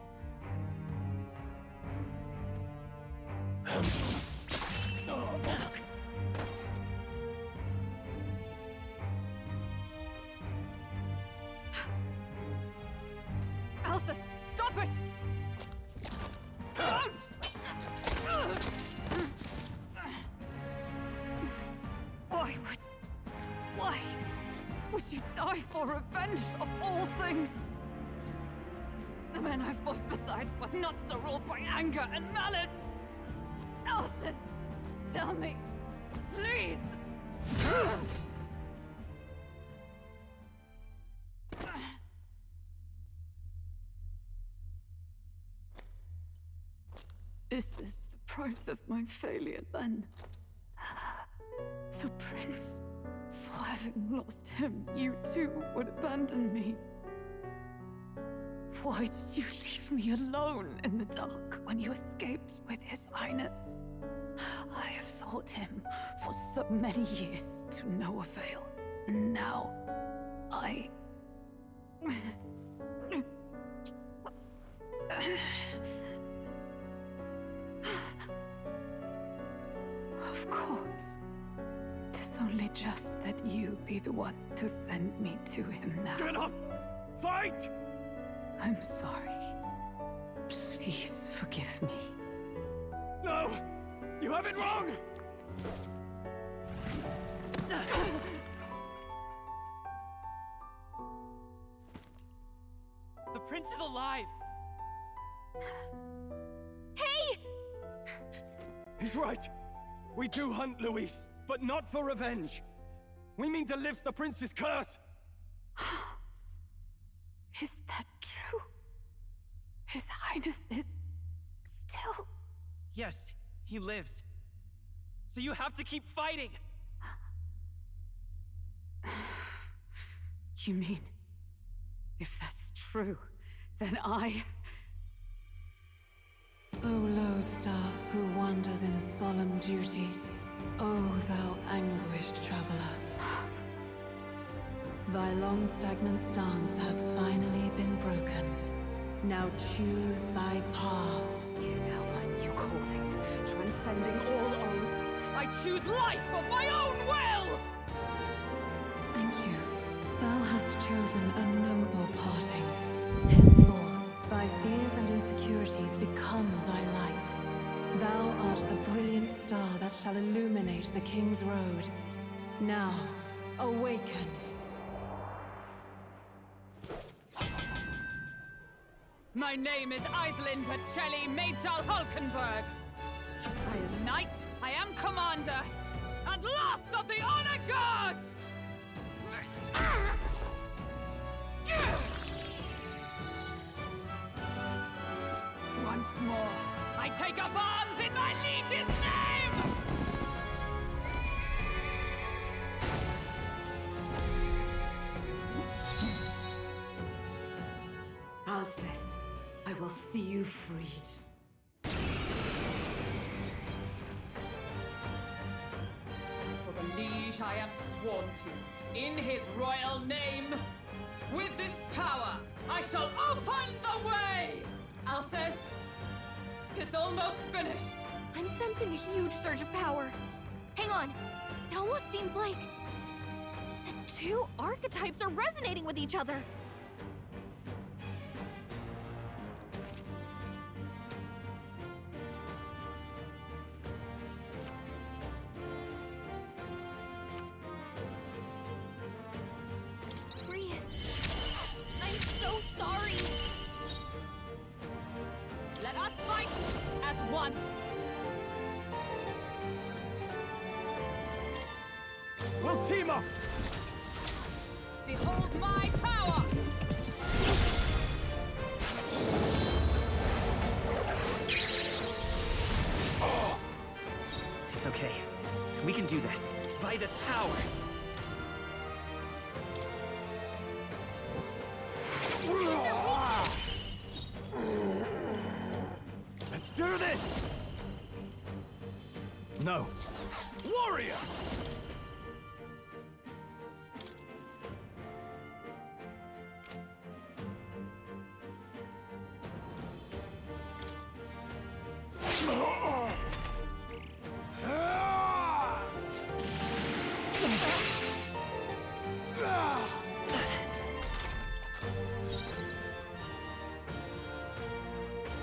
S16: Alsace, stop it! Don't! Why would you die for revenge of all things? The men I fought beside was not so ruled by anger and malice. Alsace, tell me, please. Is this the price of my failure, then? The prince? For having lost him, you too would abandon me. Why did you leave me alone in the dark when you escaped with His Highness? I have sought him for so many years to no avail, and now I... Of course. 'Tis only just that you be the one to send me to him now.
S3: Get up! Fight!
S16: I'm sorry. Please forgive me.
S3: No! You have it wrong!
S14: The prince is alive!
S1: Hey!
S3: He's right. We do hunt Luis, but not for revenge. We mean to lift the prince's curse.
S16: Is that true? His Highness is still...
S14: Yes, he lives. So you have to keep fighting!
S16: You mean, if that's true, then I...
S18: O lodestar who wanders in solemn duty, O thou anguished traveler. Thy long stagnant stance hath finally been broken. Now choose thy path.
S16: Hear now my new calling, transcending all oaths. I choose life of my own will!
S18: Thank you. Thou hast chosen a noble parting. Henceforth, thy fears and insecurities become thy light. Thou art the brilliant star that shall illuminate the King's Road. Now, awaken.
S16: My name is Aislinn Pacelli Majal Hulkenberg. I am knight, I am commander, and last of the Honor Guard! Once more, I take up arms in my liege's name!
S12: Alsace, I will see you freed.
S16: For the liege I am sworn to, in his royal name, with this power, I shall open the way! Alsace, 'tis almost finished.
S1: I'm sensing a huge surge of power. Hang on. It almost seems like the two archetypes are resonating with each other. I'm so sorry.
S16: Let us fight as one.
S3: We'll team up!
S16: Behold my power!
S14: It's okay. We can do this. By this power.
S3: Let's do this! No. Warrior!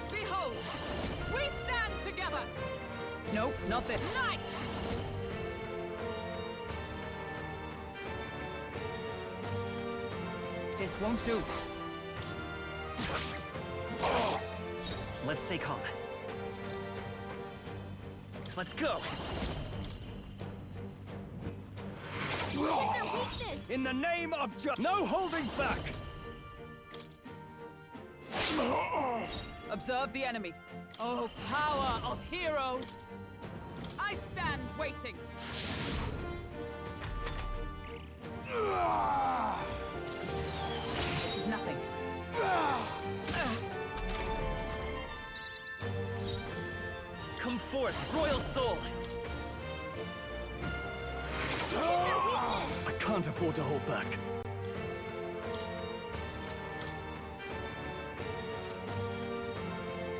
S16: Behold! We stand together!
S2: Nope, not this.
S16: Knight!
S2: This won't do.
S14: Let's stay calm. Let's go!
S3: In the name of no holding back!
S16: Observe the enemy. Oh, power of heroes! I stand waiting.
S2: This is nothing.
S14: Come forth, royal soul!
S3: I can't afford to hold back.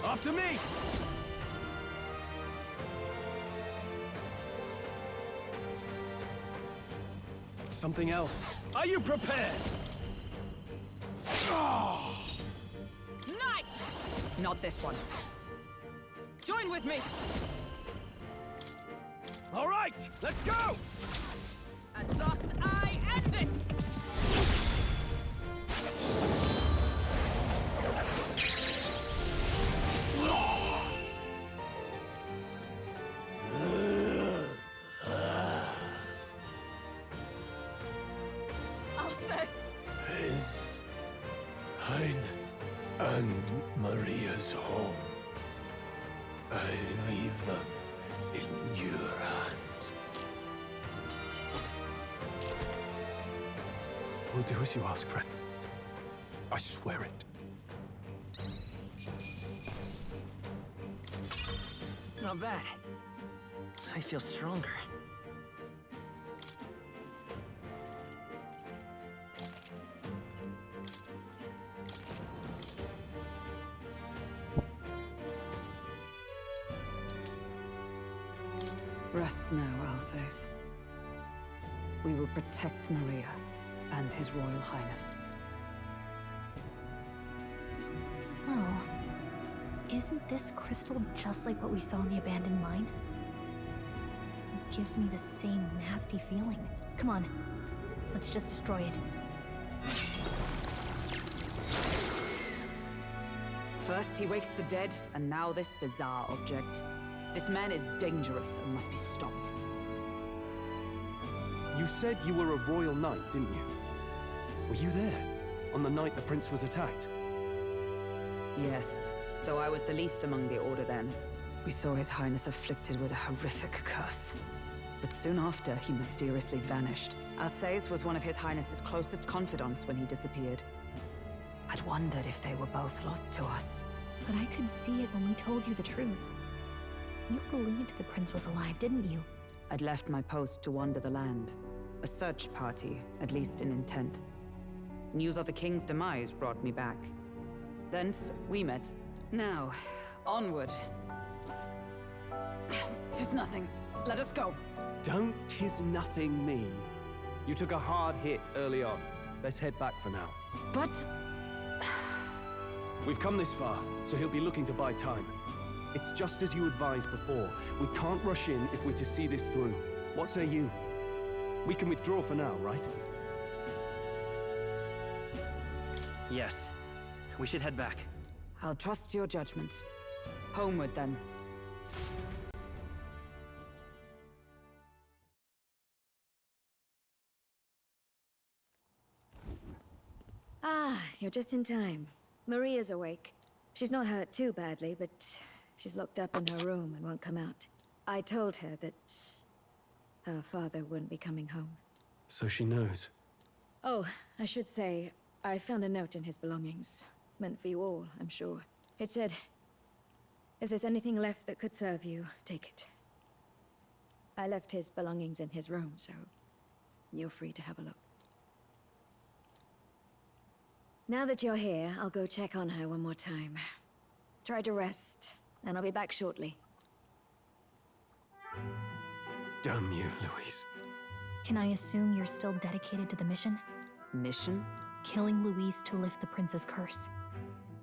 S3: After me! Something else. Are you prepared?
S16: Knight!
S2: Not this one.
S16: Join with me!
S3: All right, let's go!
S16: And thus I end it! Alcest!
S5: His Highness and Maria's home. I leave them in your hands.
S23: We'll do as you ask, friend. I swear it.
S14: Not bad. I feel stronger.
S13: Rest now, Alcest. We will protect Maria and His Royal Highness.
S9: Oh. Isn't this crystal just like what we saw in the abandoned mine? It gives me the same nasty feeling. Come on. Let's just destroy it.
S2: First he wakes the dead, and now this bizarre object. This man is dangerous and must be stopped.
S23: You said you were a royal knight, didn't you? Were you there on the night the prince was attacked?
S2: Yes, though I was the least among the Order then. We saw His Highness afflicted with a horrific curse. But soon after, he mysteriously vanished. Alcest was one of His Highness's closest confidants when he disappeared. I'd wondered if they were both lost to us.
S9: But I could see it when we told you the truth. You believed the prince was alive, didn't you?
S2: I'd left my post to wander the land. A search party, at least in intent. News of the king's demise brought me back. Thence, we met. Now, onward. "'Tis nothing. Let us go."
S23: Don't "'tis nothing" me. You took a hard hit early on. Let's head back for now.
S2: But...
S23: We've come this far, so he'll be looking to buy time. It's just as you advised before. We can't rush in if we're to see this through. What say you? We can withdraw for now, right?
S14: Yes. We should head back.
S13: I'll trust your judgment.
S2: Homeward, then.
S19: Ah, you're just in time. Maria's awake. She's not hurt too badly, but she's locked up in her room and won't come out. I told her that her father wouldn't be coming home.
S23: So she knows.
S19: Oh, I should say, I found a note in his belongings. Meant for you all, I'm sure. It said, if there's anything left that could serve you, take it. I left his belongings in his room, so you're free to have a look. Now that you're here, I'll go check on her one more time. Try to rest, and I'll be back shortly.
S23: Damn you, Louise.
S9: Can I assume you're still dedicated to the mission?
S2: Mission?
S9: Killing Louise to lift the prince's curse.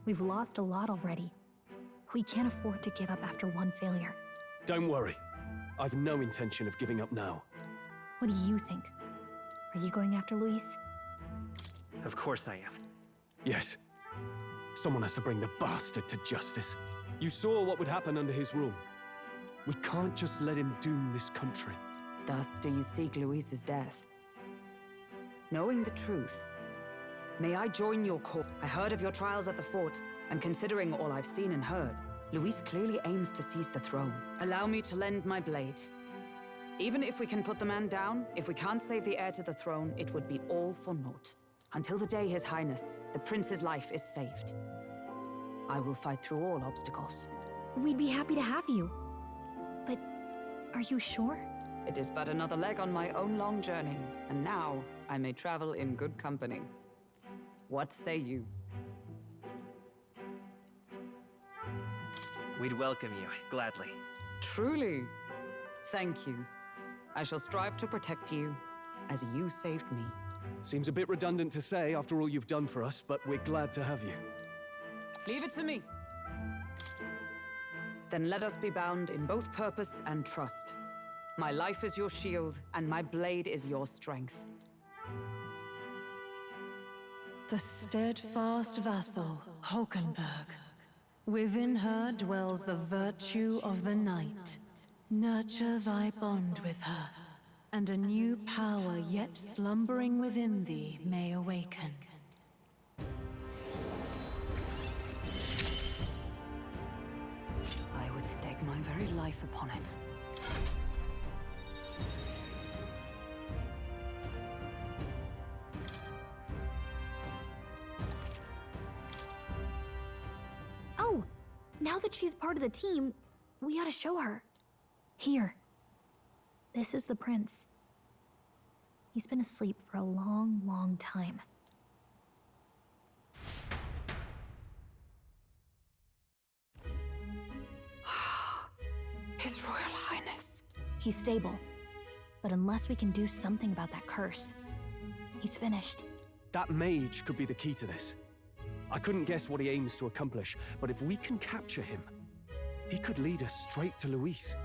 S9: We've lost a lot already. We can't afford to give up after one failure.
S23: Don't worry. I've no intention of giving up now.
S9: What do you think? Are you going after Louise?
S4: Of course I am.
S23: Yes. Someone has to bring the bastard to justice. You saw what would happen under his rule. We can't just let him doom this country.
S2: Thus do you seek Louise's death? Knowing the truth, may I join your cause? I heard of your trials at the fort, and considering all I've seen and heard, Louise clearly aims to seize the throne. Allow me to lend my blade. Even if we can put the man down, if we can't save the heir to the throne, it would be all for naught. Until the day His Highness, the prince's life is saved. I will fight through all obstacles.
S9: We'd be happy to have you. But are you sure?
S2: It is but another leg on my own long journey, and now I may travel in good company. What say you?
S4: We'd welcome you, gladly.
S2: Truly. Thank you. I shall strive to protect you, as you saved me.
S23: Seems a bit redundant to say after all you've done for us, but we're glad to have you.
S2: Leave it to me. Then let us be bound in both purpose and trust. My life is your shield, and my blade is your strength.
S18: The steadfast vassal, Hulkenberg. Within her dwells the virtue of the knight. Nurture thy bond with her, and a new power yet slumbering within thee may awaken.
S2: I would stake my very life upon it.
S9: Oh! Now that she's part of the team, we ought to show her. Here. This is the prince. He's been asleep for a long, long time.
S2: His Royal Highness.
S9: He's stable. But unless we can do something about that curse, he's finished.
S23: That mage could be the key to this. I couldn't guess what he aims to accomplish, but if we can capture him, he could lead us straight to Louise.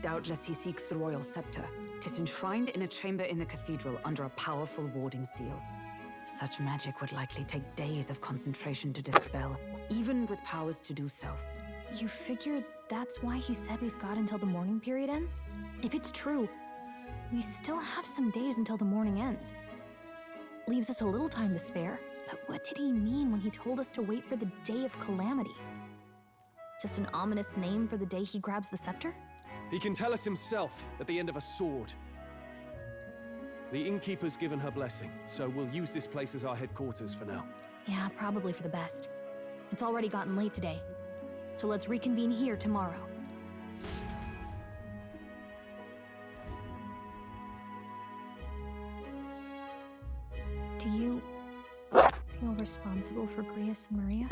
S2: Doubtless he seeks the royal scepter. 'Tis enshrined in a chamber in the cathedral under a powerful warding seal. Such magic would likely take days of concentration to dispel, even with powers to do so.
S9: You figure that's why he said we've got until the mourning period ends? If it's true, we still have some days until the mourning ends. Leaves us a little time to spare. But what did he mean when he told us to wait for the day of calamity? Just an ominous name for the day he grabs the scepter?
S23: He can tell us himself at the end of a sword. The innkeeper's given her blessing, so we'll use this place as our headquarters for now.
S9: Yeah, probably for the best. It's already gotten late today, so let's reconvene here tomorrow. Do you feel responsible for Grius and Maria?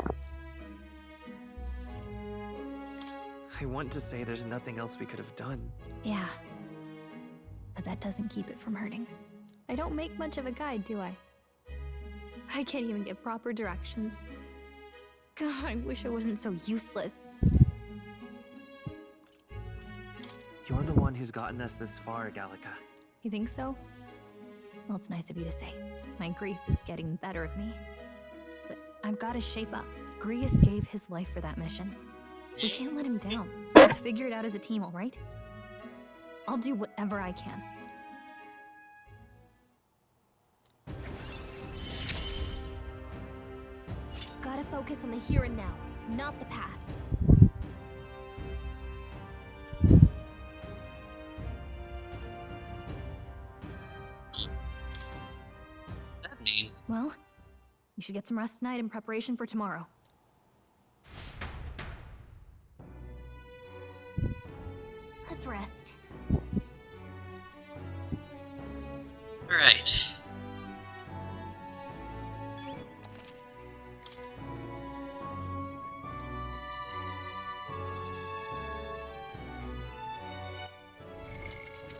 S4: I want to say there's nothing else we could have done.
S9: Yeah. But that doesn't keep it from hurting. I don't make much of a guide, do I? I can't even give proper directions. God, I wish I wasn't so useless.
S4: You're the one who's gotten us this far, Gallica.
S9: You think so? Well, it's nice of you to say. My grief is getting the better of me. But I've got to shape up. Grius gave his life for that mission. We can't let him down. Let's figure it out as a team, all right? I'll do whatever I can. Gotta focus on the here and now, not the past. Well, you should get some rest tonight in preparation for tomorrow.
S1: Let's rest.
S7: Alright.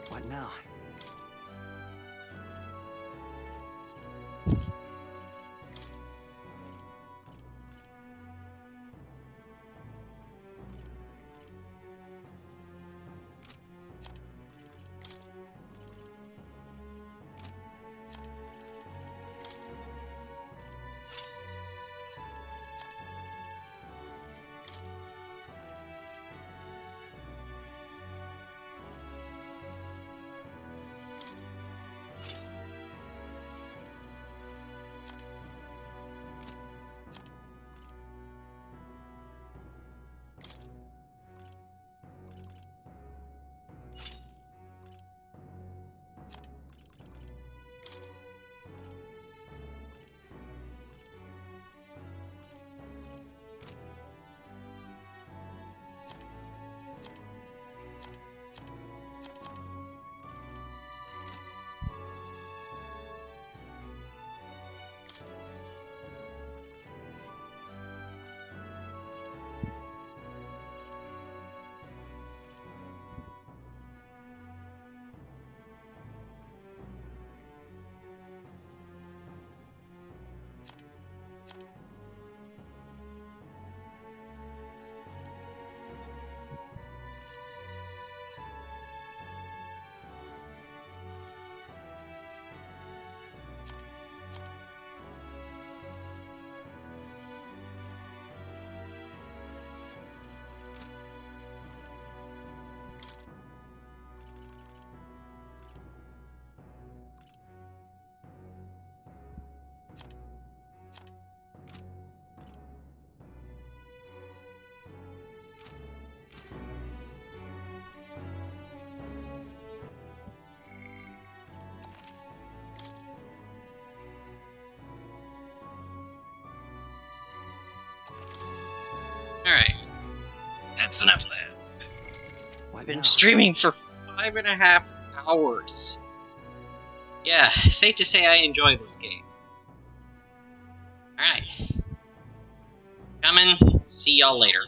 S4: What now?
S7: Alright. That's enough of that. I've been streaming for 5.5 hours. Yeah, safe to say I enjoy this game. Alright. Coming. See y'all later.